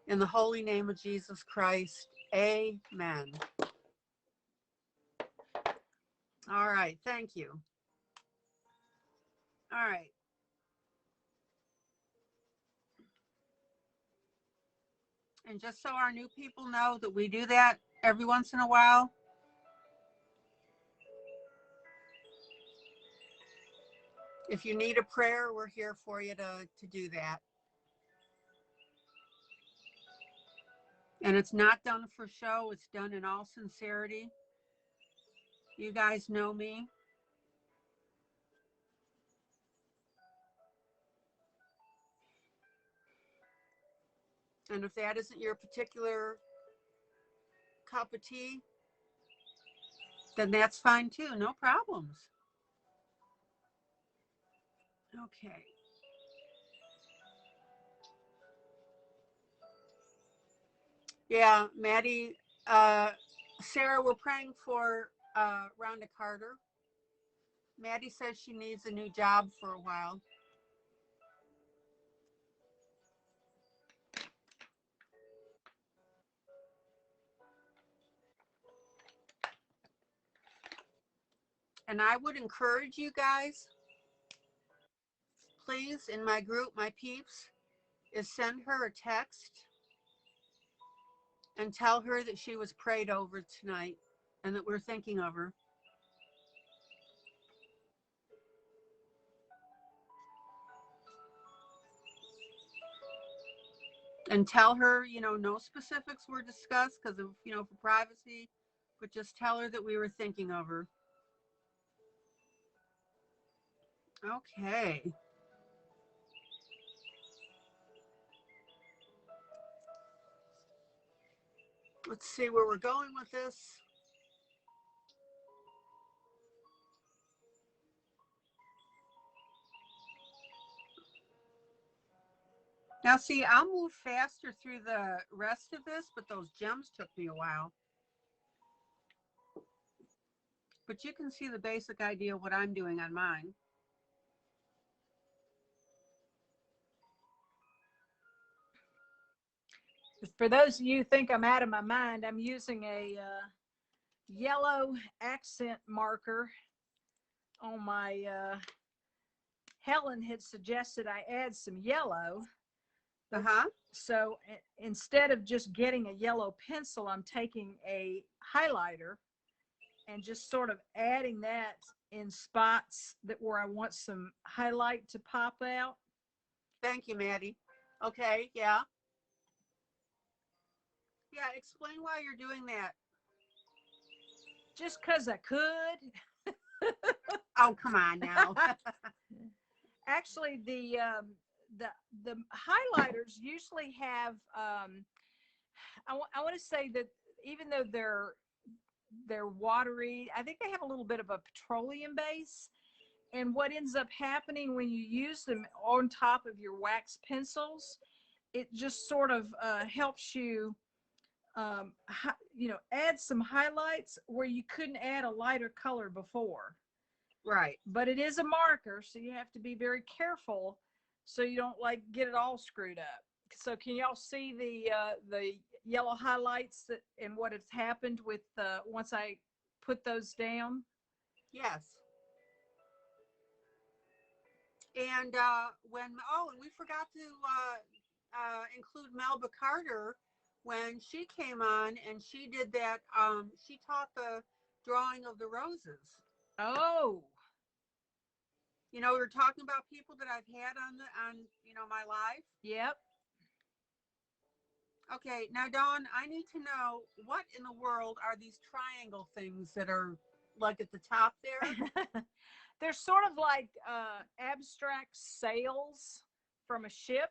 In the holy name of Jesus Christ, amen. All right, thank you. All right. And just so our new people know that we do that every once in a while, if you need a prayer, we're here for you to do that. And it's not done for show, it's done in all sincerity. You guys know me. And if that isn't your particular cup of tea, then that's fine too. No problems. Okay. Yeah, Maddie, Sarah, we're praying for Rhonda Carter. Maddie says she needs a new job for a while. And I would encourage you guys, please, in my group, my peeps, is send her a text and tell her that she was prayed over tonight and that we're thinking of her. And tell her, no specifics were discussed because of, for privacy, but just tell her that we were thinking of her. Okay. Let's see where we're going with this. Now, see, I'll move faster through the rest of this, but those gems took me a while. But you can see the basic idea of what I'm doing on mine. For those of you who think I'm out of my mind, I'm using a yellow accent marker on my Helen had suggested I add some yellow. So instead of just getting a yellow pencil, I'm taking a highlighter and just sort of adding that in spots that where I want some highlight to pop out. Thank you, Maddie. Okay, yeah. Yeah, explain why you're doing that. Just because I could. Oh, come on now. Actually, the highlighters usually have. I want to say that even though they're watery, I think they have a little bit of a petroleum base. And what ends up happening when you use them on top of your wax pencils, it just sort of helps you, add some highlights where you couldn't add a lighter color before. Right. But it is a marker, so you have to be very careful so you don't get it all screwed up. So can y'all see the yellow highlights and what has happened with once I put those down? Yes. And and we forgot to include Melba Carter when she came on and she did that. She taught the drawing of the roses. Oh. We were talking about people that I've had on my live. Yep. Okay, now Dawn, I need to know what in the world are these triangle things that are like at the top there? They're sort of like abstract sails from a ship.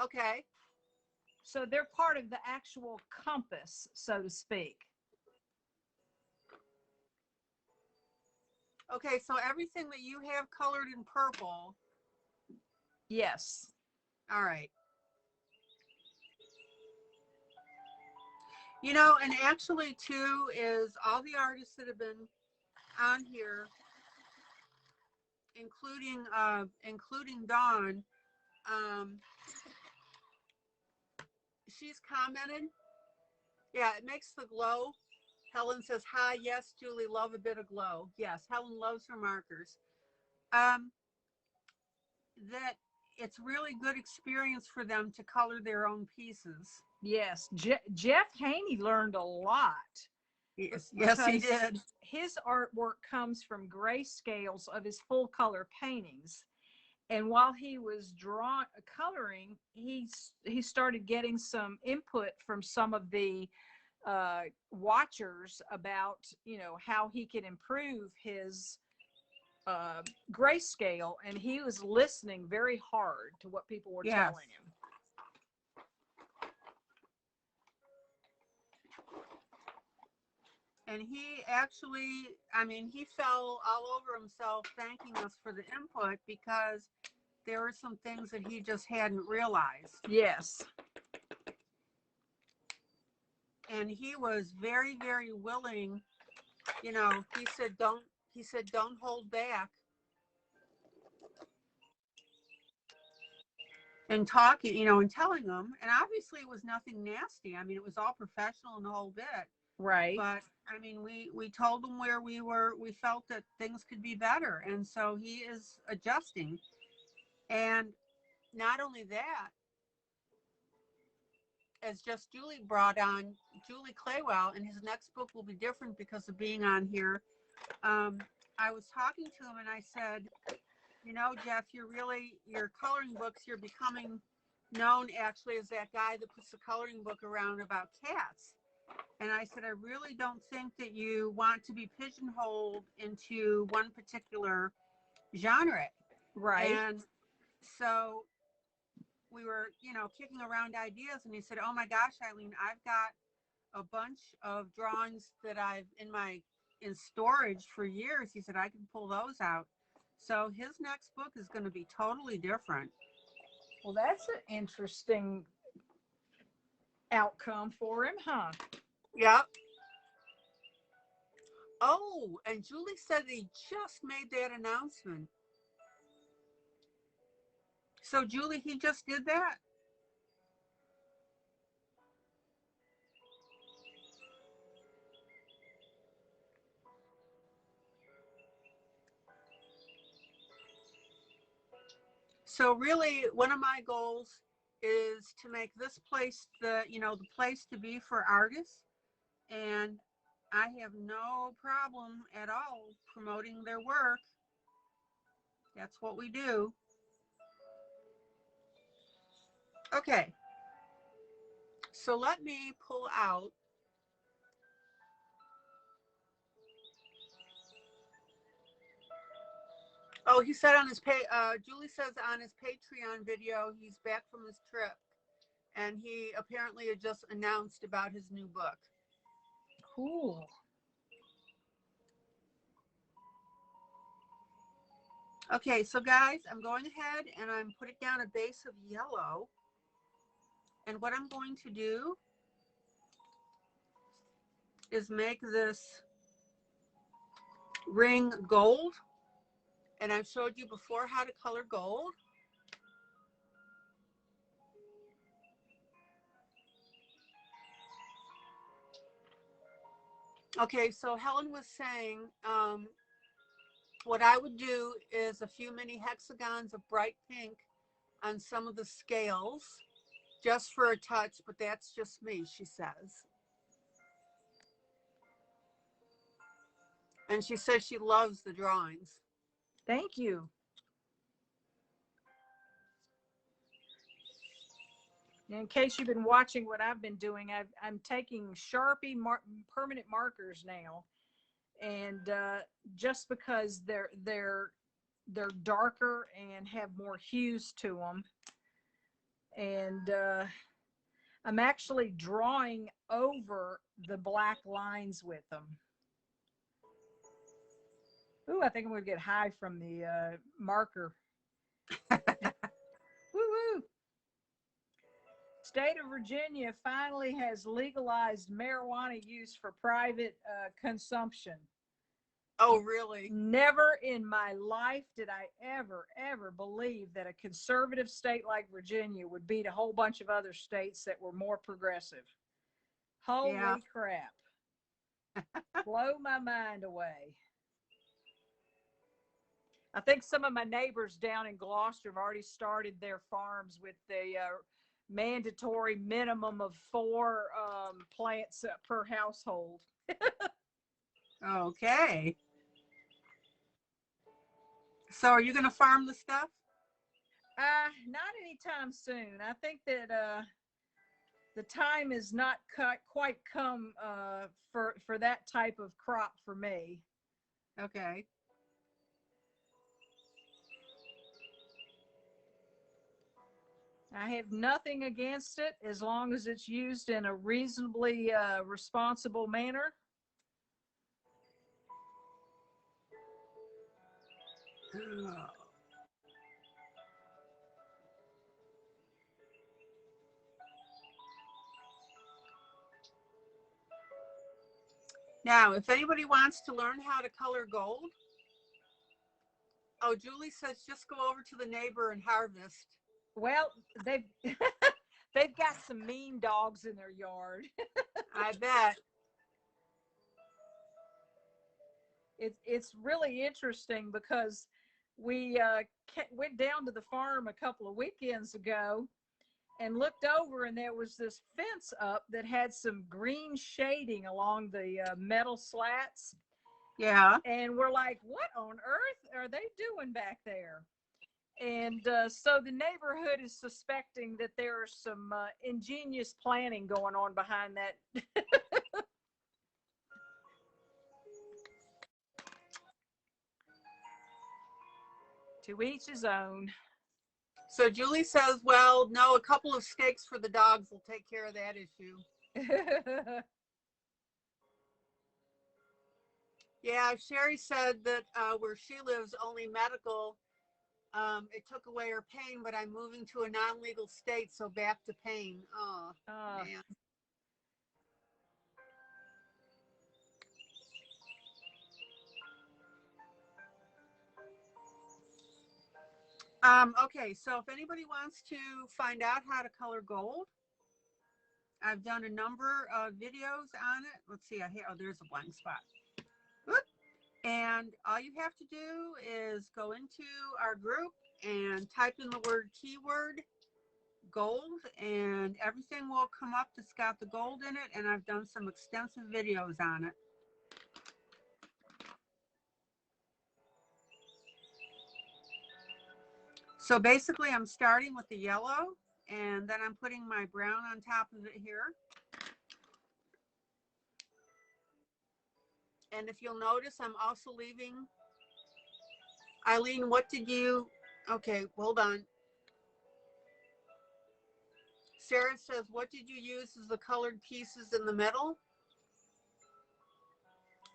Okay. So they're part of the actual compass, so to speak. Okay, so everything that you have colored in purple. Yes. All right. And actually too is all the artists that have been on here, including Dawn, she's commented. Yeah, it makes the glow. Helen says, hi, yes, Julie, love a bit of glow. Yes, Helen loves her markers. That it's really good experience for them to color their own pieces. Yes, Jeff Haney learned a lot. Yes, he did. His artwork comes from grayscales of his full color paintings. And while he was coloring, he started getting some input from some of the watchers about, how he could improve his grayscale. And he was listening very hard to what people were telling him. And he actually, he fell all over himself thanking us for the input because there were some things that he just hadn't realized. Yes. and he was very, very willing. You know, he said, don't hold back and talking, you know, and telling them. And obviously it was nothing nasty. I mean, it was all professional and the whole bit. Right. But I mean, we told him where we felt that things could be better. And so he is adjusting. And not only that, as just Julie brought on, Julie Claywell, and his next book will be different because of being on here. I was talking to him and I said, you know, Jeff, your coloring books, you're becoming known actually as that guy that puts the coloring book around about cats. And I said, I really don't think that you want to be pigeonholed into one particular genre. Right. And so we were, you know, kicking around ideas, and he said, oh my gosh, ILene, I've got a bunch of drawings that I've in storage for years. He said, I can pull those out. So his next book is going to be totally different. Well, that's an interesting outcome for him, huh? Yep. Oh, and Julie said he just made that announcement. So Julie, he just did that? So really, one of my goals is to make this place the place to be for artists. And I have no problem at all promoting their work. That's what we do. Okay. So let me pull out. Oh, he said on his Julie says on his Patreon video, he's back from his trip, and he apparently had just announced about his new book. Cool. Okay, so guys, I'm going ahead and I'm putting down a base of yellow. And what I'm going to do is make this ring gold. And I've showed you before how to color gold. Okay, so Helen was saying what I would do is a few mini hexagons of bright pink on some of the scales just for a touch, but that's just me, she says. And she says she loves the drawings. Thank you. In case you've been watching what I've been doing, I'm taking Sharpie permanent markers now, and just because they're darker and have more hues to them, and I'm actually drawing over the black lines with them. Ooh, I think I'm gonna get high from the marker. Woo-woo. State of Virginia finally has legalized marijuana use for private consumption. Oh, really? Never in my life did I ever believe that a conservative state like Virginia would beat a whole bunch of other states that were more progressive. Holy Yeah. crap. Blow my mind away. I think some of my neighbors down in Gloucester have already started their farms with the mandatory minimum of 4 plants per household. Okay. So are you going to farm the stuff? Not anytime soon. I think that the time is not quite come for that type of crop for me. Okay. I have nothing against it as long as it's used in a reasonably responsible manner. Now, if anybody wants to learn how to color gold, oh, Julie says just go over to the neighbor and harvest. Well, they've they've got some mean dogs in their yard. I bet. It's really interesting because we went down to the farm a couple of weekends ago and looked over, and there was this fence up that had some green shading along the metal slats. Yeah. And we're like, what on earth are they doing back there? And so the neighborhood is suspecting that there is some ingenious planning going on behind that. To each his own. So Julie says, well, no, a couple of steaks for the dogs will take care of that issue. Yeah, Sherry said that where she lives, only medical. It took away her pain, but I'm moving to a non-legal state, so back to pain. Oh, man. Okay, so if anybody wants to find out how to color gold, I've done a number of videos on it. Let's see, oh, there's a blank spot. Whoop. And all you have to do is go into our group and type in the word keyword gold, and everything will come up that's got the gold in it, and I've done some extensive videos on it. So basically I'm starting with the yellow, and then I'm putting my brown on top of it here. And if you'll notice, I'm also leaving. ILene, what did you, okay, hold on. Sarah says, what did you use as the colored pieces in the middle?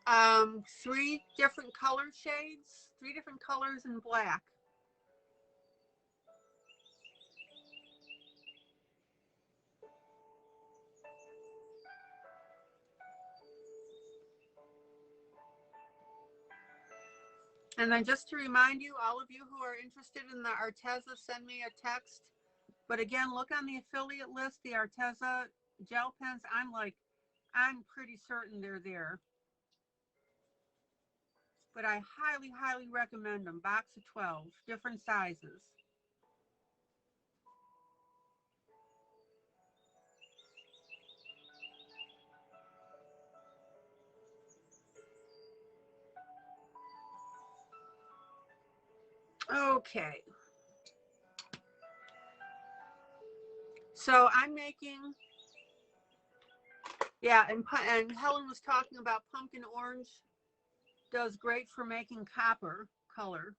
3 different color shades, 3 different colors in black. And then just to remind you, all of you who are interested in the Arteza, send me a text. But again, look on the affiliate list, the Arteza gel pens. I'm pretty certain they're there. But I highly, highly recommend them. Box of 12, different sizes. Okay. So I'm making, yeah, and Helen was talking about pumpkin orange. Does great for making copper color.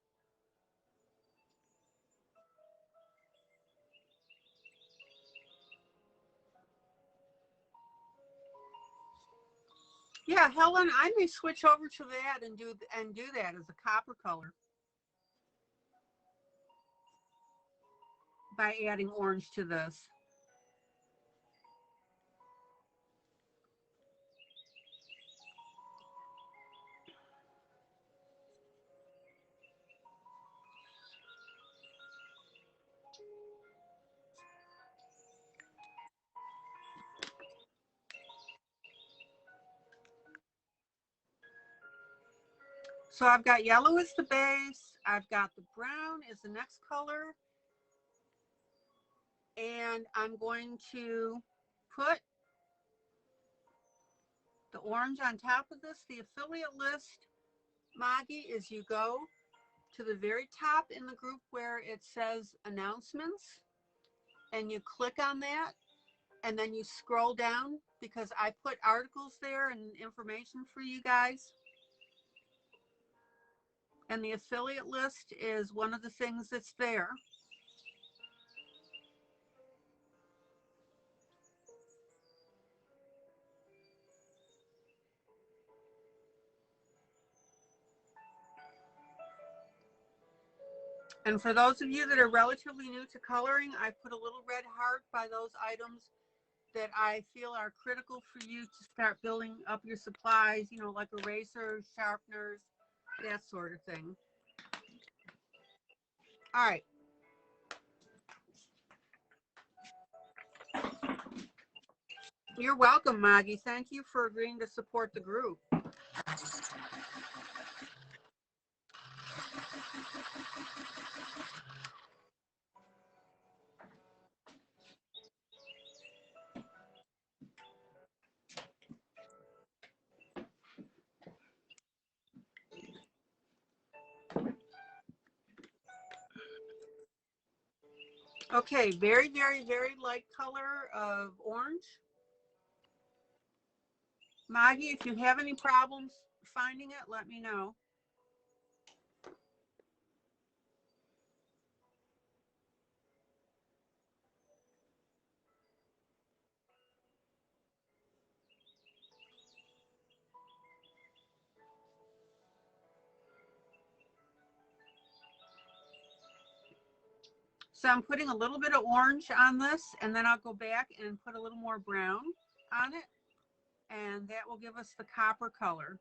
Yeah, Helen, I may switch over to that and do that as a copper color by adding orange to this. So I've got yellow as the base. I've got the brown as the next color. And I'm going to put the orange on top of this. The affiliate list, Maggie, is you go to the very top in the group where it says announcements, and you click on that, and then you scroll down because I put articles there and information for you guys. And the affiliate list is one of the things that's there. And for those of you that are relatively new to coloring, I put a little red heart by those items that I feel are critical for you to start building up your supplies, you know, like erasers, sharpeners, that sort of thing. All right. You're welcome, Maggie. Thank you for agreeing to support the group. Okay, very, very, very light color of orange. Maggie, if you have any problems finding it, let me know. So I'm putting a little bit of orange on this, and then I'll go back and put a little more brown on it, and that will give us the copper color.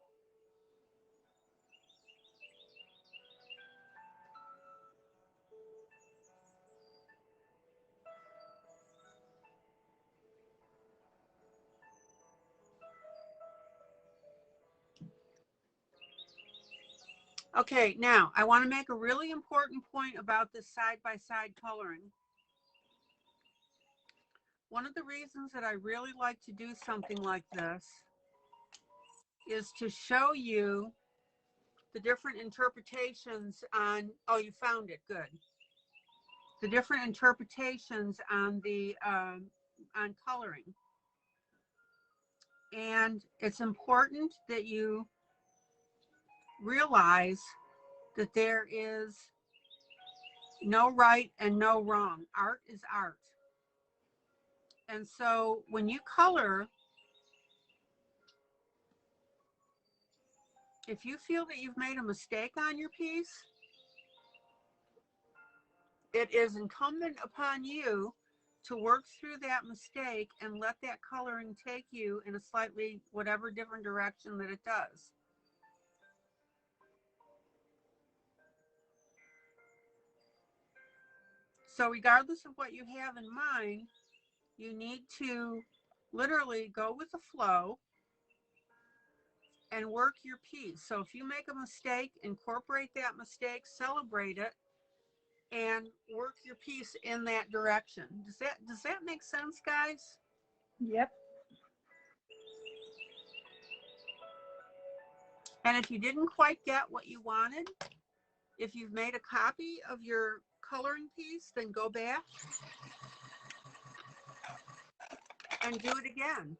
Okay, now I want to make a really important point about this side-by-side coloring. One of the reasons that I really like to do something like this is to show you the different interpretations on, oh, you found it, good. The different interpretations on the, on coloring. And it's important that you realize that there is no right and no wrong. Art is art. And so when you color, if you feel that you've made a mistake on your piece, it is incumbent upon you to work through that mistake and let that coloring take you in a slightly whatever different direction that it does. So regardless of what you have in mind, you need to literally go with the flow and work your piece. So if you make a mistake, incorporate that mistake, celebrate it, and work your piece in that direction. Does that make sense, guys? Yep. And if you didn't quite get what you wanted, if you've made a copy of your coloring piece, then go back and do it again.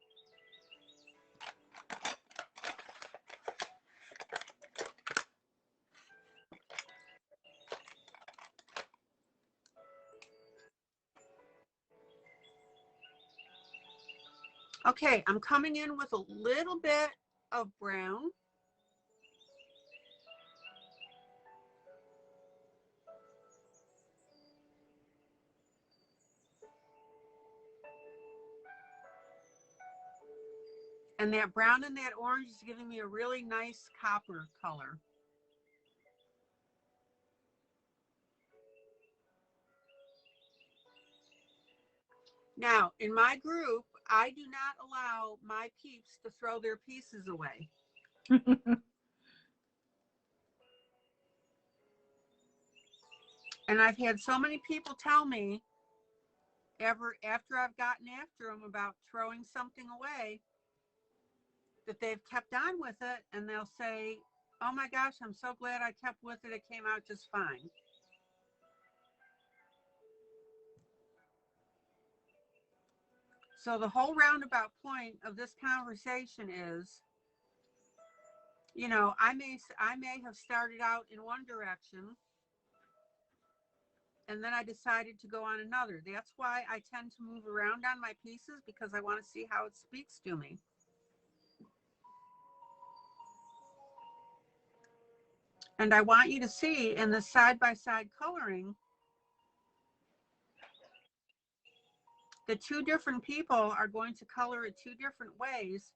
Okay, I'm coming in with a little bit of brown. And that brown and that orange is giving me a really nice copper color. Now, in my group, I do not allow my peeps to throw their pieces away. And I've had so many people tell me after I've gotten after them about throwing something away, that they've kept on with it, and they'll say, oh my gosh, I'm so glad I kept with it. It came out just fine. So the whole roundabout point of this conversation is, you know, I may have started out in one direction, and then I decided to go on another. That's why I tend to move around on my pieces, because I want to see how it speaks to me. And I want you to see in the side-by-side coloring the two different people are going to color it two different ways.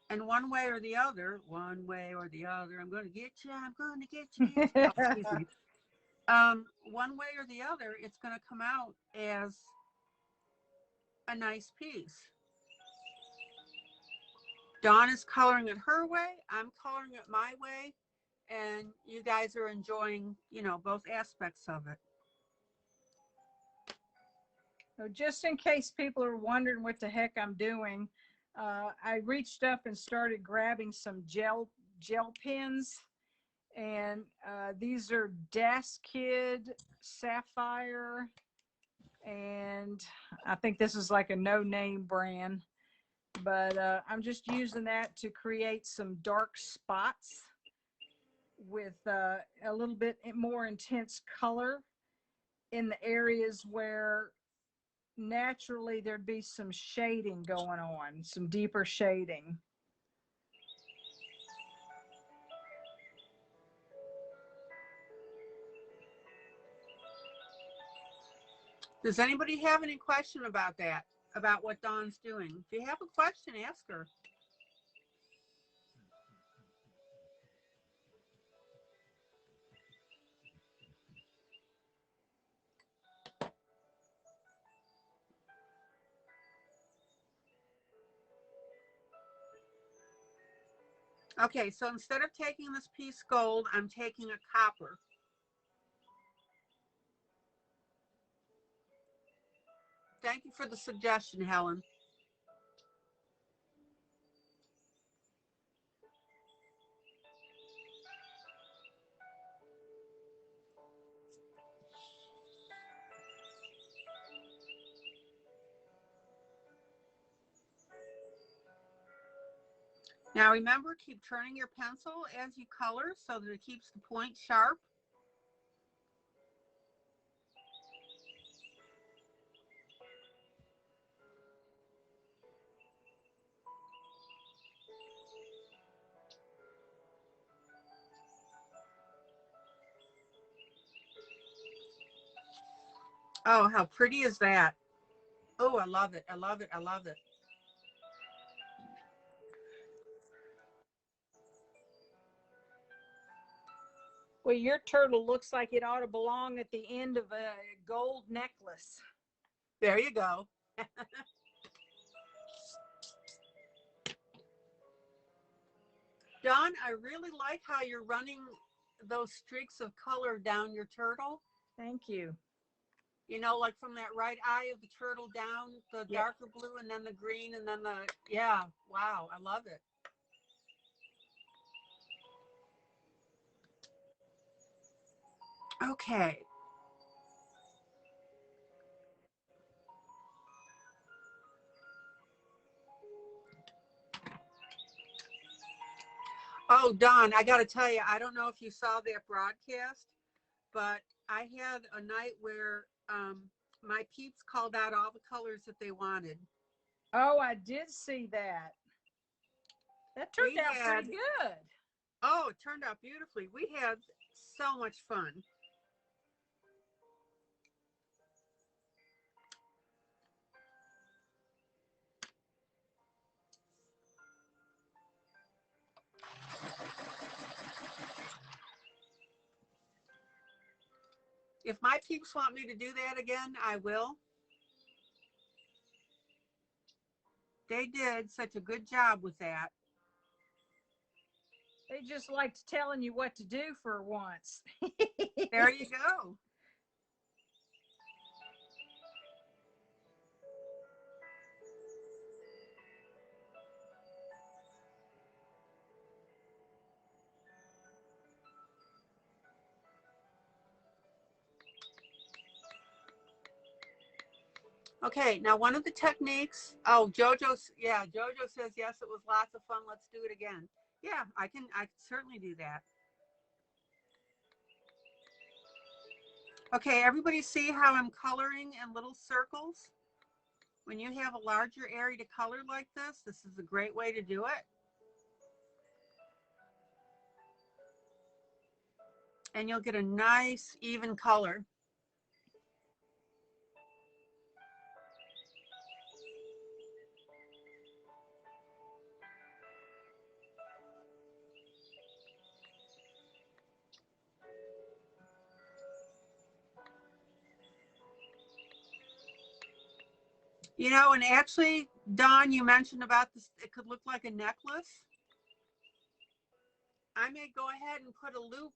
And one way or the other, I'm going to get you, I'm going to get you. Oh, excuse me. One way or the other, it's going to come out as a nice piece. Dawn is coloring it her way. I'm coloring it my way. And you guys are enjoying, you know, both aspects of it. So just in case people are wondering what the heck I'm doing, I reached up and started grabbing some gel pens, and these are Das Kid Sapphire, and I think this is like a no-name brand, but I'm just using that to create some dark spots with a little bit more intense color in the areas where naturally there'd be some shading going on, some deeper shading. Does anybody have any question about that, about what Dawn's doing? If you have a question, ask her. Okay, so instead of taking this piece gold, I'm taking a copper. Thank you for the suggestion, Helen. Now remember, keep turning your pencil as you color so that it keeps the point sharp. Oh, how pretty is that? Oh, I love it. I love it. I love it. Well, your turtle looks like it ought to belong at the end of a gold necklace. There you go. Dawn, I really like how you're running those streaks of color down your turtle. Thank you. You know, like from that right eye of the turtle down, the darker blue and then the green and then the, yeah, wow, I love it. Okay. Oh, Dawn, I got to tell you, I don't know if you saw that broadcast, but I had a night where my peeps called out all the colors that they wanted. Oh, I did see that. That turned out pretty good. Oh, it turned out beautifully. We had so much fun. If my peeps want me to do that again, I will. They did such a good job with that. They just liked telling you what to do for once. There you go. Okay, now one of the techniques, oh, Jojo says, yes, it was lots of fun. Let's do it again. Yeah, I can certainly do that. Okay, everybody see how I'm coloring in little circles? When you have a larger area to color like this is a great way to do it. And you'll get a nice, even color. You know, and actually, Dawn, you mentioned about this, it could look like a necklace. I may go ahead and put a loop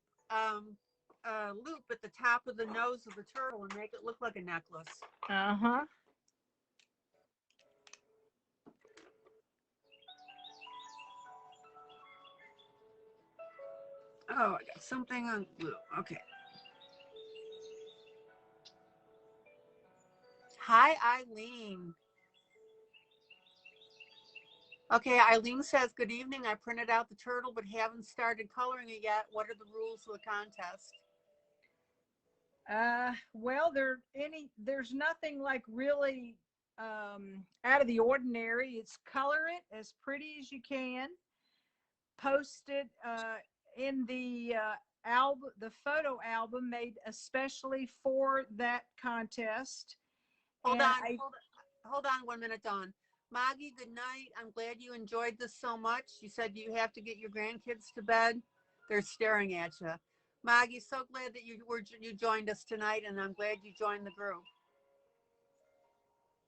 at the top of the nose of the turtle and make it look like a necklace. Uh-huh. Oh, I got something on glue. Okay. Hi, Eileen. Okay, Eileen says, good evening. I printed out the turtle but haven't started coloring it yet. What are the rules of the contest? Well, there's nothing like really out of the ordinary. It's color it as pretty as you can, post it in the album, the photo album made especially for that contest. Hold And on, hold on 1 minute, Dawn. Maggie, good night. I'm glad you enjoyed this so much. You said you have to get your grandkids to bed. They're staring at you. Maggie, so glad that you joined us tonight, and I'm glad you joined the group.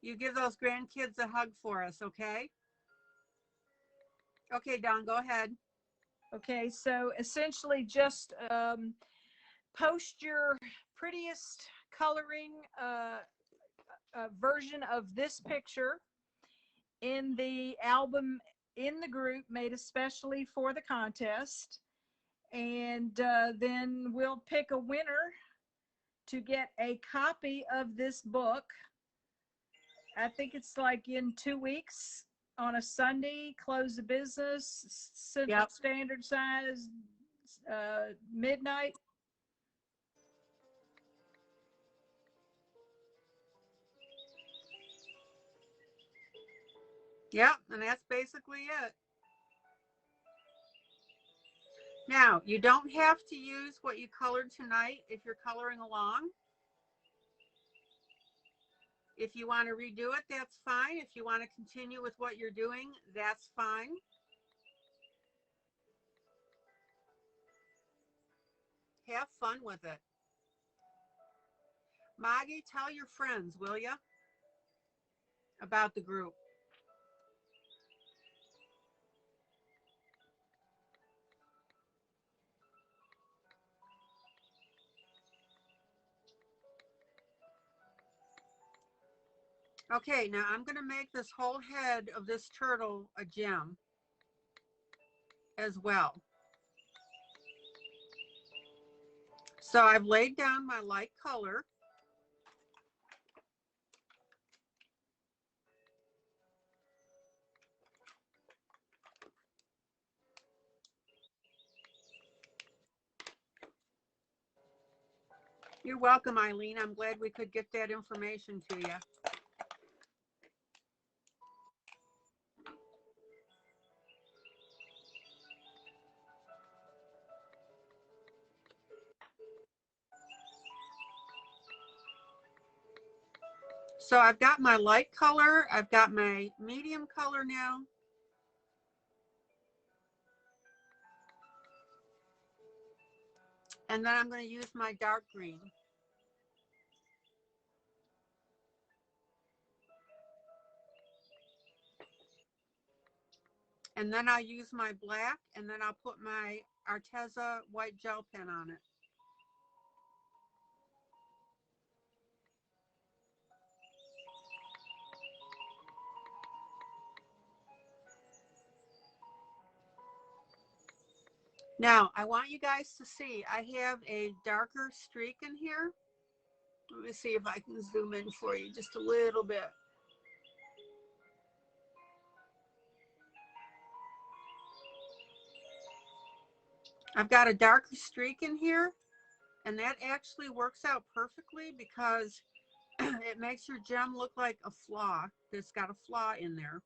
You give those grandkids a hug for us, okay? Okay, Dawn, go ahead. okay, so essentially just post your prettiest coloring version of this picture in the album in the group made especially for the contest. And then we'll pick a winner to get a copy of this book. I think it's like in 2 weeks on a Sunday, close of business, Central Standard Size, midnight. Yep, and that's basically it. Now, you don't have to use what you colored tonight if you're coloring along. If you want to redo it, that's fine. If you want to continue with what you're doing, that's fine. Have fun with it. Maggie, tell your friends, will you, about the group? Okay, now I'm going to make this whole head of this turtle a gem as well. So I've laid down my light color. You're welcome, Eileen. I'm glad we could get that information to you. So I've got my light color. I've got my medium color now. And then I'm going to use my dark green. And then I'll use my black, and then I'll put my Arteza white gel pen on it. Now, I want you guys to see, I have a darker streak in here. Let me see if I can zoom in for you just a little bit. I've got a darker streak in here, and that actually works out perfectly because it makes your gem look like a flaw. There's got a flaw in there.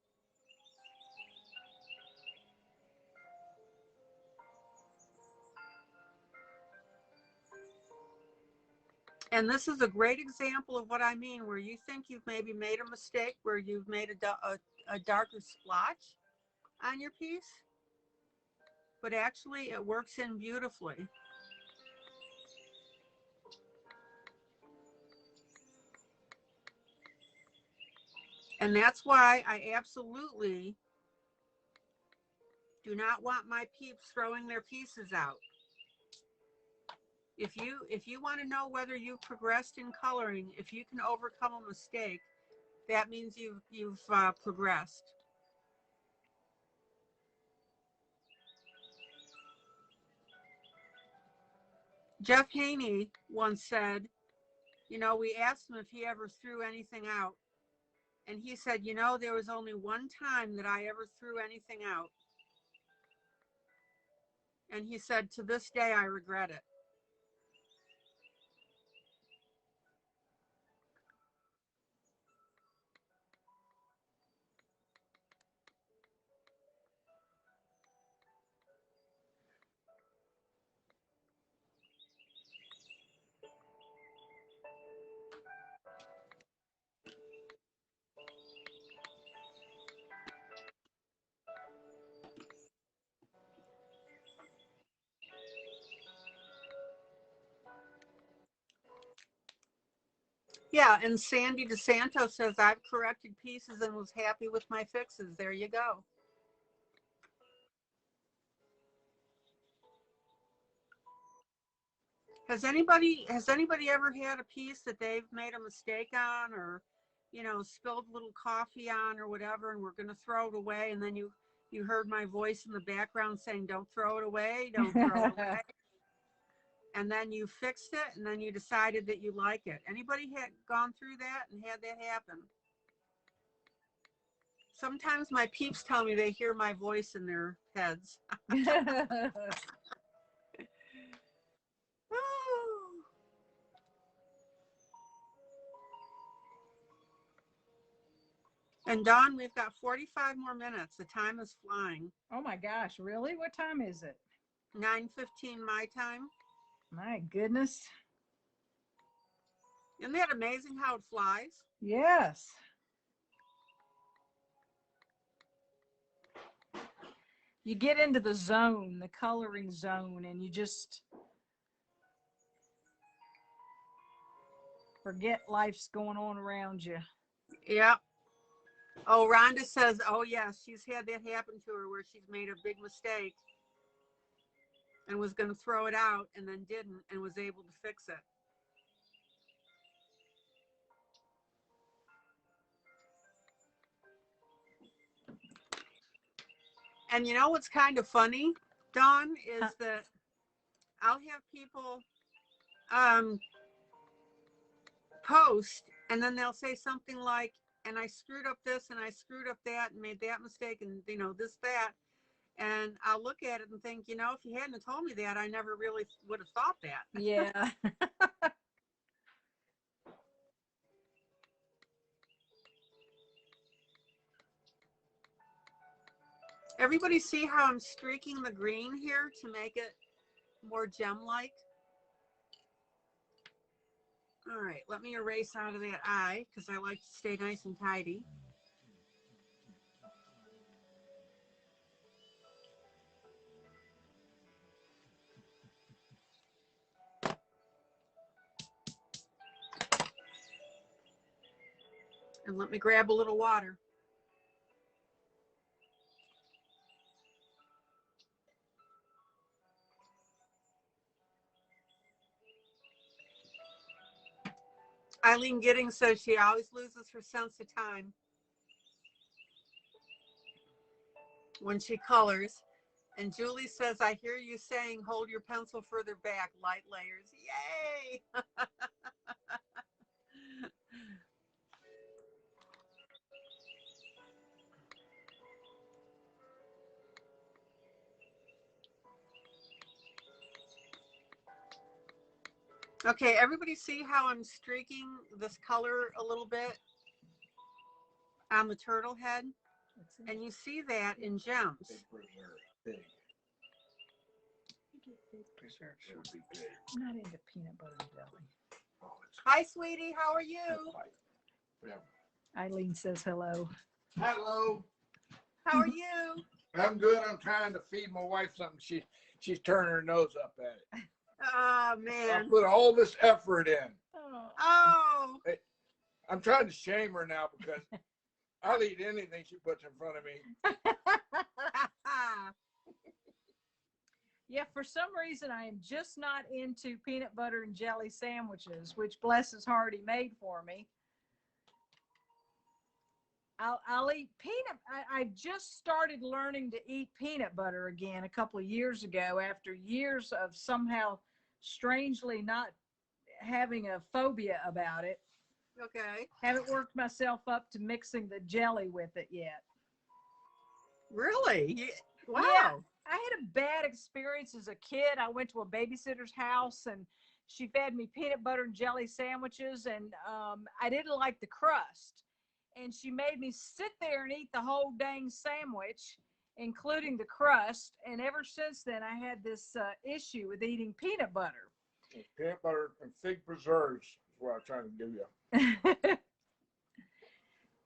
And this is a great example of what I mean, where you think you've maybe made a mistake, where you've made a darker splotch on your piece, but actually it works in beautifully. And that's why I absolutely do not want my peeps throwing their pieces out. If you want to know whether you've progressed in coloring, if you can overcome a mistake, that means you've progressed. Jeff Haney once said, we asked him if he ever threw anything out. And he said, there was only one time that I ever threw anything out. And he said, to this day, I regret it. Yeah, and Sandy DeSanto says, I've corrected pieces and was happy with my fixes. There you go. Has anybody ever had a piece that they've made a mistake on, or spilled a little coffee on or whatever, and we're going to throw it away, and then you heard my voice in the background saying, don't throw it away, don't throw it away. And then you fixed it, and then you decided that you like it. Anybody had gone through that and had that happen? Sometimes my peeps tell me they hear my voice in their heads. And Dawn, we've got 45 more minutes. The time is flying. Oh my gosh, really? What time is it? 9:15 my time. My goodness. Isn't that amazing how it flies? Yes. You get into the zone, the coloring zone, and you just forget life's going on around you. Yeah. Oh, Rhonda says, oh, yes, she's had that happen to her where she's made a big mistake and was going to throw it out and then didn't and was able to fix it. And you know what's kind of funny, Dawn, is that I'll have people post, and then they'll say something like, and I screwed up this and I screwed up that and made that mistake and this, that. And I'll look at it and think, if you hadn't told me that, I never really would have thought that. Yeah. Everybody see how I'm streaking the green here to make it more gem-like? All right, let me erase out of that eye because I like to stay nice and tidy. And let me grab a little water. ILene Giddings says she always loses her sense of time when she colors. And Julie says, I hear you saying, hold your pencil further back, light layers. Yay! Okay, everybody see how I'm streaking this color a little bit on the turtle head? And you see that in gems. Big. I'm not into peanut butter and jelly. Hi, sweetie. How are you? ILene says hello. Hello. How are you? I'm good. I'm trying to feed my wife something. She's turning her nose up at it. Oh, I man. put all this effort in. Oh. I'm trying to shame her now because I'll eat anything she puts in front of me. Yeah, for some reason, I am just not into peanut butter and jelly sandwiches, which bless his heart he made for me. I'll eat peanut. I just started learning to eat peanut butter again a couple of years ago after years of somehow strangely not having a phobia about it. Okay. Haven't worked myself up to mixing the jelly with it yet. Really? Wow. Yeah, I had a bad experience as a kid. I went to a babysitter's house and she fed me peanut butter and jelly sandwiches, and I didn't like the crust. And she made me sit there and eat the whole dang sandwich, including the crust. And ever since then, I had this issue with eating peanut butter. Peanut butter and fig preserves is what I'm trying to give you.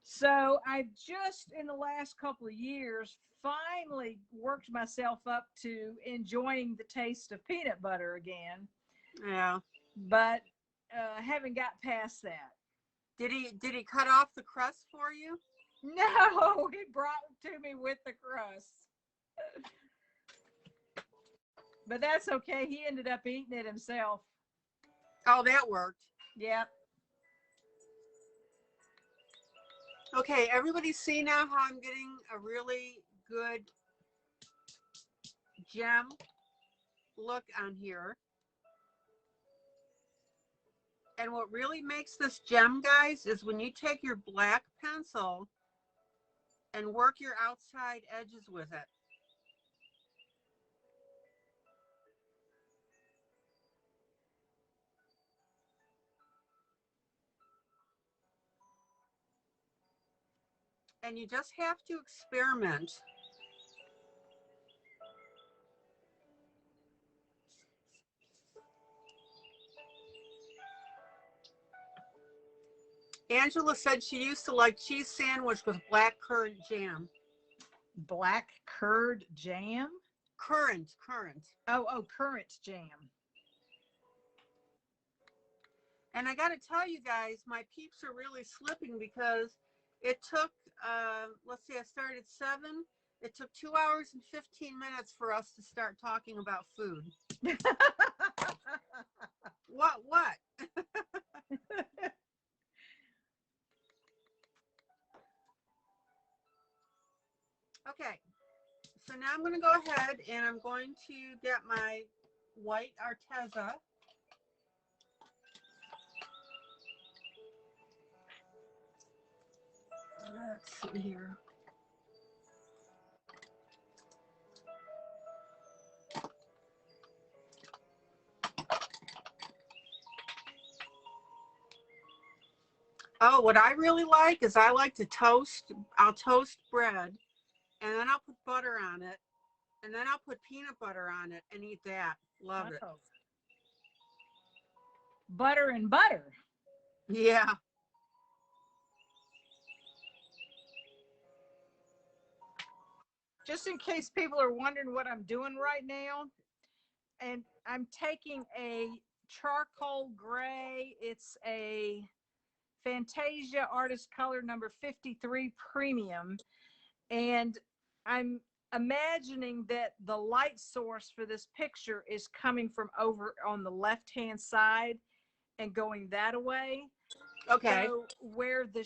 So I just in the last couple of years finally worked myself up to enjoying the taste of peanut butter again. Yeah. But haven't got past that. Did he cut off the crust for you? No, he brought it to me with the crust. But that's okay. He ended up eating it himself. Oh, that worked. Yep. Okay, everybody see now how I'm getting a really good gem look on here. And what really makes this gem, guys, is when you take your black pencil and work your outside edges with it. And you just have to experiment. Angela said she used to like cheese sandwich with black currant jam. Black curd jam? Currant. Oh, currant jam. And I got to tell you guys, my peeps are really slipping because it took, let's see, I started at 7. It took 2 hours and 15 minutes for us to start talking about food. What? Okay, so now I'm going to go ahead and I'm going to get my white Arteza. Let's see here. Oh, what I really like is I like to toast. I'll toast bread and then I'll put butter on it and then I'll put peanut butter on it and eat that. Love it. Butter and butter. Yeah. Just in case people are wondering what I'm doing right now, and I'm taking a charcoal gray. It's a Fantasia Artist Color number 53 Premium. And I'm imagining that the light source for this picture is coming from over on the left-hand side and going that way. Okay. So where the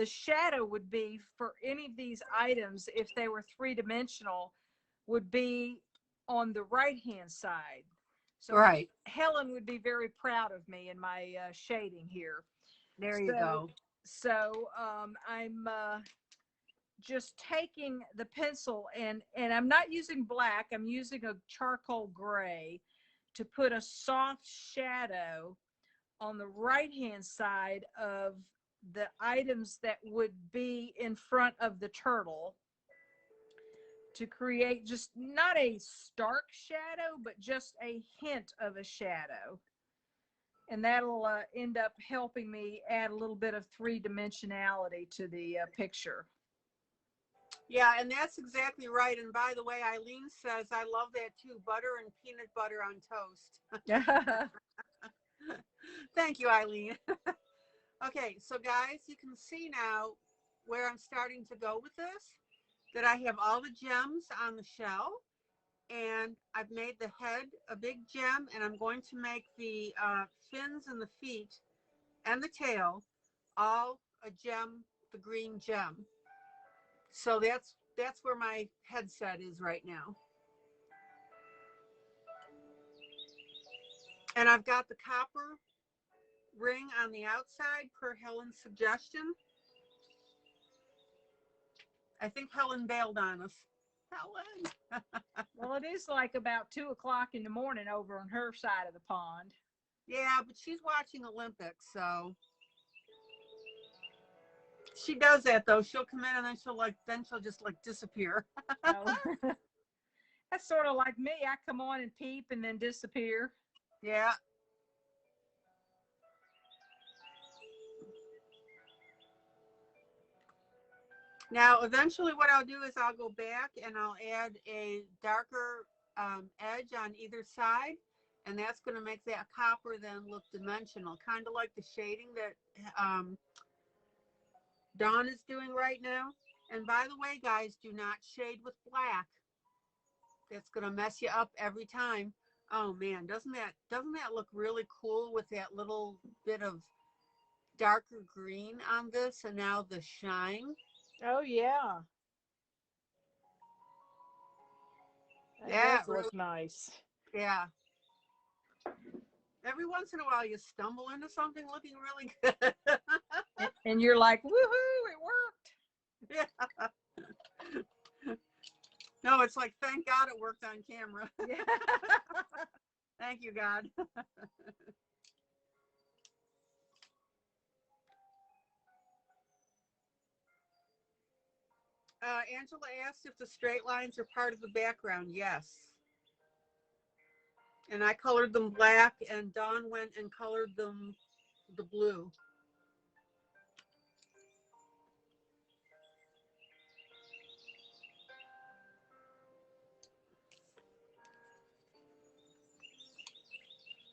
shadow would be for any of these items, if they were three-dimensional, would be on the right-hand side. So right. Helen would be very proud of me in my shading here. There you go. So I'm just taking the pencil and I'm not using black. I'm using a charcoal gray to put a soft shadow on the right-hand side of the items that would be in front of the turtle, to create just not a stark shadow, but just a hint of a shadow. And that'll end up helping me add a little bit of three-dimensionality to the picture. Yeah, and that's exactly right. And by the way, ILene says, I love that too, butter and peanut butter on toast. Thank you, ILene. Okay, so guys, you can see now where I'm starting to go with this, that I have all the gems on the shell, and I've made the head a big gem, and I'm going to make the fins and the feet and the tail all a gem, the green gem. So that's where my headset is right now. And I've got the copper ring on the outside per Helen's suggestion. I think Helen bailed on us. Helen. Well, it is like about 2 o'clock in the morning over on her side of the pond. Yeah, but she's watching Olympics, so she does that though. She'll come in and then she'll just like disappear. Oh. That's sort of like me. I come on and peep and then disappear. Yeah. Now, eventually what I'll do is I'll go back and I'll add a darker edge on either side. And that's going to make that copper then look dimensional, kind of like the shading that Dawn is doing right now. And by the way, guys, do not shade with black. That's going to mess you up every time. Oh man, doesn't that look really cool with that little bit of darker green on this and now the shine? Oh yeah. That does look nice. Yeah. Every once in a while you stumble into something looking really good. And you're like, woohoo, it worked. Yeah. No, it's like, thank God it worked on camera. Yeah. Thank you, God. Angela asked if the straight lines are part of the background. Yes. And I colored them black, and Dawn went and colored them the blue.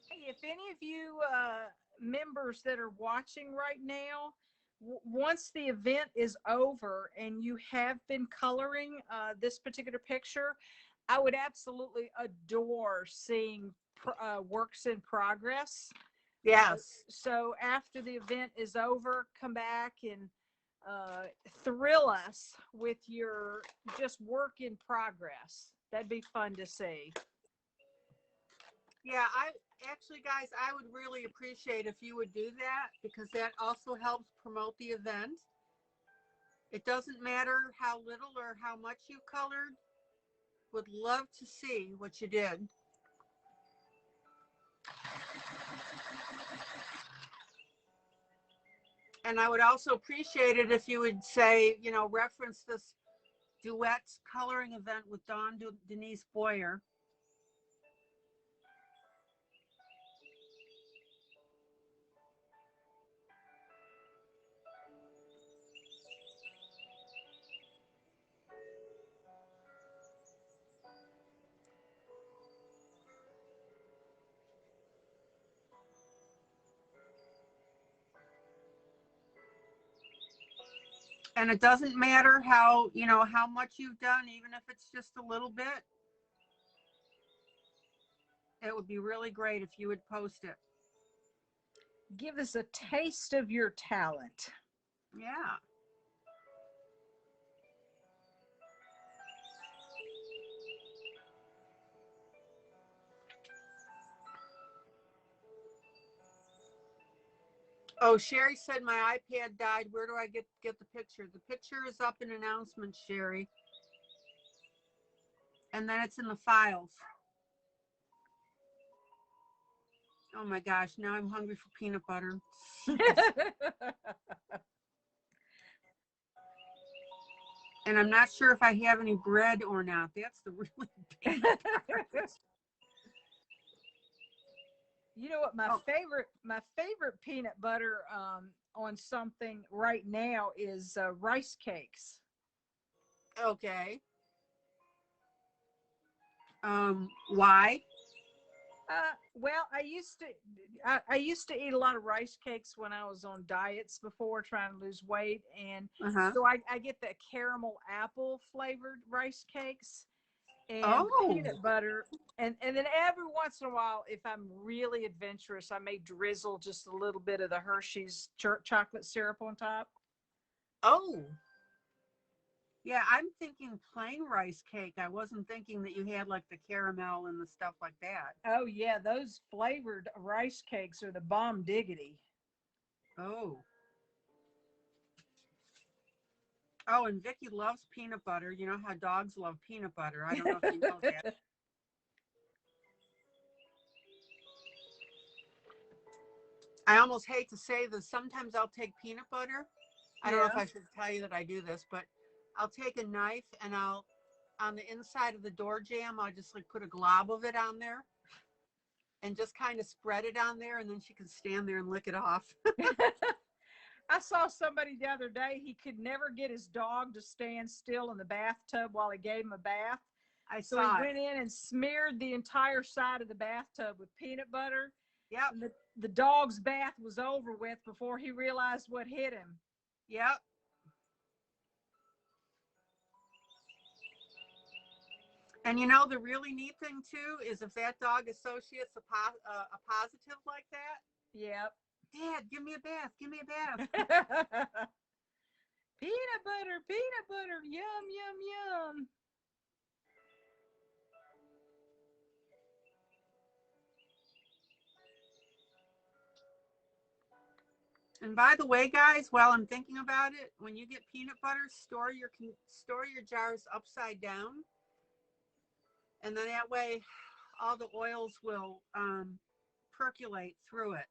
Hey, if any of you members that are watching right now, once the event is over and you have been coloring this particular picture, I would absolutely adore seeing works in progress. Yes. So after the event is over, come back and thrill us with your just work in progress. That'd be fun to see. Yeah, actually, guys, I would really appreciate if you would do that, because that also helps promote the event. It doesn't matter how little or how much you colored. Would love to see what you did. And I would also appreciate it if you would say, reference this DUET coloring event with Dawn Denise Boyer. And it doesn't matter how much you've done, even if it's just a little bit. It would be really great if you would post it. Give us a taste of your talent. Yeah. Oh, Sherry said my iPad died. Where do I get the picture? The picture is up in announcements, Sherry. And then it's in the files. Oh my gosh, now I'm hungry for peanut butter. And I'm not sure if I have any bread or not. That's the really bad part. You know what, my favorite peanut butter on something right now is rice cakes. Okay. Why? Well, I used to eat a lot of rice cakes when I was on diets before trying to lose weight, and Uh-huh. so I get the caramel apple flavored rice cakes and Oh, peanut butter, and then every once in a while, if I'm really adventurous, I may drizzle just a little bit of the Hershey's chocolate syrup on top. oh. Yeah, I'm thinking plain rice cake. I wasn't thinking that you had like the caramel and the stuff like that. Oh yeah, those flavored rice cakes are the bomb diggity. Oh. Oh, and Vicky loves peanut butter. You know how dogs love peanut butter. I don't know if you know that. I almost hate to say this. Sometimes I'll take peanut butter. I don't know if Yeah. I should tell you that I do this, but I'll take a knife and I'll, on the inside of the door jamb, I'll just like put a glob of it on there and just kind of spread it on there, and then she can stand there and lick it off. I saw somebody the other day, he could never get his dog to stand still in the bathtub while he gave him a bath. I So he saw it. went in and smeared the entire side of the bathtub with peanut butter. Yep. And the dog's bath was over with before he realized what hit him. Yep. And you know, the really neat thing too is if that dog associates a positive like that, Yep. Dad, give me a bath, give me a bath. Peanut butter, yum, yum, yum. And by the way, guys, while I'm thinking about it, when you get peanut butter, store your jars upside down, and then that way, all the oils will percolate through it.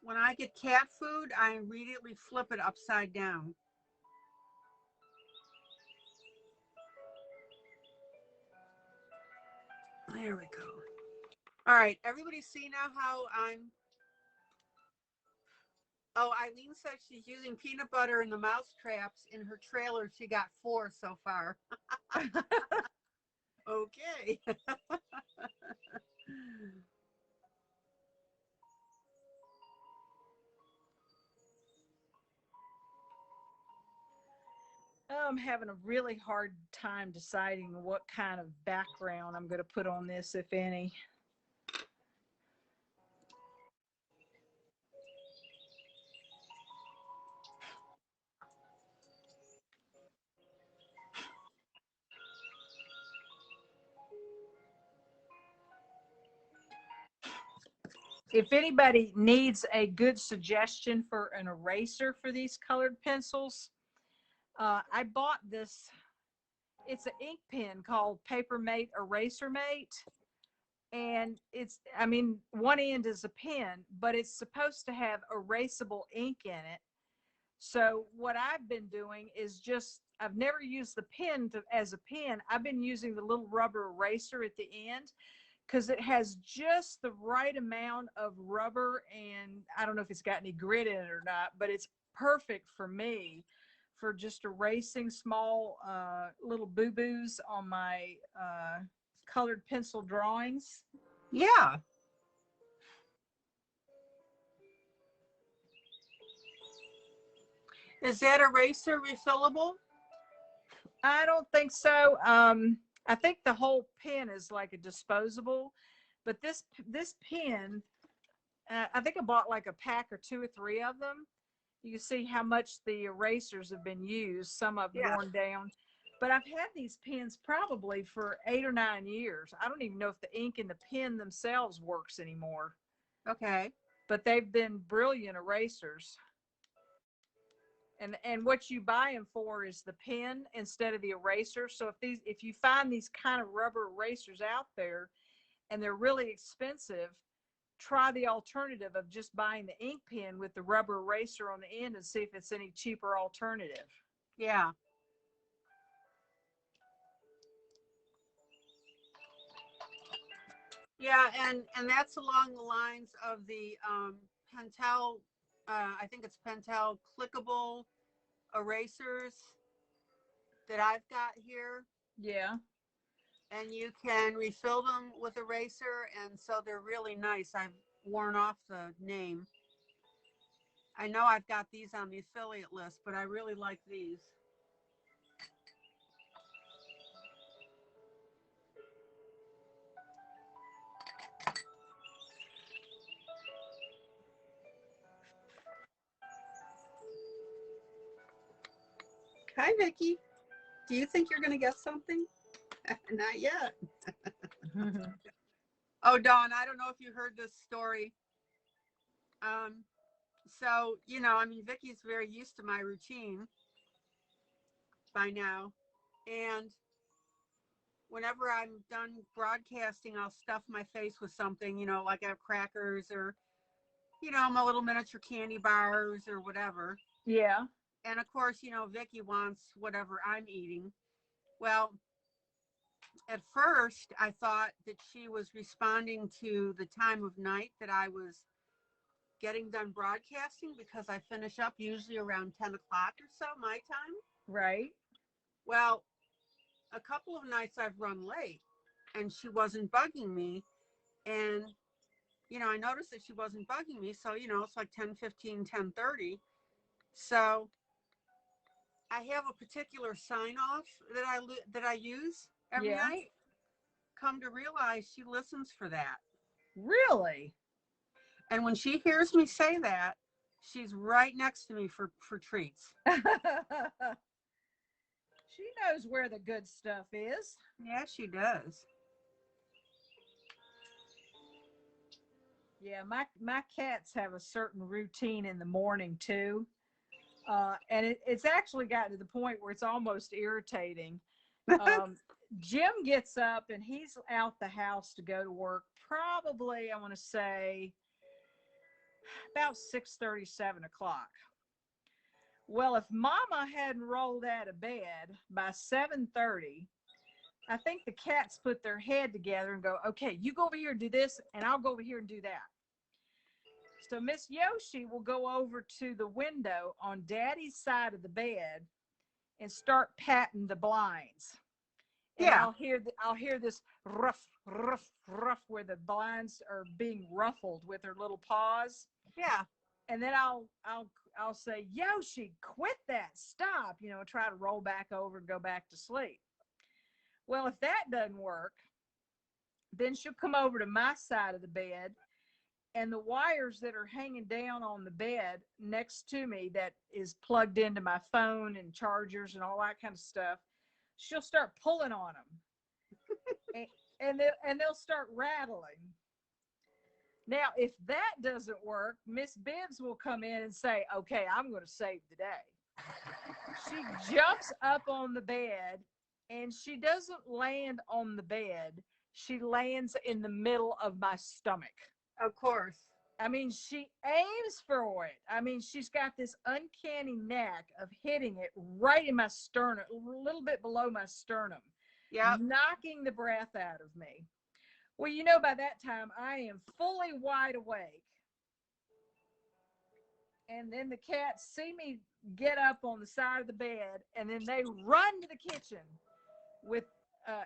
When I get cat food, I immediately flip it upside down. There we go. All right, everybody see now how I'm. Oh, ILene said she's using peanut butter in the mouse traps in her trailer. She got 4 so far. Okay. I'm having a really hard time deciding what kind of background I'm going to put on this, if any. If anybody needs a good suggestion for an eraser for these colored pencils, I bought this. It's an ink pen called Paper Mate Eraser Mate. And it's, I mean, one end is a pen, but it's supposed to have erasable ink in it. So what I've been doing is just, I've never used the pen as a pen. I've been using the little rubber eraser at the end because it has just the right amount of rubber, and I don't know if it's got any grit in it or not, but it's perfect for me for just erasing small little boo-boos on my colored pencil drawings. Yeah. Is that eraser refillable? I don't think so. I think the whole pen is like a disposable, but this pen, I think I bought like a pack or 2 or 3 of them. You can see how much the erasers have been used. Some have Yeah. worn down, but I've had these pens probably for 8 or 9 years. I don't even know if the ink in the pen themselves works anymore, Okay. but they've been brilliant erasers. And what you buy them for is the pen instead of the eraser. So if you find these kind of rubber erasers out there and they're really expensive, try the alternative of just buying the ink pen with the rubber eraser on the end and see if it's any cheaper alternative. Yeah. Yeah, and that's along the lines of the Pentel. I think it's Pentel clickable erasers that I've got here. Yeah. and you can refill them with eraser, and so they're really nice. I've worn off the name. I know I've got these on the affiliate list, but I really like these. Hi, Vicki. Do you think you're going to get something? Not yet. Oh, Dawn, I don't know if you heard this story. So, you know, I mean, Vicki's very used to my routine by now. And whenever I'm done broadcasting, I'll stuff my face with something, you know, like I have crackers or, you know, my little miniature candy bars or whatever. Yeah. And of course, you know, Vicki wants whatever I'm eating. Well, at first, I thought that she was responding to the time of night that I was getting done broadcasting, because I finish up usually around 10 o'clock or so, my time. Right. Well, a couple of nights I've run late and she wasn't bugging me. And, you know, I noticed that she wasn't bugging me. So, you know, it's like 10:15, 10:30. So I have a particular sign off that I use every Yeah. night. Come to realize she listens for that. Really? And when she hears me say that, she's right next to me for treats. She knows where the good stuff is. Yeah, she does. Yeah, my cats have a certain routine in the morning too. And it's actually gotten to the point where it's almost irritating. Um, Jim gets up and he's out the house to go to work. Probably, I want to say about 6:30, 7 o'clock. Well, if Mama hadn't rolled out of bed by 7:30, I think the cats put their head together and go, "Okay, you go over here and do this, and I'll go over here and do that." So Miss Yoshi will go over to the window on Daddy's side of the bed and start patting the blinds. And Yeah. I'll hear this rough, rough, rough where the blinds are being ruffled with her little paws. Yeah. And then I'll say, "Yoshi, quit that, stop," you know, try to roll back over and go back to sleep. Well, if that doesn't work, then she'll come over to my side of the bed, and the wires that are hanging down on the bed next to me that is plugged into my phone and chargers and all that kind of stuff, she'll start pulling on them. and they'll start rattling. Now, if that doesn't work, Miss Bibbs will come in and say, "Okay, I'm going to save the day." She jumps up on the bed, and she doesn't land on the bed. She lands in the middle of my stomach. Of course. I mean, she aims for it. I mean, she's got this uncanny knack of hitting it right in my sternum, a little bit below my sternum, Yep. knocking the breath out of me. Well, you know, by that time, I am fully wide awake. And then the cats see me get up on the side of the bed, and then they run to the kitchen with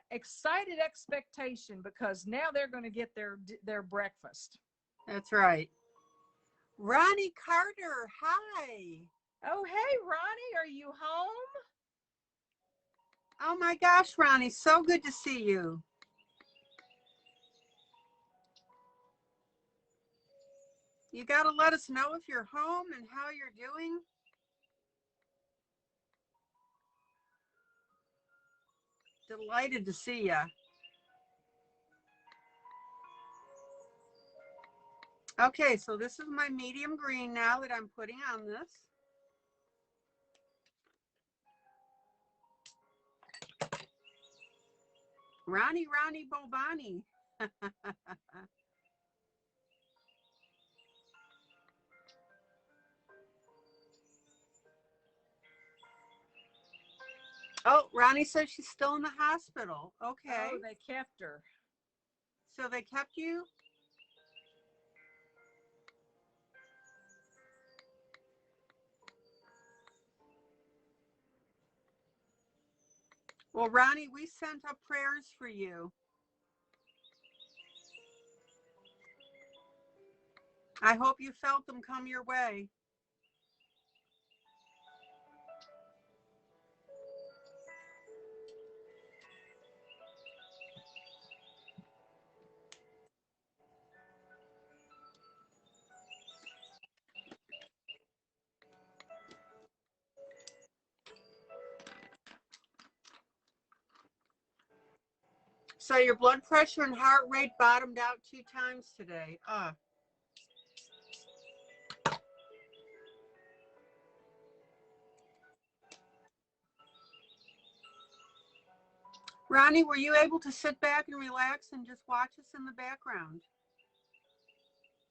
excited expectation, because now they're going to get their breakfast. That's right. Ronnie Carter, hi. Oh, hey, Ronnie, are you home? Oh my gosh, Ronnie, so good to see you. You got to let us know if you're home and how you're doing. Delighted to see you. Okay, so this is my medium green now that I'm putting on this. Ronnie Bobani. Oh, Ronnie says she's still in the hospital. Okay. Oh, they kept her. So they kept you? Well, Ronnie, we sent up prayers for you. I hope you felt them come your way. So your blood pressure and heart rate bottomed out 2 times today. Ronnie, were you able to sit back and relax and just watch us in the background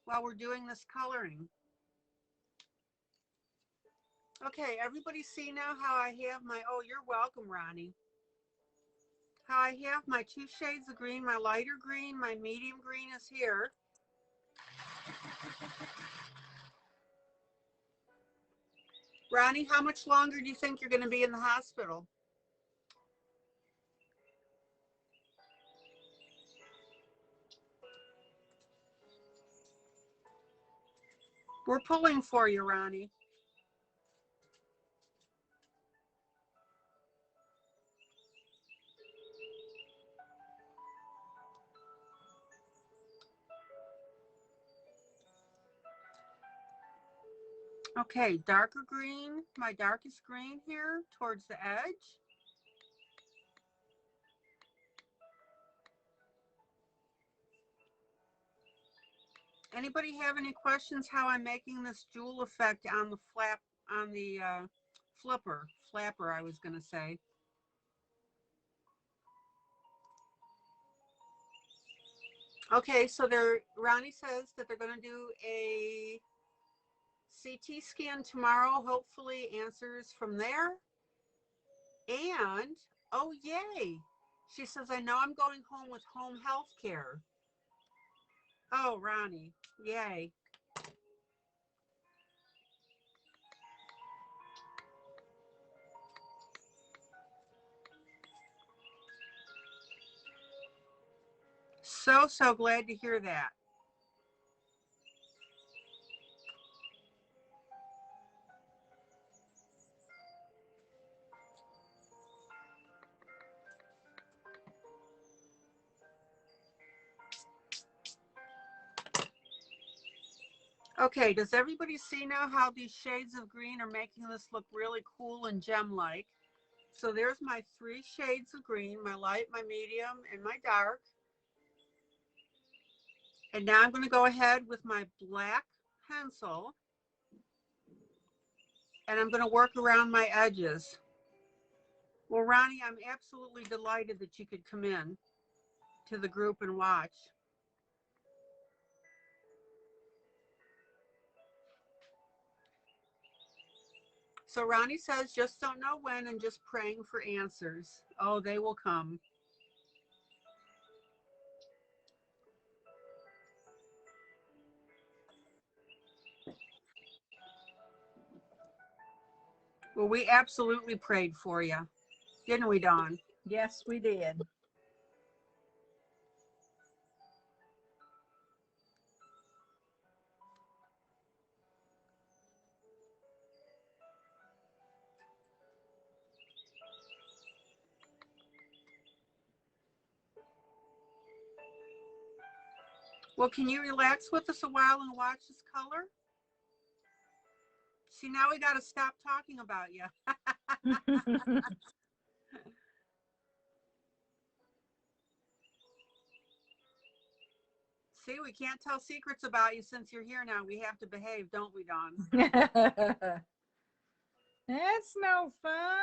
while we're doing this coloring? Okay, everybody see now how I have my, oh, you're welcome, Ronnie. How I have my 2 shades of green, my lighter green, my medium green is here. Ronnie, how much longer do you think you're going to be in the hospital? We're pulling for you, Ronnie. Okay, darker green, my darkest green here towards the edge. Anybody have any questions how I'm making this jewel effect on the flapper, I was going to say. Okay, so Ronnie says that they're going to do a CT scan tomorrow, hopefully answers from there. And, oh, yay. She says, I know I'm going home with home health care. Oh, Ronnie, yay. So glad to hear that. Okay, does everybody see now how these shades of green are making this look really cool and gem-like? So there's my 3 shades of green, my light, my medium, and my dark. And now I'm going to go ahead with my black pencil, and I'm going to work around my edges. Well, Ronnie, I'm absolutely delighted that you could come in to the group and watch. So Ronnie says, just don't know when and just praying for answers. Oh, they will come. Well, we absolutely prayed for you, didn't we, Dawn? Yes, we did. Well, can you relax with us a while and watch this color? See, now we got to stop talking about you. See, we can't tell secrets about you since you're here now. We have to behave, don't we, Dawn? That's no fun.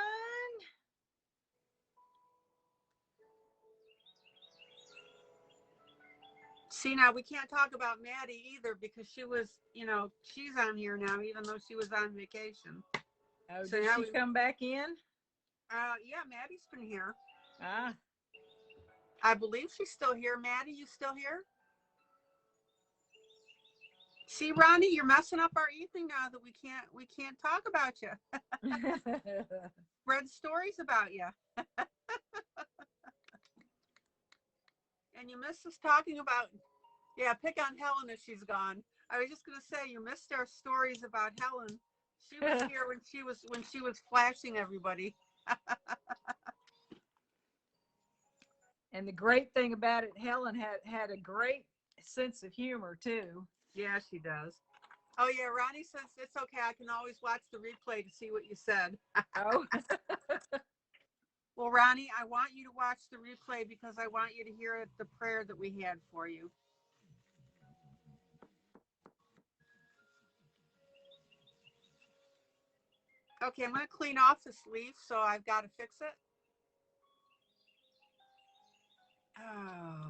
See, now we can't talk about Maddie either because she was, she's on here now, even though she was on vacation. Oh, so did she come back in? Yeah, Maddie's been here. Ah. I believe she's still here. Maddie, you still here? See, Ronnie, you're messing up our evening now that we can't talk about you. Spread stories about you. And you missed us talking about, yeah, pick on Helen if she's gone. I was just gonna say you missed our stories about Helen. She was here when she was flashing everybody. And the great thing about it, Helen had a great sense of humor too. Yeah, she does. Oh yeah, Ronnie says it's okay. I can always watch the replay to see what you said. Oh, Well, Ronnie, I want you to watch the replay because I want you to hear the prayer that we had for you. Okay, I'm going to clean off this leaf, so I've got to fix it. Oh.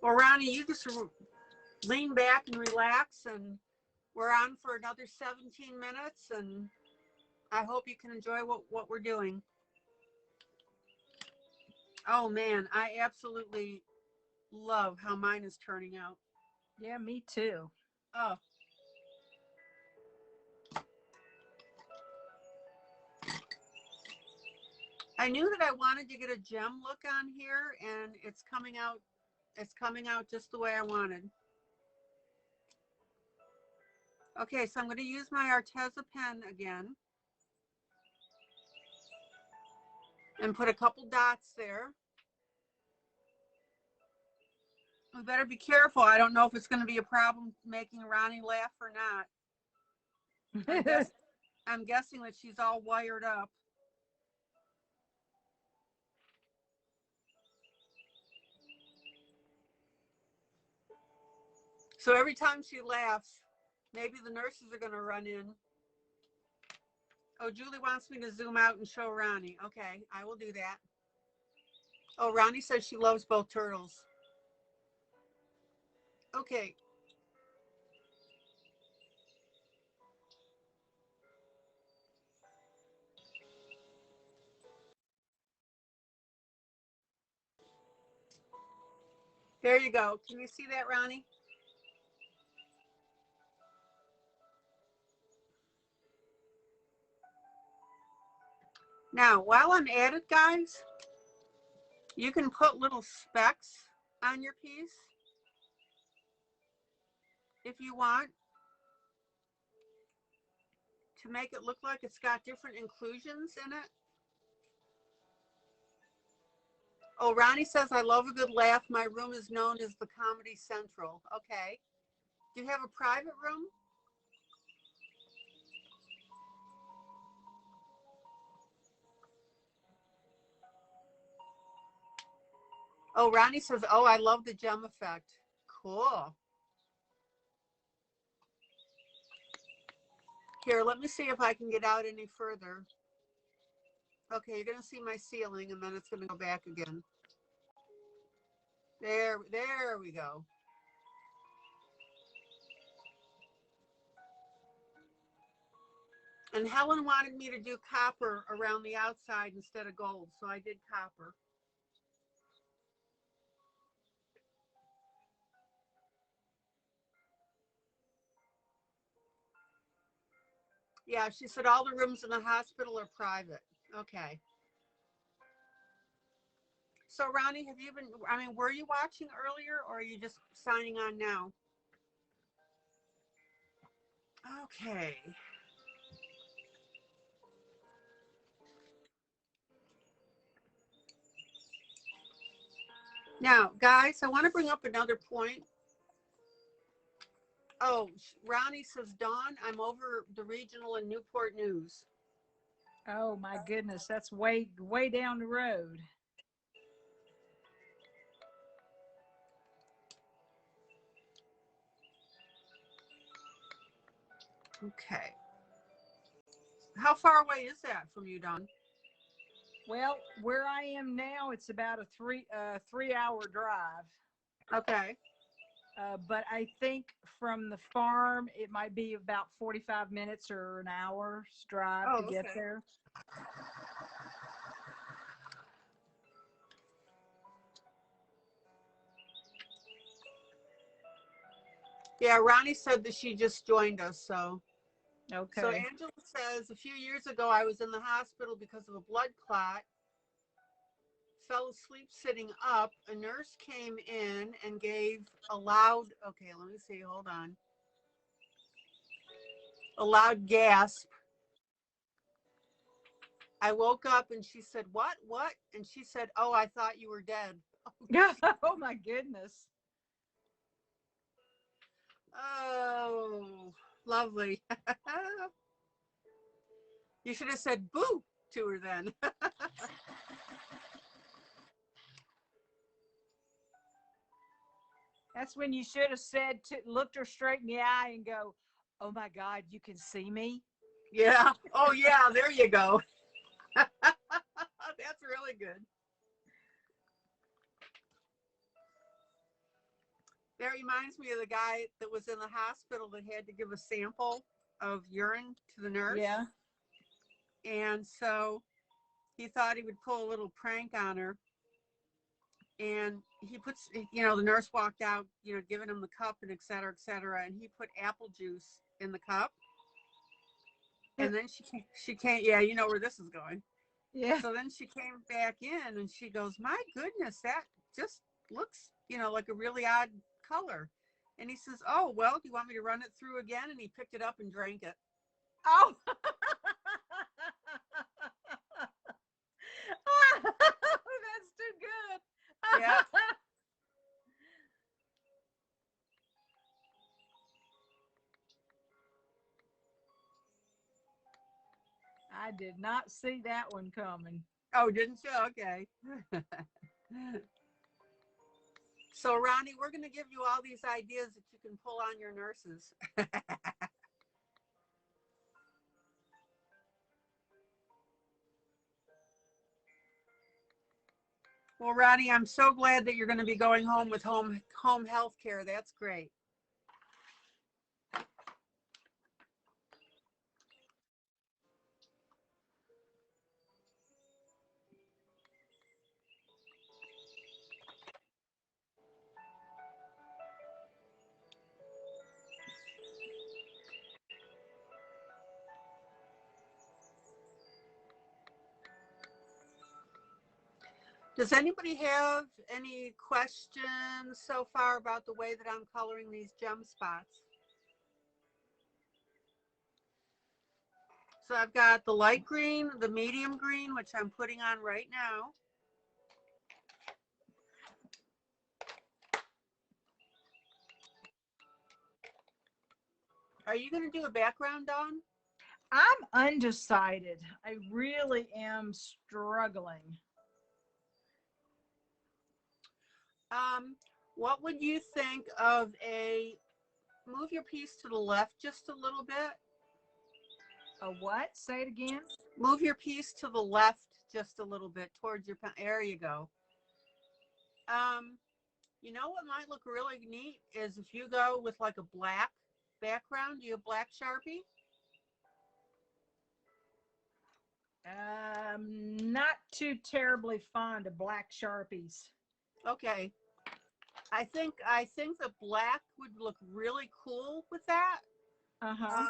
Well, Ronnie, you just lean back and relax, and we're on for another 17 minutes, and I hope you can enjoy what we're doing. Oh, man, I absolutely love how mine is turning out. yeah, me too. Oh. I knew that I wanted to get a gem look on here, and it's coming out just the way I wanted. Okay, so I'm going to use my Arteza pen again and put a couple dots there. We better be careful. I don't know if it's going to be a problem making Ronnie laugh or not. I'm guessing that she's all wired up. So every time she laughs, maybe the nurses are going to run in. Oh, Julie wants me to zoom out and show Ronnie. Okay, I will do that. Oh, Ronnie says she loves both turtles. Okay. There you go. Can you see that, Ronnie? Now, while I'm at it, guys, you can put little specks on your piece if you want to make it look like it's got different inclusions in it. Oh, Ronnie says, I love a good laugh. My room is known as the Comedy Central. Okay. Do you have a private room? Oh, Ronnie says, oh, I love the gem effect. Cool. Here, let me see if I can get out any further. Okay, you're going to see my ceiling, and then it's going to go back again. There we go. And Helen wanted me to do copper around the outside instead of gold, so I did copper. Yeah, she said all the rooms in the hospital are private. Okay. So Ronnie, have you been, were you watching earlier or are you just signing on now? Okay. Now, guys, I want to bring up another point. Oh, Ronnie says, Dawn, I'm over the regional in Newport News. Oh my goodness, that's way down the road. Okay. How far away is that from you, Dawn? Well, where I am now, it's about a 3-hour drive. Okay. But I think from the farm, it might be about 45 minutes or an hour's drive to get there. Yeah, Ronnie said that she just joined us, so. Okay. So Angela says, a few years ago, I was in the hospital because of a blood clot. Fell asleep sitting up. A nurse came in and gave a loud, okay, let me see, hold on. A loud gasp. I woke up and she said, what? And she said, oh, I thought you were dead. Oh my goodness. Oh, lovely. You should have said boo to her then. That's when you should have said, looked her straight in the eye and go, oh my God, you can see me? Yeah. Oh, yeah, there you go. That's really good. That reminds me of the guy that was in the hospital that had to give a sample of urine to the nurse. Yeah. And so he thought he would pull a little prank on her. And he puts, the nurse walked out, giving him the cup and et cetera, et cetera. And he put apple juice in the cup. And then she came, yeah, you know where this is going. Yeah. So then she came back in and she goes, my goodness, that just looks, like a really odd color. And he says, oh, well, do you want me to run it through again? And he picked it up and drank it. Oh. That's too good. Yeah. I did not see that one coming. Oh, didn't you? Okay. So, Ronnie, we're going to give you all these ideas that you can pull on your nurses. Well, Ronnie, I'm so glad that you're going to be going home with home health care. That's great. Does anybody have any questions so far about the way that I'm coloring these gem spots? So I've got the light green, the medium green, which I'm putting on right now. Are you going to do a background, Dawn? I'm undecided. I really am struggling. What would you think of move your piece to the left just a little bit? A what? Say it again. Move your piece to the left just a little bit towards your pen. There you go. You know what might look really neat is if you go with like a black background. Do you have black Sharpie? Not too terribly fond of black Sharpies. Okay. I think the black would look really cool with that. Uh-huh.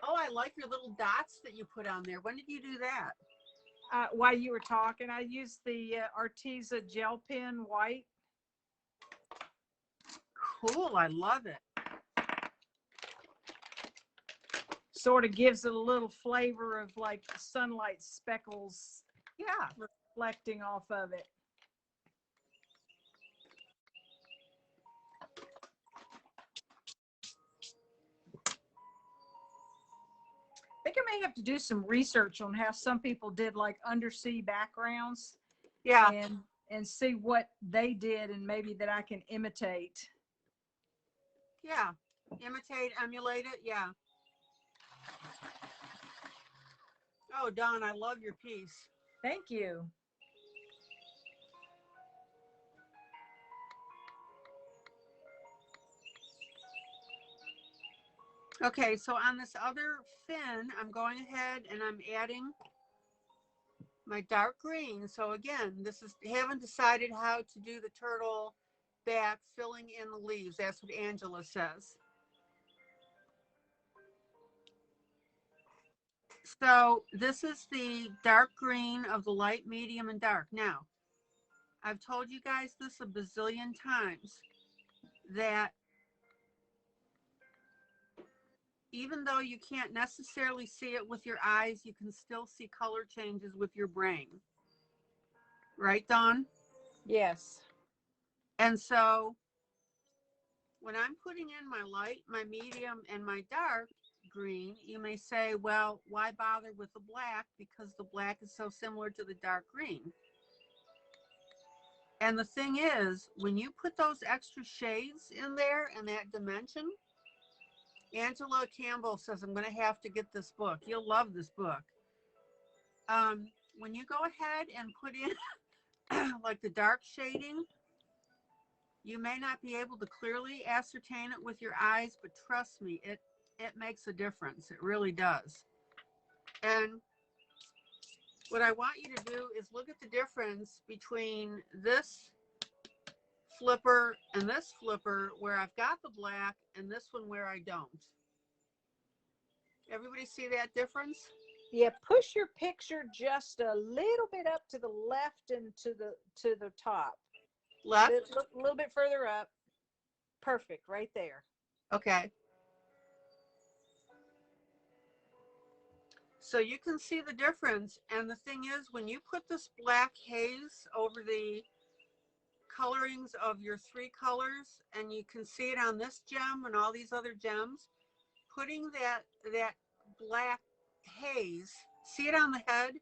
Oh, I like your little dots that you put on there. When did you do that? While you were talking, I used the Arteza gel pen white. Cool, I love it. Sort of gives it a little flavor of like sunlight speckles. Yeah. Reflecting off of it. I think I may have to do some research on how some people did like undersea backgrounds. Yeah. And see what they did and maybe that I can imitate. Yeah. Imitate, emulate it. Yeah. Oh, Dawn, I love your piece. Thank you. Okay, so on this other fin, I'm going ahead and I'm adding my dark green. So again, this is, haven't decided how to do the turtle back filling in the leaves. That's what Angela says. So this is the dark green of the light, medium, and dark. Now, I've told you guys this a bazillion times that even though you can't necessarily see it with your eyes, you can still see color changes with your brain. Right, Dawn? Yes. And so when I'm putting in my light, my medium, and my dark green, you may say, well, why bother with the black? Because the black is so similar to the dark green. And the thing is, when you put those extra shades in there and that dimension, Angela Campbell says, I'm going to have to get this book. You'll love this book. When you go ahead and put in like the dark shading, you may not be able to clearly ascertain it with your eyes, but trust me, it makes a difference. It really does. And what I want you to do is look at the difference between this flipper and this flipper where I've got the black and this one where I don't. Everybody see that difference? Yeah, push your picture just a little bit up to the left and to the top. Left? A little bit further up. Perfect, right there. Okay. So you can see the difference. And the thing is, when you put this black haze over the colorings of your three colors, and you can see it on this gem and all these other gems, putting that black haze, see it on the head?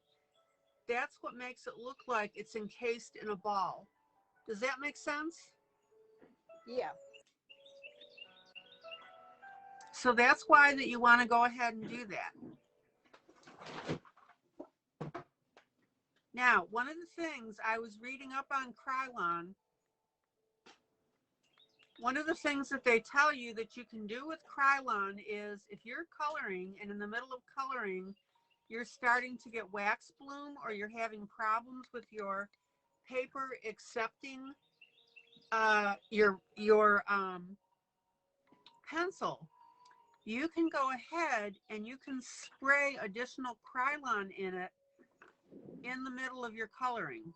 That's what makes it look like it's encased in a ball. Does that make sense? Yeah. So that's why that you want to go ahead and do that. Now, one of the things I was reading up on Krylon, one of the things that they tell you that you can do with Krylon is if you're coloring and in the middle of coloring, you're starting to get wax bloom or you're having problems with your paper accepting your pencil, you can go ahead and you can spray additional Krylon in it in the middle of your coloring.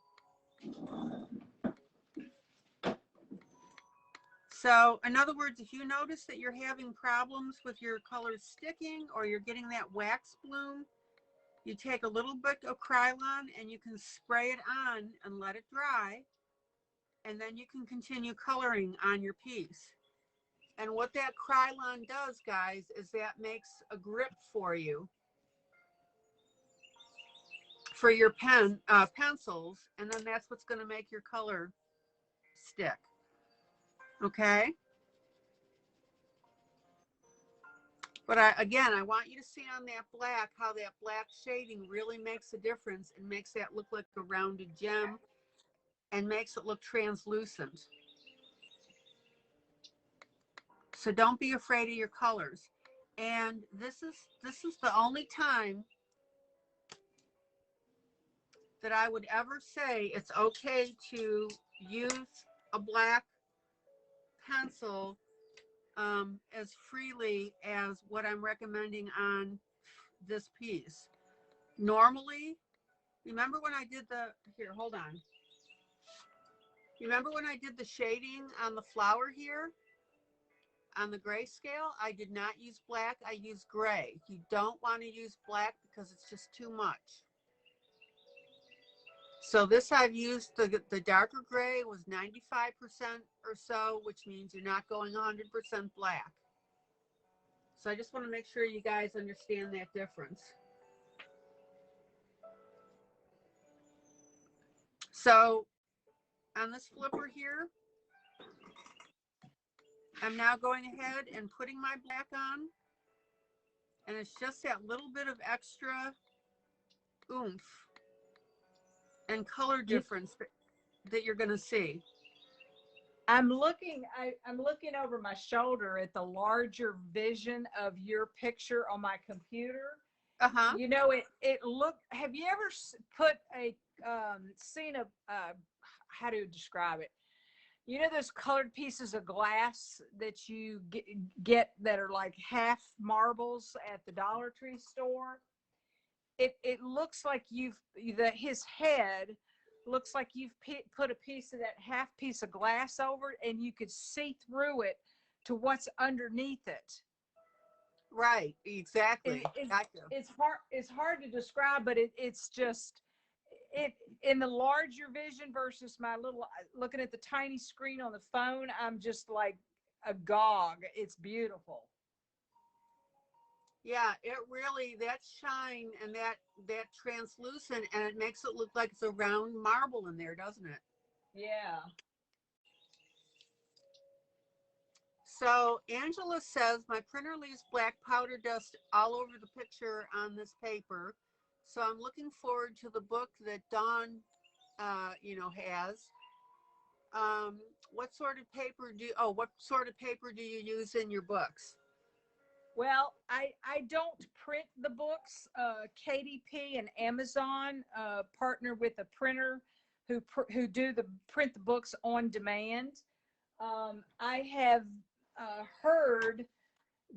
So in other words, if you notice that you're having problems with your colors sticking or you're getting that wax bloom, you take a little bit of Krylon and you can spray it on and let it dry, and then you can continue coloring on your piece. And what that Krylon does, guys, is that makes a grip for you for your pencils, and then that's what's going to make your color stick. Okay? But again, I want you to see on that black how that black shading really makes a difference and makes that look like a rounded gem and makes it look translucent. So don't be afraid of your colors. And this is the only time that I would ever say it's okay to use a black pencil as freely as what I'm recommending on this piece. Normally, remember when I did here, hold on. Remember when I did the shading on the flower here? On the grayscale, I did not use black, I used gray. You don't want to use black because it's just too much. So this I've used, the darker gray was 95% or so, which means you're not going 100% black. So I just want to make sure you guys understand that difference. So on this flipper here, I'm now going ahead and putting my black on, and it's just that little bit of extra oomph and color difference that you're going to see. I'm looking over my shoulder at the larger vision of your picture on my computer. Uh-huh. You know, it look, have you ever put a seen a how to describe it? You know those colored pieces of glass that you get that are like half marbles at the Dollar Tree store? It looks like his head looks like you've put a piece of that half piece of glass over it, and you could see through it to what's underneath it. Right, exactly. It's Gotcha. it's hard to describe, but it's just it in the larger vision versus my little looking at the tiny screen on the phone. I'm just like agog. It's beautiful. Yeah, it really, that shine and that translucent, and it makes it look like it's a round marble in there, doesn't it? Yeah. So Angela says my printer leaves black powder dust all over the picture on this paper. So I'm looking forward to the book that Dawn, has. Um, what sort of paper do you use in your books? Well, I don't print the books. KDP and Amazon partner with a printer who do the print the books on demand. I have heard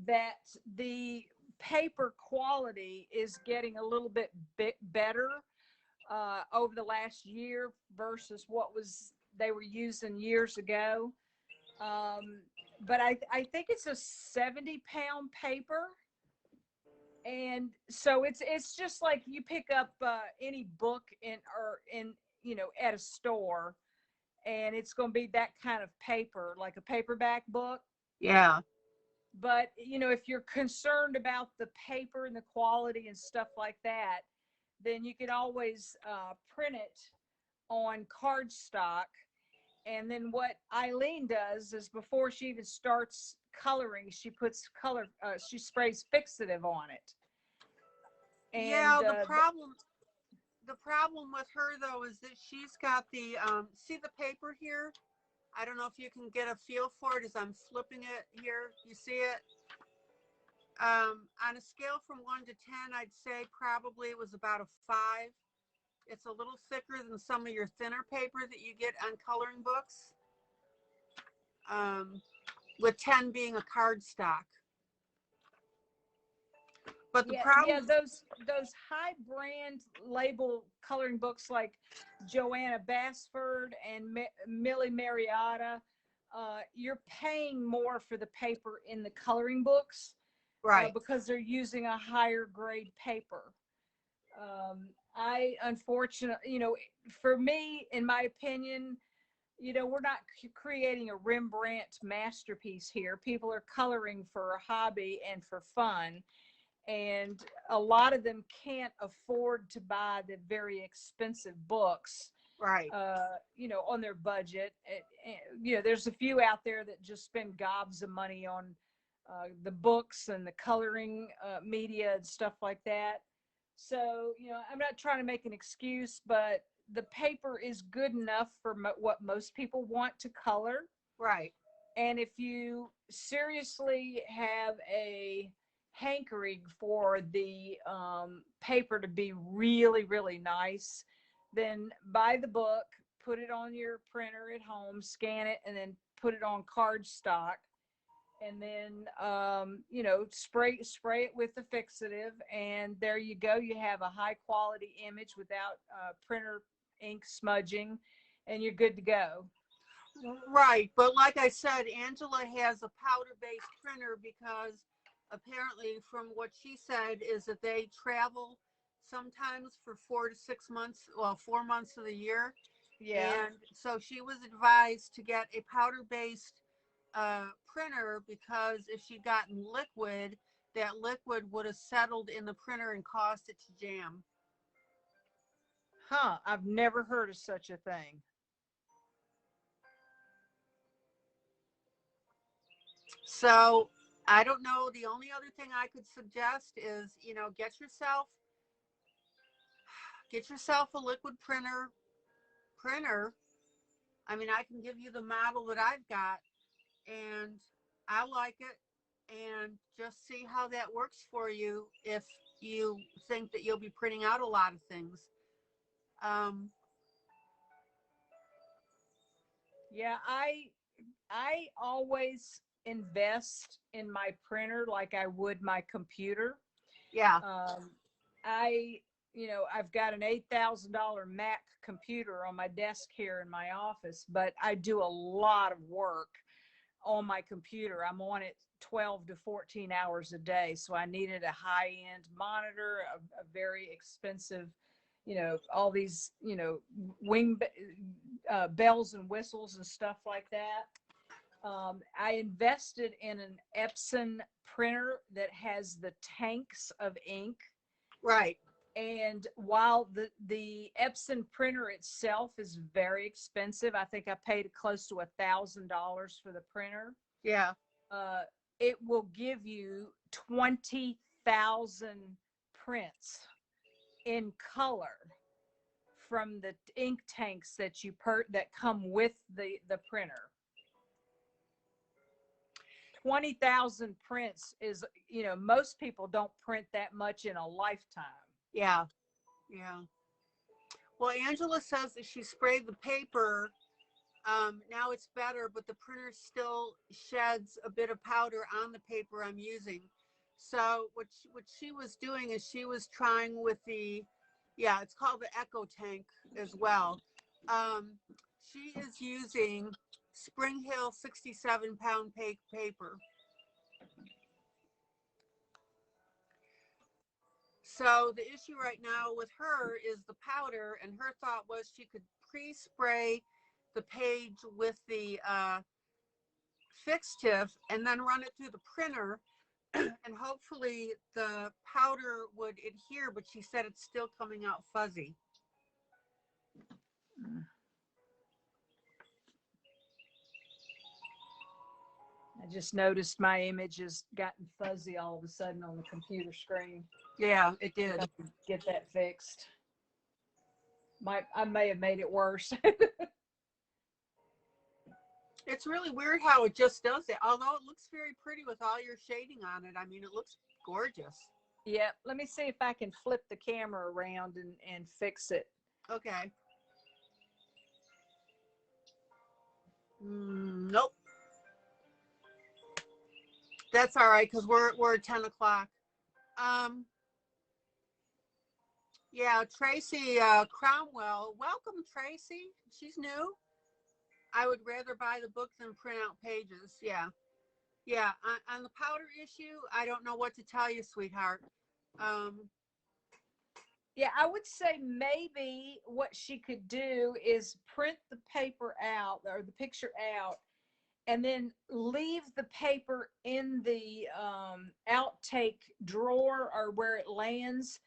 that the paper quality is getting a little bit better over the last year versus what was they were using years ago. Um, but I think it's a 70-pound paper. And so it's just like you pick up any book in at a store, and it's going to be that kind of paper, like a paperback book. Yeah. But if you're concerned about the paper and the quality and stuff like that, then you can always print it on cardstock. And then what ILene does is before she even starts coloring, she puts she sprays fixative on it. Yeah, And the problem with her though is that she's got the see the paper here? I don't know if you can get a feel for it as I'm flipping it here. You see it? On a scale from 1 to 10, I'd say probably it was about a 5. It's a little thicker than some of your thinner paper that you get on coloring books, um, with 10 being a cardstock. But the yeah, problem, those high brand label coloring books like Joanna Basford and Millie Mariotta, you're paying more for the paper in the coloring books right, because they're using a higher grade paper. I unfortunately, for me, in my opinion, we're not creating a Rembrandt masterpiece here. People are coloring for a hobby and for fun. And a lot of them can't afford to buy the very expensive books, right. on their budget. There's a few out there that just spend gobs of money on the books and the coloring media and stuff like that. So, I'm not trying to make an excuse, but the paper is good enough for what most people want to color. Right. And if you seriously have a hankering for the paper to be really, really nice, then buy the book, put it on your printer at home, scan it, and then put it on cardstock. And then, spray it with the fixative, and there you go. You have a high quality image without printer ink smudging, and you're good to go. Right. But like I said, Angela has a powder-based printer because apparently from what she said is that they travel sometimes for 4 to 6 months, well, 4 months of the year. Yeah. And so she was advised to get a powder-based printer because if she'd gotten liquid, that liquid would have settled in the printer and caused it to jam. Huh. I've never heard of such a thing. So I don't know. The only other thing I could suggest is, get yourself a liquid printer. I mean, I can give you the model that I've got, and I like it, and just see how that works for you if you think that you'll be printing out a lot of things. Um, Yeah, I always invest in my printer like I would my computer. Yeah. Um, I, I've got an $8,000 Mac computer on my desk here in my office, but I do a lot of work on my computer. I'm on it 12 to 14 hours a day. So I needed a high end monitor, a very expensive, all these, wing bells and whistles and stuff like that. I invested in an Epson printer that has the tanks of ink. Right. And while the Epson printer itself is very expensive, I think I paid close to $1,000 for the printer. Yeah. Uh, it will give you 20,000 prints in color from the ink tanks that come with the printer. 20,000 prints is, most people don't print that much in a lifetime. Yeah. Yeah. Well, Angela says that she sprayed the paper. Now it's better, but the printer still sheds a bit of powder on the paper I'm using. So what she was doing is she was trying with yeah, it's called the Echo Tank as well. Um, she is using Spring Hill 67-pound paper. So the issue right now with her is the powder, and her thought was she could pre-spray the page with the fixative and then run it through the printer, and hopefully the powder would adhere, but she said it's still coming out fuzzy. I just noticed my image has gotten fuzzy all of a sudden on the computer screen. Yeah, it did. Get that fixed. I may have made it worse. It's really weird how it just does it, although it looks very pretty with all your shading on it. I mean, it looks gorgeous. Yeah, let me see if I can flip the camera around and fix it. Okay. Nope. That's all right, because we're at 10 o'clock. Yeah, Tracy Cromwell. Welcome, Tracy. She's new. I would rather buy the book than print out pages. Yeah. Yeah. On the powder issue, I don't know what to tell you, sweetheart. Yeah, I would say maybe what she could do is print the paper out or the picture out and then leave the paper in the outtake drawer or where it lands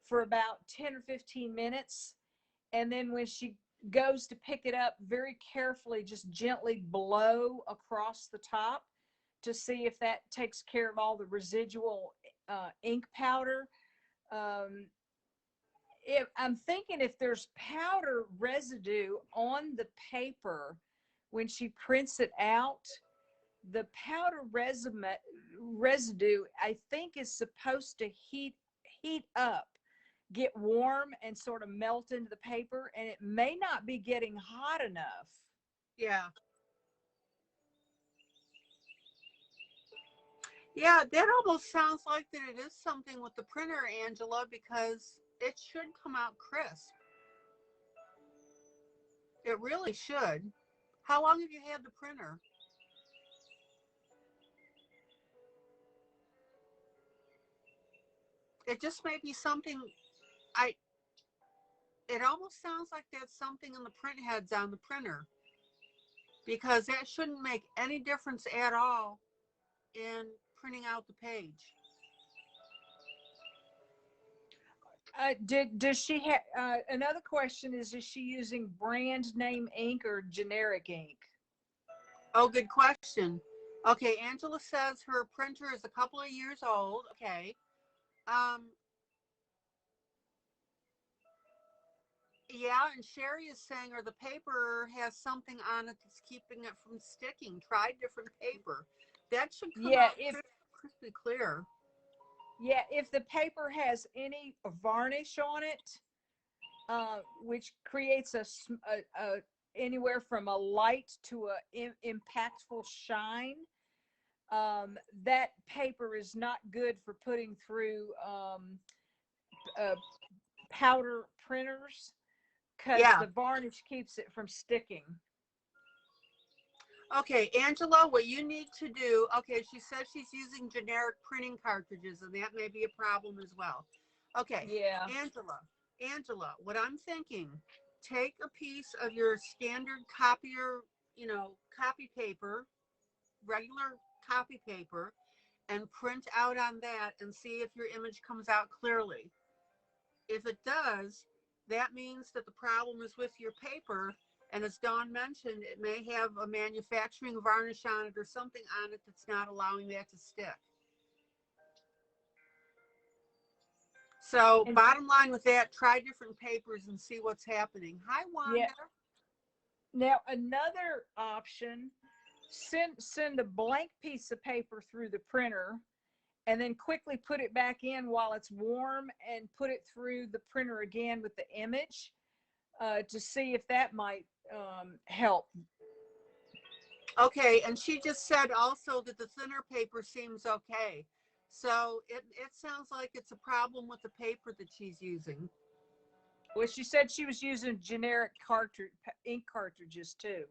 for about 10 or 15 minutes. And then when she goes to pick it up, very carefully, just gently blow across the top to see if that takes care of all the residual ink powder. Um, I'm thinking if there's powder residue on the paper when she prints it out, the powder residue, I think, is supposed to heat up, get warm, and sort of melt into the paper, and it may not be getting hot enough. Yeah. Yeah, that almost sounds like that it is something with the printer, Angela, because it should come out crisp. It really should. How long have you had the printer? It just may be something. I It almost sounds like there's something in the print heads on the printer, because that shouldn't make any difference at all in printing out the page. Does she have another question is she using brand name ink or generic ink? Oh, good question. Okay, Angela says her printer is a couple of years old. Okay. Um, yeah, and Sherry is saying, or the paper has something on it that's keeping it from sticking. Try different paper. That should come Yeah, out crispy clear. yeah, if the paper has any varnish on it, which creates anywhere from a light to a impactful shine. That paper is not good for putting through uh, powder printers because Yeah. the varnish keeps it from sticking. Okay, Angela, what you need to do, okay, she says she's using generic printing cartridges, and that may be a problem as well. Okay, Yeah. Angela, what I'm thinking, take a piece of your standard copier, copy paper, regular copy paper, and print out on that and see if your image comes out clearly. If it does, that means that the problem is with your paper. And as Dawn mentioned, it may have a manufacturing varnish on it or something on it that's not allowing that to stick. So And bottom line with that, try different papers and see what's happening. Hi, Wanda. yeah. Now another option, send a blank piece of paper through the printer and then quickly put it back in while it's warm and put it through the printer again with the image to see if that might help. Okay, and she just said also that the thinner paper seems okay. So it sounds like it's a problem with the paper that she's using. Well, she said she was using generic ink cartridges too.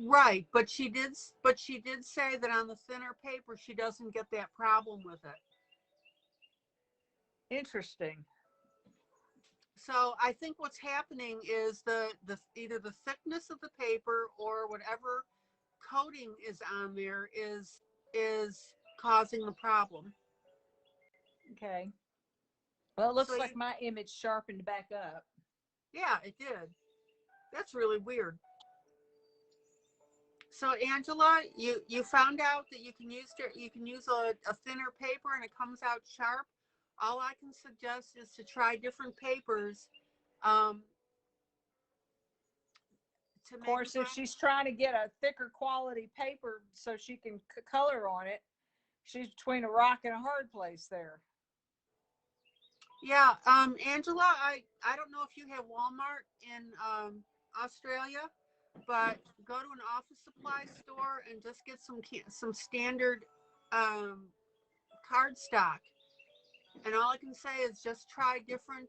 Right, but she did say that on the thinner paper she doesn't get that problem with it. Interesting. So I think what's happening is the either the thickness of the paper or whatever coating is on there is causing the problem. Okay. Well, it So looks like my image sharpened back up. yeah, it did. That's really weird. So Angela, you found out that you can use a thinner paper and it comes out sharp. All I can suggest is to try different papers. Um, to Of course, if she's trying to get a thicker quality paper so she can color on it, she's between a rock and a hard place there. Yeah, Angela, I don't know if you have Walmart in Australia, but go to an office supply store and just get some standard cardstock. And all I can say is just try different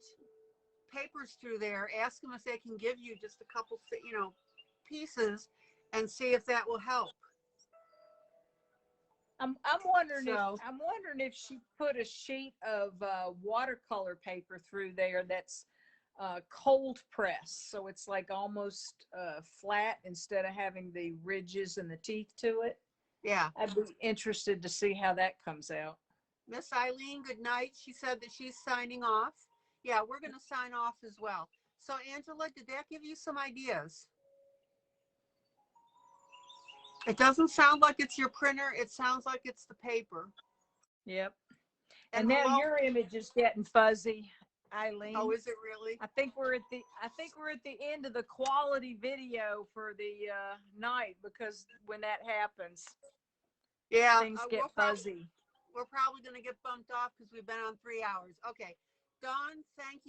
papers through there. Ask them if they can give you just a couple, pieces, and see if that will help. I'm wondering if she put a sheet of watercolor paper through there that's cold press, so it's like almost flat instead of having the ridges and the teeth to it. Yeah, I'd be interested to see how that comes out. Miss ILene, good night. She said that she's signing off. Yeah, we're going to sign off as well. So Angela, did that give you some ideas? It doesn't sound like it's your printer. It sounds like it's the paper. Yep. And now your image is getting fuzzy, ILene. Oh, is it really? I think we're at the end of the quality video for the night, because when that happens, yeah, things get fuzzy. We're probably going to get bumped off because we've been on 3 hours. Okay. Dawn, thank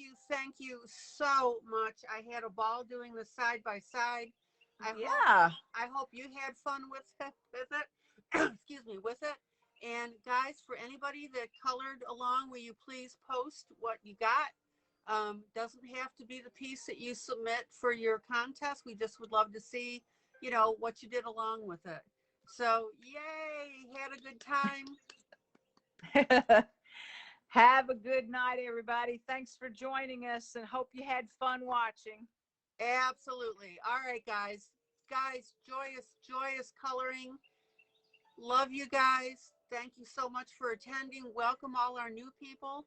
you so much. I had a ball doing this side by side. I hope you had fun with it. Excuse me, with it. And guys, for anybody that colored along, will you please post what you got? Doesn't have to be the piece that you submit for your contest. We just would love to see, what you did along with it. So, yay, had a good time. Have a good night, everybody. Thanks for joining us, and hope you had fun watching. Absolutely. All right, guys, joyous coloring. Love you guys. Thank you so much for attending. Welcome all our new people.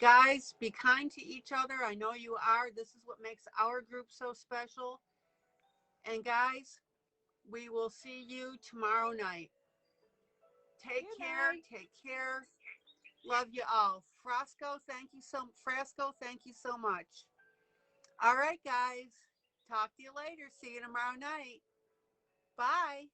Guys, be kind to each other. I know you are. This is what makes our group so special. And guys, we will see you tomorrow night. Take care. Love you all. Frasco, thank you so much. All right, guys. Talk to you later. See you tomorrow night. Bye.